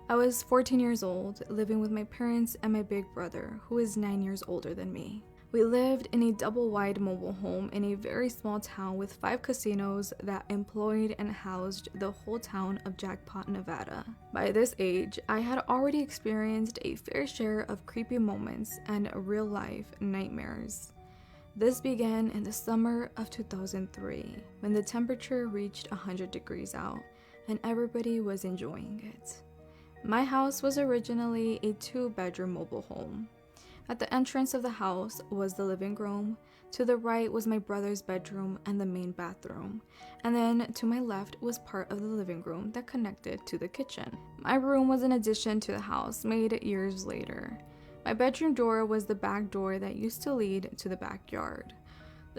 I was 14 years old, living with my parents and my big brother, who is 9 years older than me. We lived in a double-wide mobile home in a very small town with 5 casinos that employed and housed the whole town of Jackpot, Nevada. By this age, I had already experienced a fair share of creepy moments and real-life nightmares. This began in the summer of 2003, when the temperature reached 100 degrees out, and everybody was enjoying it. My house was originally a 2-bedroom mobile home. At the entrance of the house was the living room, to the right was my brother's bedroom and the main bathroom, and then to my left was part of the living room that connected to the kitchen. My room was an addition to the house, made years later. My bedroom door was the back door that used to lead to the backyard.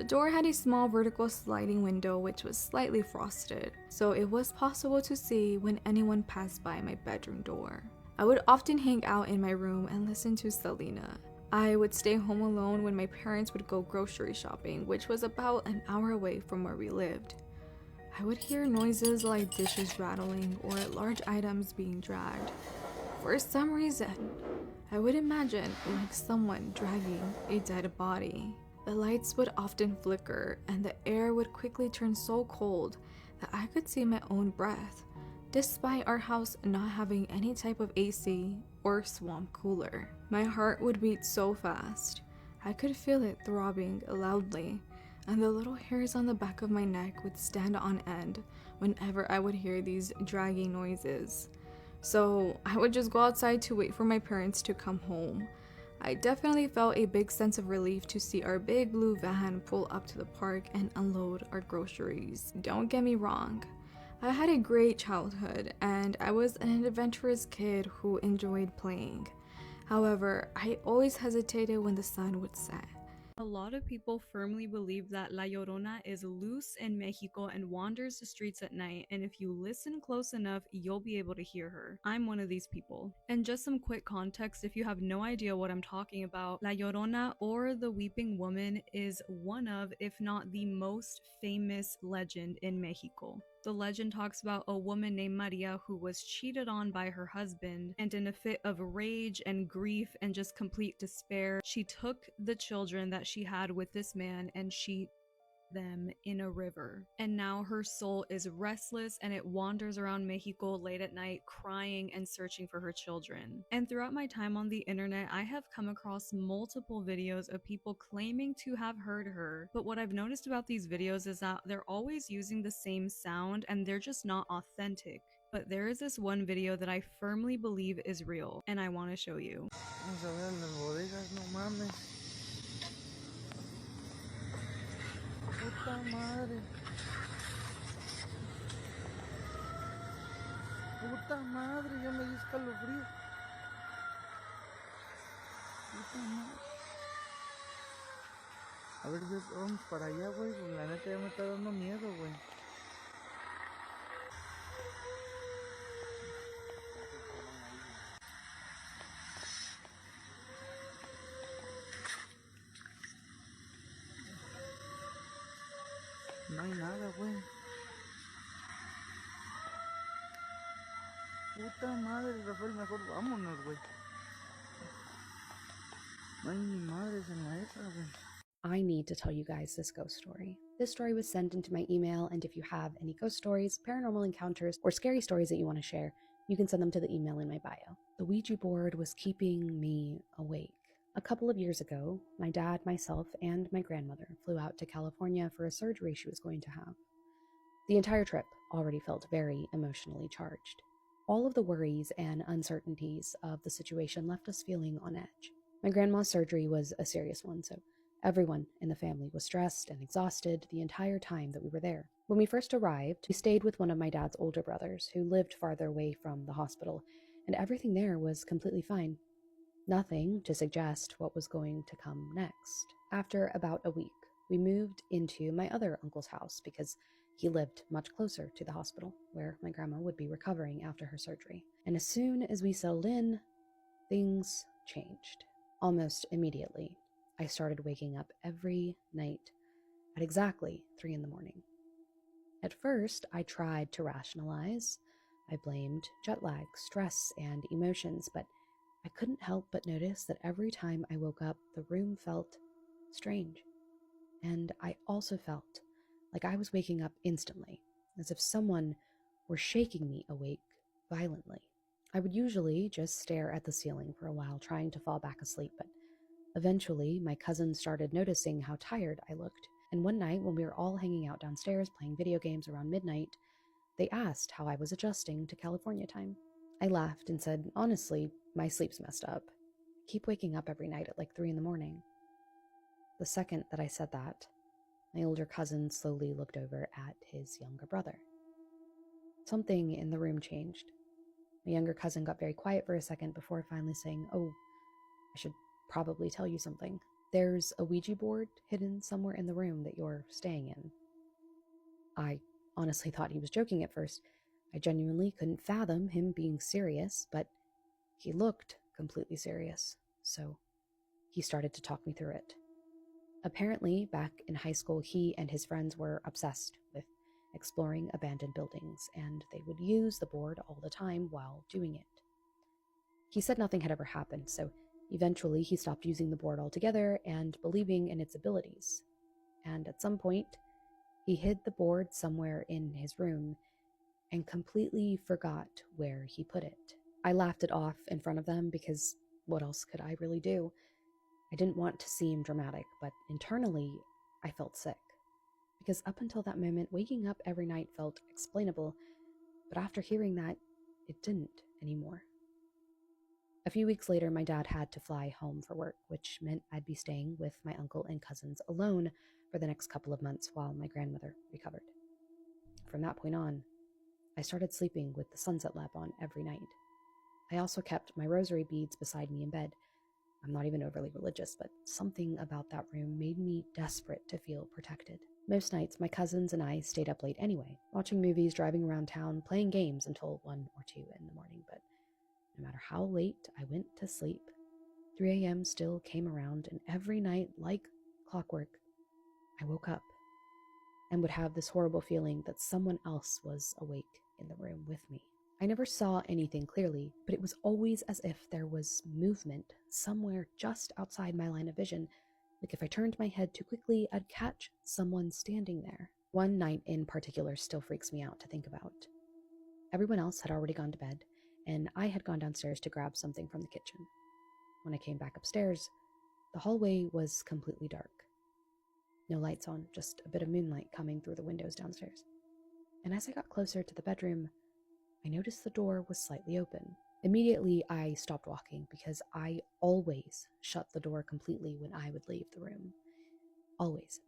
The door had a small vertical sliding window which was slightly frosted, so it was possible to see when anyone passed by my bedroom door. I would often hang out in my room and listen to Selena. I would stay home alone when my parents would go grocery shopping, which was about an hour away from where we lived. I would hear noises like dishes rattling or large items being dragged. For some reason, I would imagine like someone dragging a dead body. The lights would often flicker and the air would quickly turn so cold that I could see my own breath, despite our house not having any type of AC or swamp cooler. My heart would beat so fast. I could feel it throbbing loudly, and the little hairs on the back of my neck would stand on end whenever I would hear these dragging noises. So I would just go outside to wait for my parents to come home. I definitely felt a big sense of relief to see our big blue van pull up to the park and unload our groceries. Don't get me wrong, I had a great childhood and I was an adventurous kid who enjoyed playing. However, I always hesitated when the sun would set. A lot of people firmly believe that La Llorona is loose in Mexico and wanders the streets at night, and if you listen close enough, you'll be able to hear her. I'm one of these people. And just some quick context, if you have no idea what I'm talking about, La Llorona, or the Weeping Woman, is one of, if not the most famous legend in Mexico. The legend talks about a woman named Maria who was cheated on by her husband, and in a fit of rage and grief and just complete despair, she took the children that she had with this man and she them in a river. And now her soul is restless and it wanders around Mexico late at night crying and searching for her children. And throughout my time on the internet, I have come across multiple videos of people claiming to have heard her, but what I've noticed about these videos is that they're always using the same sound and they're just not authentic. But there is this one video that I firmly believe is real, and I want to show you. Vamos a ver las bodegas, no mames. Puta madre. Puta madre, ya me dio escalofrío. Puta madre. A ver, vamos para allá, güey. La neta ya me está dando miedo, güey. No hay nada, güey. Puta madre, Rafael, mejor vámonos, güey. No hay ni madres en la esa, güey. I need to tell you guys this ghost story. This story was sent into my email, and if you have any ghost stories, paranormal encounters, or scary stories that you want to share, you can send them to the email in my bio. The Ouija board was keeping me awake. A couple of years ago, my dad, myself, and my grandmother flew out to California for a surgery she was going to have. The entire trip already felt very emotionally charged. All of the worries and uncertainties of the situation left us feeling on edge. My grandma's surgery was a serious one, so everyone in the family was stressed and exhausted the entire time that we were there. When we first arrived, we stayed with one of my dad's older brothers who lived farther away from the hospital, and everything there was completely fine. Nothing to suggest what was going to come next. After about a week, we moved into my other uncle's house because he lived much closer to the hospital where my grandma would be recovering after her surgery. And as soon as we settled in, things changed. Almost immediately, I started waking up every night at exactly 3 in the morning. At first, I tried to rationalize. I blamed jet lag, stress, and emotions, but I couldn't help but notice that every time I woke up, the room felt strange. And I also felt like I was waking up instantly, as if someone were shaking me awake violently. I would usually just stare at the ceiling for a while, trying to fall back asleep, but eventually my cousins started noticing how tired I looked, and one night when we were all hanging out downstairs playing video games around midnight, they asked how I was adjusting to California time. I laughed and said, honestly, my sleep's messed up. I keep waking up every night at like 3 in the morning. The second that I said that, my older cousin slowly looked over at his younger brother. Something in the room changed. My younger cousin got very quiet for a second before finally saying, "Oh, I should probably tell you something." There's a Ouija board hidden somewhere in the room that you're staying in. I honestly thought he was joking at first. I genuinely couldn't fathom him being serious, but he looked completely serious, so he started to talk me through it. Apparently, back in high school, he and his friends were obsessed with exploring abandoned buildings, and they would use the board all the time while doing it. He said nothing had ever happened, so eventually he stopped using the board altogether and believing in its abilities. And at some point, he hid the board somewhere in his room and completely forgot where he put it. I laughed it off in front of them because what else could I really do? I didn't want to seem dramatic, but internally, I felt sick. Because up until that moment, waking up every night felt explainable, but after hearing that, it didn't anymore. A few weeks later, my dad had to fly home for work, which meant I'd be staying with my uncle and cousins alone for the next couple of months while my grandmother recovered. From that point on, I started sleeping with the sunset lamp on every night. I also kept my rosary beads beside me in bed. I'm not even overly religious, but something about that room made me desperate to feel protected. Most nights, my cousins and I stayed up late anyway, watching movies, driving around town, playing games until 1 or 2 in the morning, but no matter how late I went to sleep, 3 a.m. still came around, and every night, like clockwork, I woke up and would have this horrible feeling that someone else was awake in the room with me. I never saw anything clearly, but it was always as if there was movement somewhere just outside my line of vision. Like if I turned my head too quickly, I'd catch someone standing there. One night in particular still freaks me out to think about. Everyone else had already gone to bed, and I had gone downstairs to grab something from the kitchen. When I came back upstairs, the hallway was completely dark. No lights on, just a bit of moonlight coming through the windows downstairs. And as I got closer to the bedroom, I noticed the door was slightly open. Immediately, I stopped walking because I always shut the door completely when I would leave the room. Always.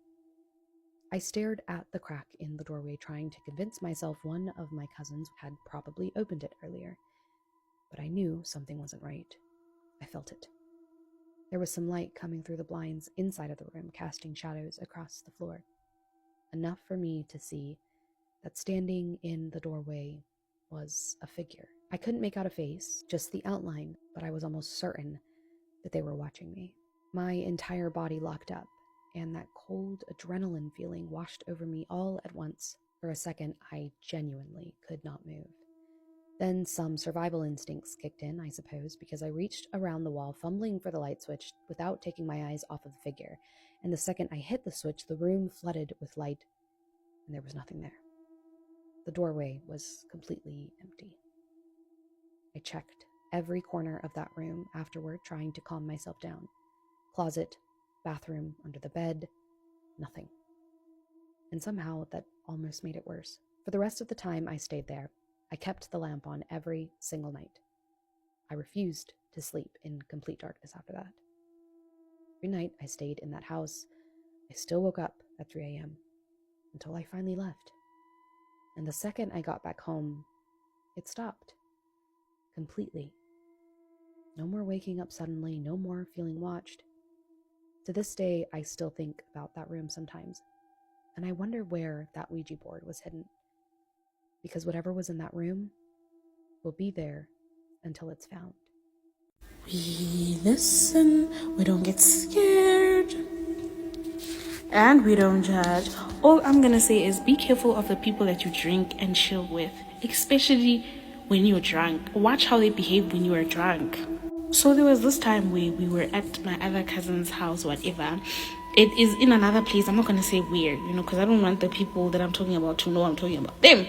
I stared at the crack in the doorway, trying to convince myself one of my cousins had probably opened it earlier. But I knew something wasn't right. I felt it. There was some light coming through the blinds inside of the room, casting shadows across the floor. Enough for me to see that standing in the doorway was a figure. I couldn't make out a face, just the outline, but I was almost certain that they were watching me. My entire body locked up, and that cold adrenaline feeling washed over me all at once. For a second, I genuinely could not move. Then some survival instincts kicked in, I suppose, because I reached around the wall, fumbling for the light switch without taking my eyes off of the figure. And the second I hit the switch, the room flooded with light, and there was nothing there. The doorway was completely empty. I checked every corner of that room afterward, trying to calm myself down. Closet, bathroom, under the bed, nothing. And somehow that almost made it worse. For the rest of the time I stayed there, I kept the lamp on every single night. I refused to sleep in complete darkness after that. Every night I stayed in that house, I still woke up at 3 a.m. until I finally left. And the second I got back home, it stopped. Completely. No more waking up suddenly, no more feeling watched. To this day, I still think about that room sometimes, and I wonder where that Ouija board was hidden. Because whatever was in that room will be there until it's found. We listen, we don't get scared, and we don't judge. All I'm gonna say is be careful of the people that you drink and chill with, especially when you're drunk. Watch how they behave when you are drunk. So there was this time we were at my other cousin's house, whatever. It is in another place. I'm not gonna say where, because I don't want the people that I'm talking about to know I'm talking about them.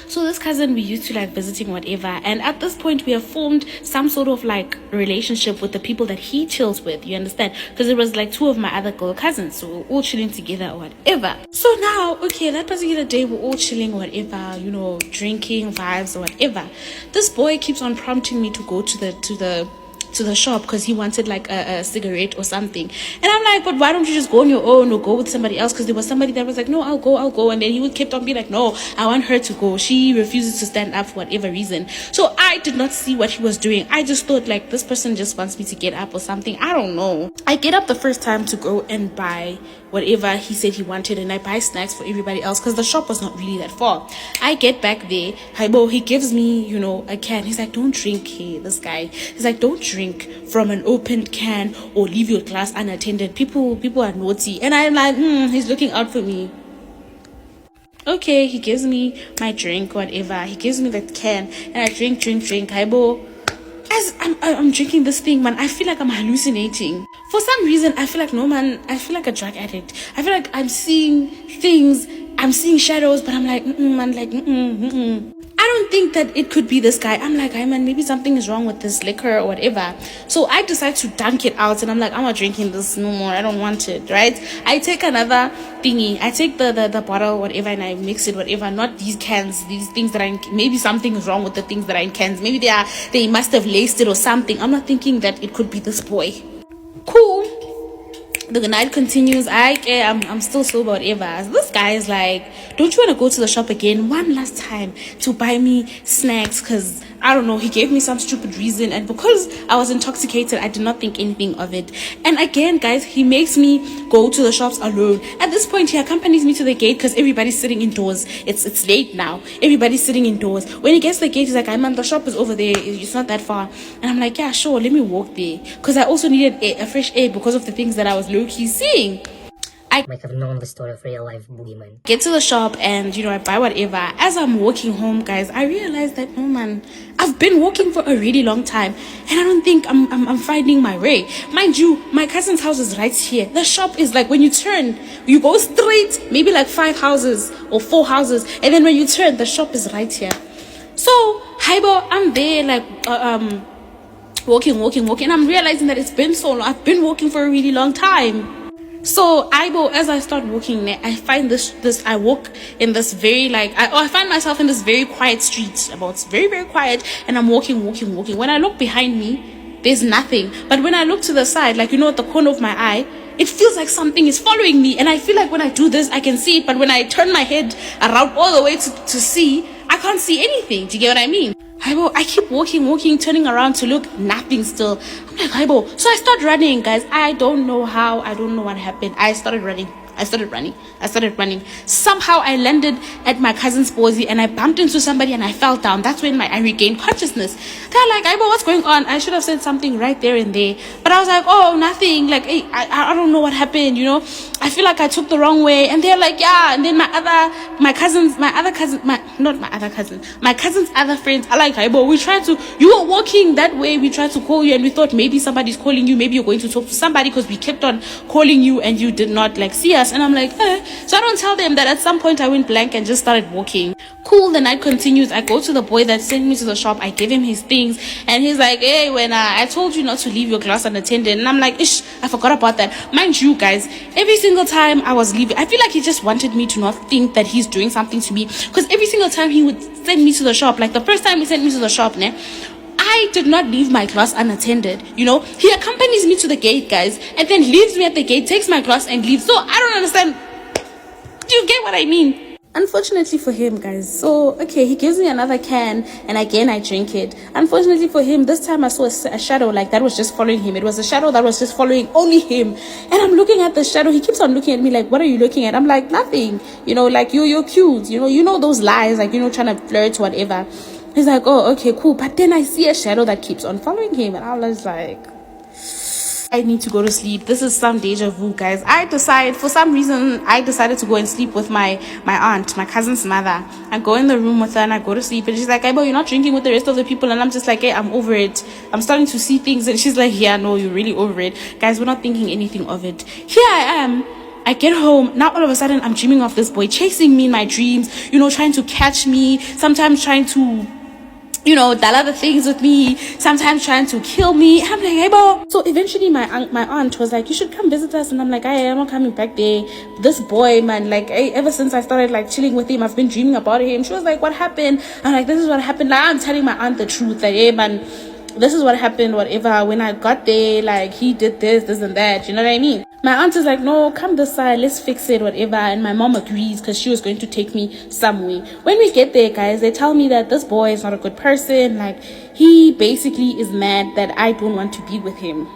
So this cousin, we used to like visiting, whatever, and at this point we have formed some sort of like relationship with the people that he chills with, you understand? Because it was like 2 of my other girl cousins, so we're all chilling together or whatever. So now, okay, that particular day we're all chilling, whatever, drinking vibes or whatever. This boy keeps on prompting me to go to the to the shop because he wanted like a cigarette or something. And I'm like, but why don't you just go on your own or go with somebody else? Because there was somebody that was like, no, I'll go. And then he would kept on being like, no, I want her to go. She refuses to stand up for whatever reason. So I did not see what he was doing. I just thought like, this person just wants me to get up or something. I don't know. I get up the first time to go and buy whatever he said he wanted, and I buy snacks for everybody else because the shop was not really that far. I get back there, he gives me, a can. He's like, don't drink here, this guy. He's like, don't drink from an opened can or leave your glass unattended. People are naughty. And I'm like, he's looking out for me. Okay, he gives me my drink, whatever. He gives me the can, and I drink. As I'm drinking this thing, man, I feel like I'm hallucinating. For some reason, I feel like, no, man, I feel like a drug addict. I feel like I'm seeing things, I'm seeing shadows, but I'm like, I don't think that it could be this guy. I'm like, hey, man, maybe something is wrong with this liquor or whatever. So I decide to dunk it out, and I'm like, I'm not drinking this no more. I don't want it, right? I take another thingy. I take the bottle, whatever, and I mix it, whatever. Not these cans, these things that maybe something is wrong with the things that are in cans. Maybe they must have laced it or something. I'm not thinking that it could be this boy. Cool. The night continues. I'm still sober, whatever. So this guy is like, don't you want to go to the shop again one last time to buy me snacks? Because I don't know, he gave me some stupid reason, and because I was intoxicated, I did not think anything of it. And again, guys, he makes me go to the shops alone. At this point, he accompanies me to the gate because everybody's sitting indoors. It's late now. Everybody's sitting indoors. When he gets to the gate, he's like, man, the shop is over there. It's not that far. And I'm like, yeah, sure, let me walk there. Because I also needed a fresh air because of the things that I was low-key seeing. I might have known the story of real life boogeyman. Get to the shop and I buy whatever. As I'm walking home, guys, I realized that, oh man, I've been walking for a really long time and I don't think I'm finding my way. Mind you, my cousin's house is right here. The shop is like, when you turn, you go straight, maybe like 5 houses or 4 houses, and then when you turn, the shop is right here. So Haibo, I'm there like walking, and I'm realizing that it's been so long. I've been walking for a really long time. So as I start walking there, I find I walk in this very I find myself in this very quiet street. It's very, very quiet, and I'm walking. When I look behind me, there's nothing. But when I look to the side, at the corner of my eye, it feels like something is following me. And I feel like when I do this, I can see it. But when I turn my head around all the way to see, I can't see anything. Do you get what I mean? I keep walking, turning around to look, nothing still. I'm like, so I start running, guys. I don't know how, I don't know what happened. I started running. Somehow I landed at my cousin's posy and I bumped into somebody and I fell down. That's when I regained consciousness. They're like, what's going on? I should have said something right there and there. But I was like, oh, nothing. Like, hey, I don't know what happened, I feel like I took the wrong way. And they're like, yeah. And then my cousin's other friends are like, you were walking that way. We tried to call you and we thought maybe somebody's calling you. Maybe you're going to talk to somebody because we kept on calling you and you did not see us. And I'm like, So I don't tell them that at some point I went blank and just started walking. Cool, the night continues. I go to the boy that sent me to the shop. I give him his things and he's like, hey, when I told you not to leave your glass unattended. And I'm like, I forgot about that. Mind you, guys, every single time I was leaving, I feel like he just wanted me to not think that he's doing something to me, because every single time he would send me to the shop, like the first time he sent me to the shop, I did not leave my glass unattended. He accompanies me to the gate, guys, and then leaves me at the gate, takes my glass and leaves. So I don't understand. Do you get what I mean? Unfortunately for him, guys, so okay, he gives me another can and again I drink it. Unfortunately for him, this time I saw a shadow that was just following him. It was a shadow that was just following only him, and I'm looking at the shadow. He keeps on looking at me like, what are you looking at? I'm like, nothing, you're cute, those lies, trying to flirt, whatever. He's like, oh, okay, cool. But then I see a shadow that keeps on following him, and I was like, I need to go to sleep. This is some deja vu, guys. For some reason, I decided to go and sleep with my aunt, my cousin's mother. I go in the room with her and I go to sleep. And she's like, you're not drinking with the rest of the people. And I'm just like, hey, I'm over it. I'm starting to see things. And she's like, yeah, no, you're really over it. Guys, we're not thinking anything of it. Here I am. I get home. Now all of a sudden, I'm dreaming of this boy chasing me in my dreams, trying to catch me. Sometimes trying to that other things with me, sometimes trying to kill me. I'm like, hey, bro. So eventually my aunt was like, you should come visit us. And I'm like, I'm not coming back there. This boy, man, ever since I started chilling with him, I've been dreaming about him. She was like, what happened? I'm like, this is what happened. I'm telling my aunt the truth. Hey, man, this is what happened, whatever. When I got there, like, he did this and that. You know what I mean? My aunt is like, no, come this side, let's fix it, whatever. And my mom agrees because she was going to take me somewhere. When we get there, guys, they tell me that this boy is not a good person. Like, he basically is mad that I don't want to be with him.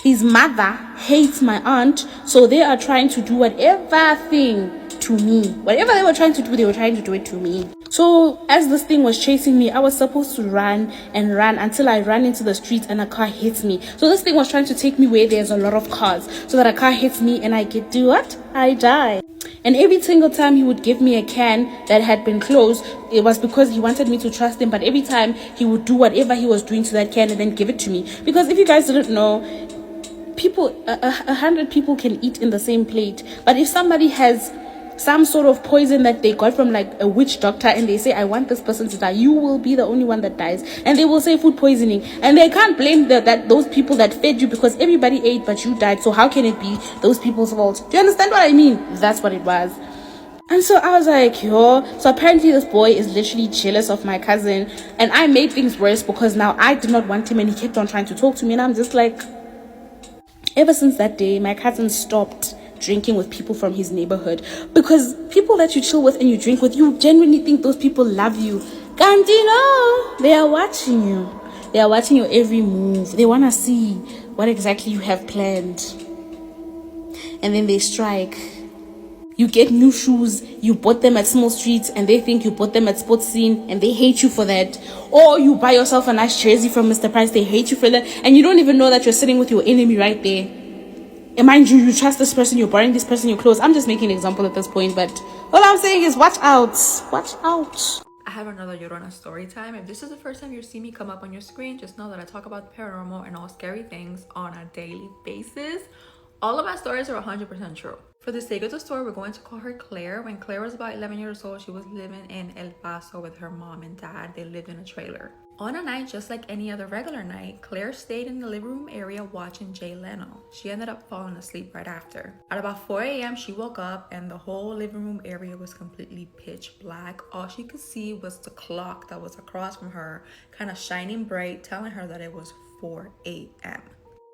His mother hates my aunt, so they are trying to do whatever thing to me. Whatever they were trying to do, they were trying to do it to me. So as this thing was chasing me, I was supposed to run and run until I ran into the street and a car hits me. So this thing was trying to take me where there's a lot of cars, so that a car hits me and I get do what? I die. And every single time he would give me a can that had been closed, it was because he wanted me to trust him. But every time he would do whatever he was doing to that can and then give it to me. Because if you guys didn't know, people, 100 people can eat in the same plate. But if somebody has some sort of poison that they got from like a witch doctor and they say, I want this person to die, you will be the only one that dies. And they will say food poisoning, and they can't blame those people that fed you, because everybody ate but you died. So how can it be those people's fault? Do you understand what I mean? That's what it was. And so I was like, yo. So apparently this boy is literally jealous of my cousin, and I made things worse because now I did not want him and he kept on trying to talk to me. And I'm just like, ever since that day, my cousin stopped drinking with people from his neighborhood, because people that you chill with and you drink with, you genuinely think those people love you. Can't no, they are watching you. They are watching your every move. They want to see what exactly you have planned. And then they strike. You get new shoes, you bought them at Small Streets, and they think you bought them at Sports Scene, and they hate you for that. Or you buy yourself a nice jersey from Mr. Price, they hate you for that, and you don't even know that you're sitting with your enemy right there. And mind you, you trust this person, you're borrowing this person your clothes. I'm just making an example at this point, but all I'm saying is watch out. Watch out. I have another Llorona story time. If this is the first time you see me come up on your screen, just know that I talk about the paranormal and all scary things on a daily basis. All of my stories are 100% true. For the sake of the story, we're going to call her Claire. When Claire was about 11 years old, she was living in El Paso with her mom and dad. They lived in a trailer. On a night just like any other regular night, Claire stayed in the living room area watching Jay Leno. She ended up falling asleep right after. At about 4 a.m. she woke up and the whole living room area was completely pitch black. All she could see was the clock that was across from her, kind of shining bright, telling her that it was 4 a.m.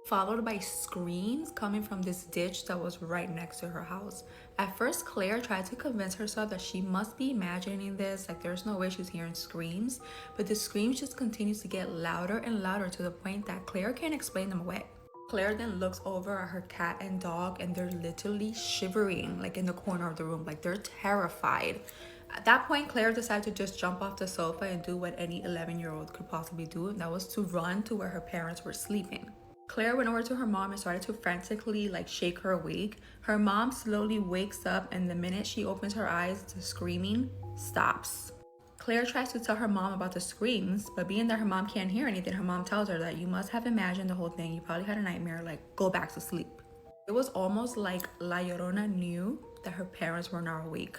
Followed by screams coming from this ditch that was right next to her house. At first, Claire tried to convince herself that she must be imagining this, like there's no way she's hearing screams, but the screams just continues to get louder and louder to the point that Claire can't explain them away. Claire then looks over at her cat and dog, and they're literally shivering like in the corner of the room, like they're terrified. At that point, Claire decided to just jump off the sofa and do what any 11-year-old could possibly do, and that was to run to where her parents were sleeping. Claire went over to her mom and started to frantically shake her awake. Her mom slowly wakes up, and the minute she opens her eyes, the screaming stops. Claire tries to tell her mom about the screams, but being that her mom can't hear anything, her mom tells her that you must have imagined the whole thing. You probably had a nightmare, go back to sleep. It was almost like La Llorona knew that her parents were not awake.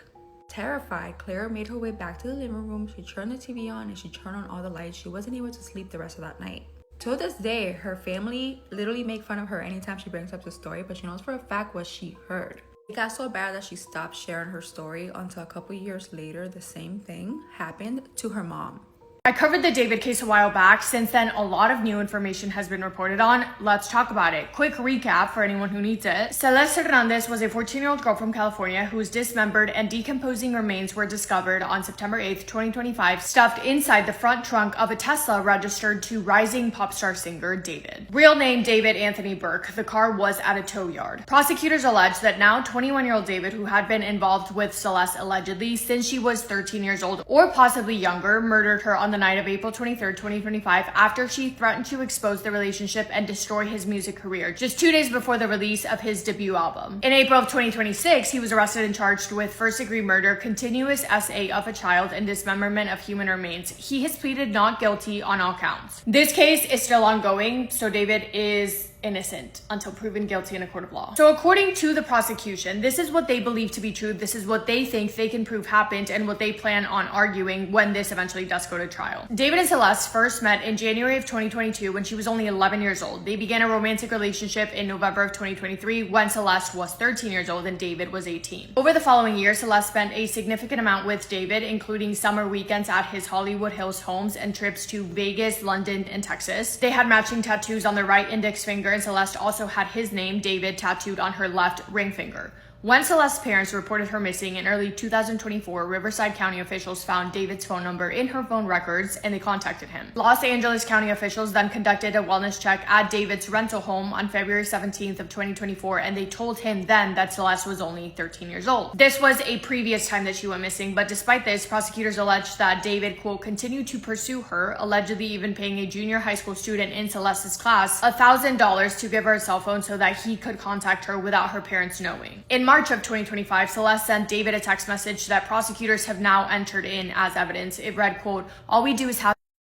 Terrified, Claire made her way back to the living room. She turned the TV on and she turned on all the lights. She wasn't able to sleep the rest of that night. To this day, her family literally make fun of her anytime she brings up the story, but she knows for a fact what she heard. It got so bad that she stopped sharing her story until a couple years later, the same thing happened to her mom. I covered the David case a while back. Since then, a lot of new information has been reported on. Let's talk about it. Quick recap for anyone who needs it. Celeste Hernandez was a 14-year-old girl from California whose dismembered and decomposing remains were discovered on September 8th, 2025, stuffed inside the front trunk of a Tesla registered to rising pop star singer David. Real name David Anthony Burke. The car was at a tow yard. Prosecutors allege that now 21-year-old David, who had been involved with Celeste allegedly since she was 13 years old or possibly younger, murdered her on the night of April 23rd, 2025, after she threatened to expose the relationship and destroy his music career just 2 days before the release of his debut album. In April of 2026, he was arrested and charged with first-degree murder, continuous SA of a child, and dismemberment of human remains. He has pleaded not guilty on all counts. This case is still ongoing, so David is innocent until proven guilty in a court of law. So according to the prosecution, this is what they believe to be true. This is what they think they can prove happened and what they plan on arguing when this eventually does go to trial. David and Celeste first met in January of 2022 when she was only 11 years old. They began a romantic relationship in November of 2023 when Celeste was 13 years old and David was 18. Over the following year, Celeste spent a significant amount with David, including summer weekends at his Hollywood Hills homes and trips to Vegas, London, and Texas. They had matching tattoos on their right index finger, and Celeste also had his name, David, tattooed on her left ring finger. When Celeste's parents reported her missing in early 2024, Riverside County officials found David's phone number in her phone records and they contacted him. Los Angeles County officials then conducted a wellness check at David's rental home on February 17th of 2024, and they told him then that Celeste was only 13 years old. This was a previous time that she went missing, but despite this, prosecutors alleged that David, quote, continued to pursue her, allegedly even paying a junior high school student in Celeste's class $1,000 to give her a cell phone so that he could contact her without her parents knowing. In March of 2025, Celeste sent David a text message that prosecutors have now entered in as evidence. It read, quote, all we do is have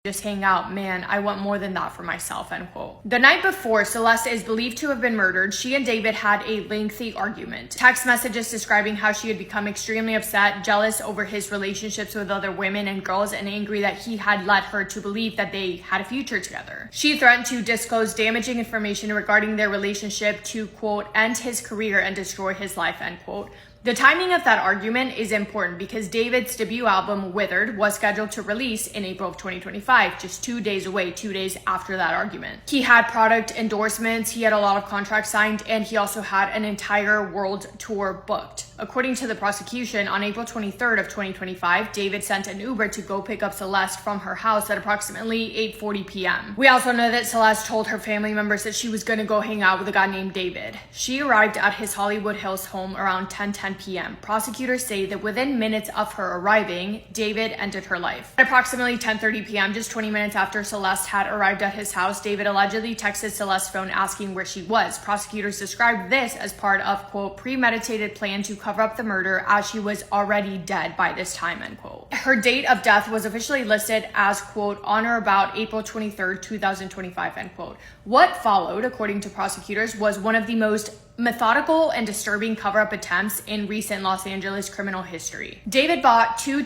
just hang out, man, I want more than that for myself, end quote. The night before Celeste is believed to have been murdered, she and David had a lengthy argument. Text messages describing how she had become extremely upset, jealous over his relationships with other women and girls, and angry that he had led her to believe that they had a future together. She threatened to disclose damaging information regarding their relationship to, quote, end his career and destroy his life, end quote. The timing of that argument is important because David's debut album, Withered, was scheduled to release in April of 2025, just 2 days away, 2 days after that argument. He had product endorsements, he had a lot of contracts signed, and he also had an entire world tour booked. According to the prosecution, on April 23rd of 2025, David sent an Uber to go pick up Celeste from her house at approximately 8:40 p.m. We also know that Celeste told her family members that she was going to go hang out with a guy named David. She arrived at his Hollywood Hills home around 10:10 p.m. Prosecutors say that within minutes of her arriving, David ended her life. At approximately 10:30 p.m., just 20 minutes after Celeste had arrived at his house, David allegedly texted Celeste's phone asking where she was. Prosecutors described this as part of, quote, premeditated plan to cover up the murder as she was already dead by this time, end quote. Her date of death was officially listed as, quote, on or about April 23rd, 2025, end quote. What followed, according to prosecutors, was one of the most methodical and disturbing cover-up attempts in recent Los Angeles criminal history. David bought two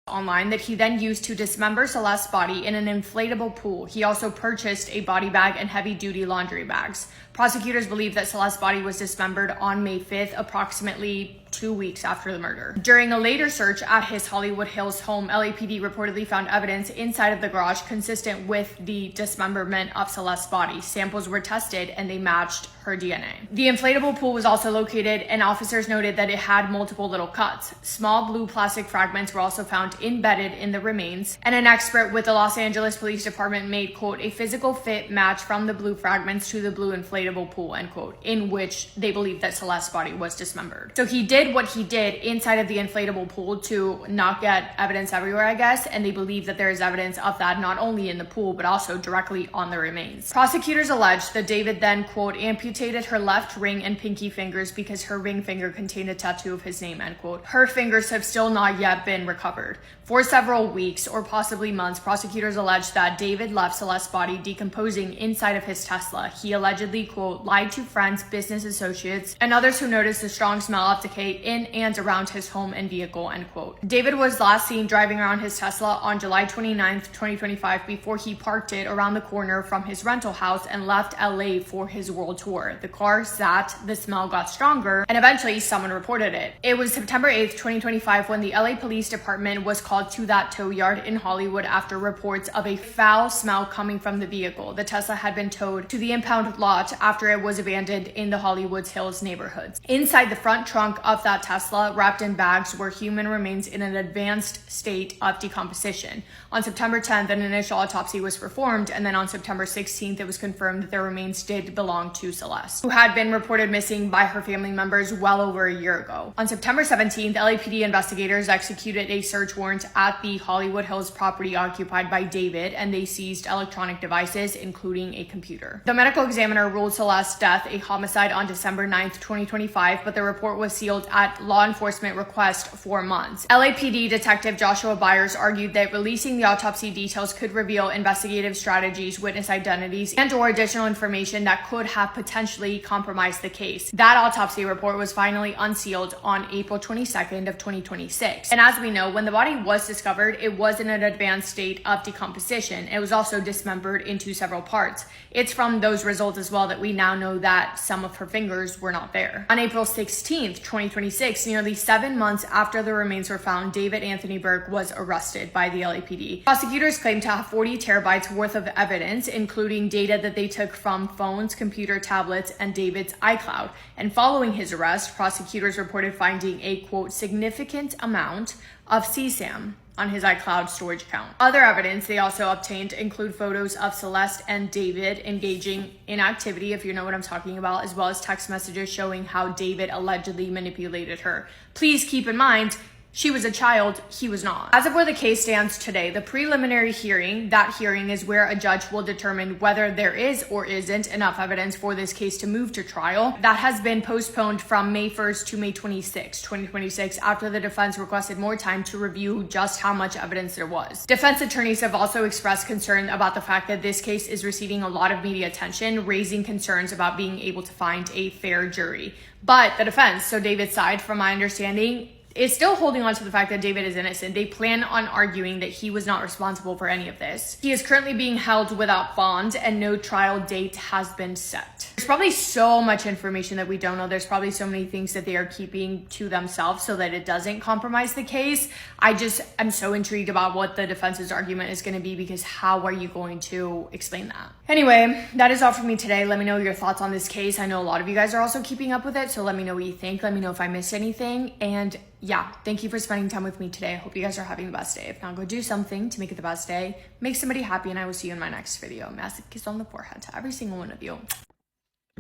online that he then used to dismember Celeste's body in an inflatable pool. He also purchased a body bag and heavy-duty laundry bags. Prosecutors believe that Celeste's body was dismembered on May 5th, approximately 2 weeks after the murder. During a later search at his Hollywood Hills home, LAPD reportedly found evidence inside of the garage consistent with the dismemberment of Celeste's body. Samples were tested and they matched her DNA. The inflatable pool was also located, and officers noted that it had multiple little cuts. Small blue plastic fragments were also found embedded in the remains, and an expert with the Los Angeles Police Department made, quote, a physical fit match from the blue fragments to the blue inflatable pool, end quote, in which they believe that Celeste's body was dismembered. So he did what he did inside of the inflatable pool to not get evidence everywhere, I guess, and they believe that there is evidence of that not only in the pool, but also directly on the remains. Prosecutors alleged that David then, quote, amputated her left ring and pinky fingers because her ring finger contained a tattoo of his name, end quote. Her fingers have still not yet been recovered. For several weeks or possibly months, prosecutors alleged that David left Celeste's body decomposing inside of his Tesla. He allegedly, quote, lied to friends, business associates, and others who noticed the strong smell of decay in and around his home and vehicle, end quote. David was last seen driving around his Tesla on July 29th, 2025, before he parked it around the corner from his rental house and left LA for his world tour. The car sat, the smell got stronger, and eventually someone reported it. It was September 8th, 2025 when the LA Police Department was called to that tow yard in Hollywood after reports of a foul smell coming from the vehicle. The Tesla had been towed to the impound lot after it was abandoned in the Hollywood Hills neighborhoods. Inside the front trunk of that Tesla, wrapped in bags, were human remains in an advanced state of decomposition. On September 10th, an initial autopsy was performed, and then on September 16th, it was confirmed that their remains did belong to Celeste, who had been reported missing by her family members well over a year ago. On September 17th, LAPD investigators executed a search warrant at the Hollywood Hills property occupied by David, and they seized electronic devices, including a computer. The medical examiner ruled Celeste's death a homicide on December 9th, 2025, but the report was sealed at law enforcement request for months. LAPD Detective Joshua Byers argued that releasing the autopsy details could reveal investigative strategies, witness identities, and or additional information that could have potentially compromised the case. That autopsy report was finally unsealed on April 22nd of 2026. And as we know, when the body was discovered, it was in an advanced state of decomposition. It was also dismembered into several parts. It's from those results as well that we now know that some of her fingers were not there. On April 16th, 2026, nearly 7 months after the remains were found, David Anthony Burke was arrested by the LAPD. Prosecutors claim to have 40 terabytes worth of evidence, including data that they took from phones, computer tablets, and David's iCloud. And following his arrest, prosecutors reported finding a, quote, significant amount of CSAM on his iCloud storage account. Other evidence they also obtained include photos of Celeste and David engaging in activity, if you know what I'm talking about, as well as text messages showing how David allegedly manipulated her. Please keep in mind, she was a child, he was not. As of where the case stands today, the preliminary hearing, that hearing is where a judge will determine whether there is or isn't enough evidence for this case to move to trial. That has been postponed from May 1st to May 26, 2026, after the defense requested more time to review just how much evidence there was. Defense attorneys have also expressed concern about the fact that this case is receiving a lot of media attention, raising concerns about being able to find a fair jury. But the defense, so David's side, from my understanding, is still holding on to the fact that David is innocent. They plan on arguing that he was not responsible for any of this. He is currently being held without bond and no trial date has been set. There's probably so much information that we don't know. There's probably so many things that they are keeping to themselves so that it doesn't compromise the case. I'm so intrigued about what the defense's argument is going to be, because how are you going to explain that? Anyway, that is all for me today. Let me know your thoughts on this case. I know a lot of you guys are also keeping up with it, so let me know what you think. Let me know if I missed anything. And yeah, thank you for spending time with me today. I hope you guys are having the best day. If not, go do something to make it the best day. Make somebody happy, and I will see you in my next video. Massive kiss on the forehead to every single one of you.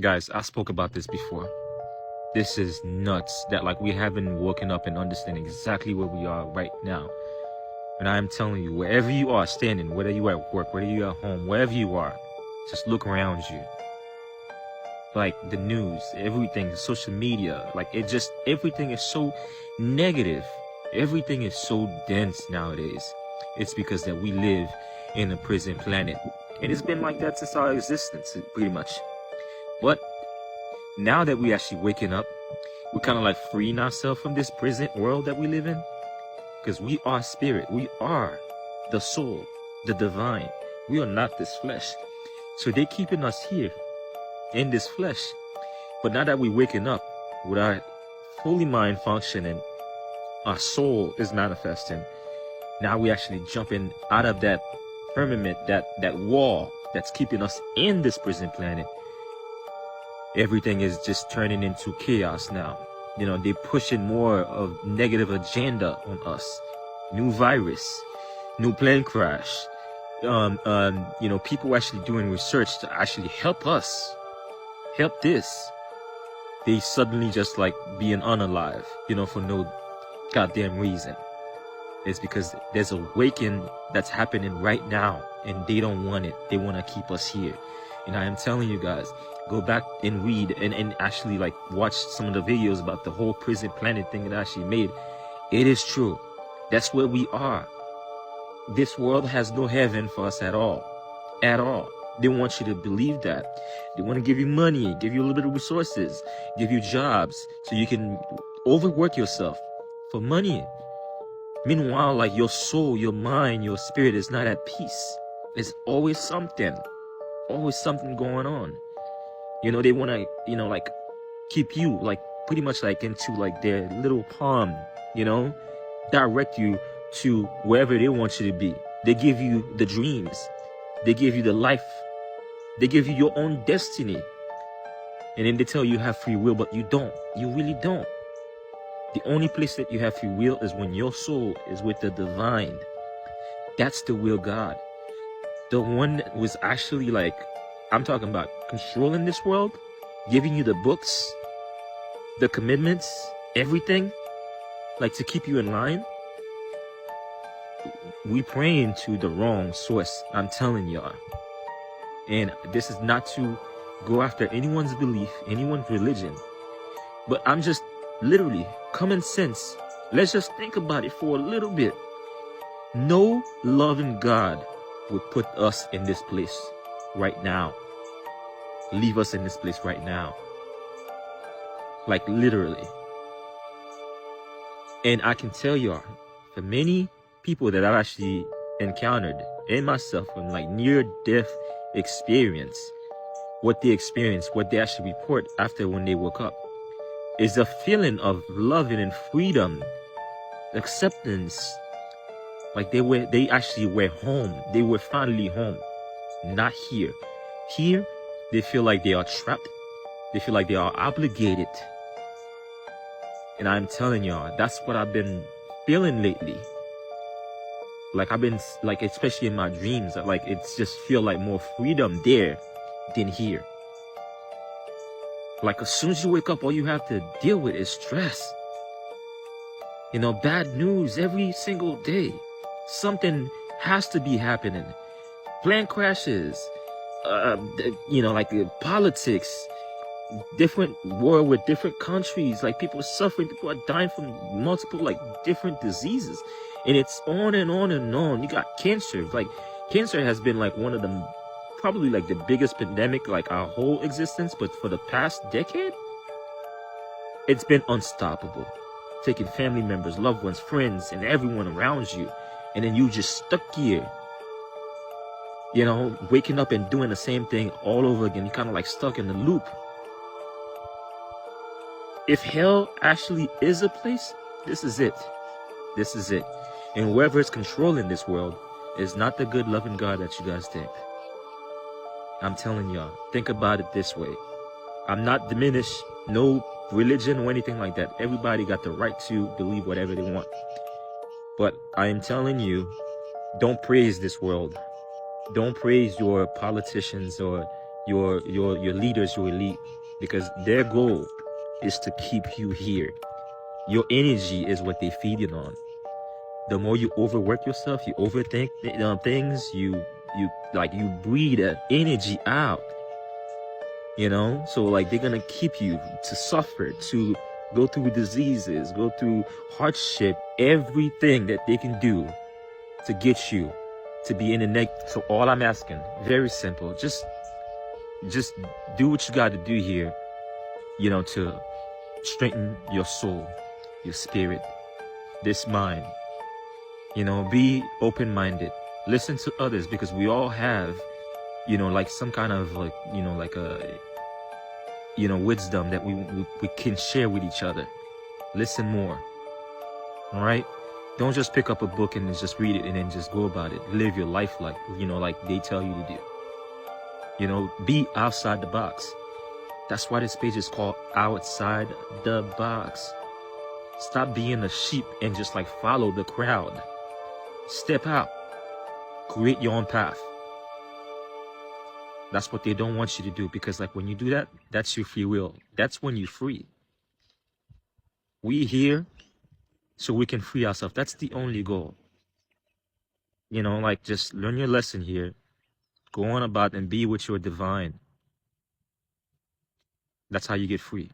Guys, I spoke about this before. This is nuts that like we haven't woken up and understand exactly where we are right now. And I am telling you, wherever you are standing, whether you are at work, whether you are at home, wherever you are, just look around you. Like the news, everything, social media, like it just, everything is so negative. Everything is so dense nowadays. It's because that we live in a prison planet. And it's been like that since our existence, pretty much. But now that we actually waking up, we're kind of like freeing ourselves from this prison world that we live in. Because we are spirit. We are the soul, the divine. We are not this flesh. So they're keeping us here in this flesh. But now that we're waking up with our fully mind functioning, our soul is manifesting. Now we actually jumping out of that firmament, that wall that's keeping us in this prison planet. Everything is just turning into chaos now. You know, they're pushing more of negative agenda on us. New virus, new plane crash. You know, people actually doing research to actually help us, help this. They suddenly just like being unalive, you know, for no goddamn reason. It's because there's a awakening that's happening right now, and they don't want it. They want to keep us here. And I am telling you guys, go back and read and actually like watch some of the videos about the whole prison planet thing that I actually made. It is true. That's where we are. This world has no heaven for us at all. At all. They want you to believe that. They want to give you money, give you a little bit of resources, give you jobs so you can overwork yourself for money. Meanwhile, like your soul, your mind, your spirit is not at peace. There's always something going on. You know, they want to, you know, like keep you like pretty much like into like their little palm, you know, direct you to wherever they want you to be. They give you the dreams. They give you the life. They give you your own destiny. And then they tell you have free will, but you don't. You really don't. The only place that you have free will is when your soul is with the divine. That's the will God. The one that was actually like, I'm talking about controlling this world, giving you the books, the commitments, everything, like to keep you in line. We praying to the wrong source, I'm telling y'all. And this is not to go after anyone's belief, anyone's religion. But I'm just literally common sense. Let's just think about it for a little bit. No loving God would put us in this place right now. Leave us in this place right now. Like literally. And I can tell y'all, for many people that I've actually encountered, and myself, in like near-death experience, what they experience, what they actually report after when they woke up, is a feeling of love and freedom, acceptance. Like they actually were home. They were finally home, not here. Here, they feel like they are trapped. They feel like they are obligated. And I'm telling y'all, that's what I've been feeling lately. Like I've been, like, especially in my dreams, like it's just feel like more freedom there than here. Like as soon as you wake up, all you have to deal with is stress. You know, bad news every single day. Something has to be happening. Plane crashes, you know, like politics, different war with different countries, like people are suffering, people are dying from multiple like different diseases, and it's on and on and on. You got cancer. Like cancer has been like one of the probably like the biggest pandemic like our whole existence, but for the past decade it's been unstoppable, taking family members, loved ones, friends, and everyone around you, and then you just stuck here, you know, waking up and doing the same thing all over again. You kind of like stuck in the loop. If hell actually is a place, this is it. This is it. And whoever is controlling this world is not the good loving God that you guys think. I'm telling y'all, think about it this way. I'm not diminished, no religion or anything like that. Everybody got the right to believe whatever they want. But I am telling you, don't praise this world. Don't praise your politicians or your leaders, your elite, because their goal is to keep you here. Your energy is what they feed it on. The more you overwork yourself, you overthink things, you breathe that energy out, you know. So like they're gonna keep you to suffer, to go through diseases, go through hardship, everything that they can do to get you to be in the negative. So all I'm asking, very simple, just do what you got to do here, you know, to strengthen your soul, your spirit, this mind. You know, be open-minded. Listen to others, because we all have, you know, like some kind of like, you know, like a, you know, wisdom that we can share with each other. Listen more. All right? Don't just pick up a book and just read it and then just go about it. Live your life like, you know, like they tell you to do. You know, be outside the box. That's why this page is called Outside the Box. Stop being a sheep and just like follow the crowd. Step out. Create your own path. That's what they don't want you to do, because like when you do that, that's your free will. That's when you're free. We here so we can free ourselves. That's the only goal. You know, like just learn your lesson here. Go on about and be with your divine. That's how you get free.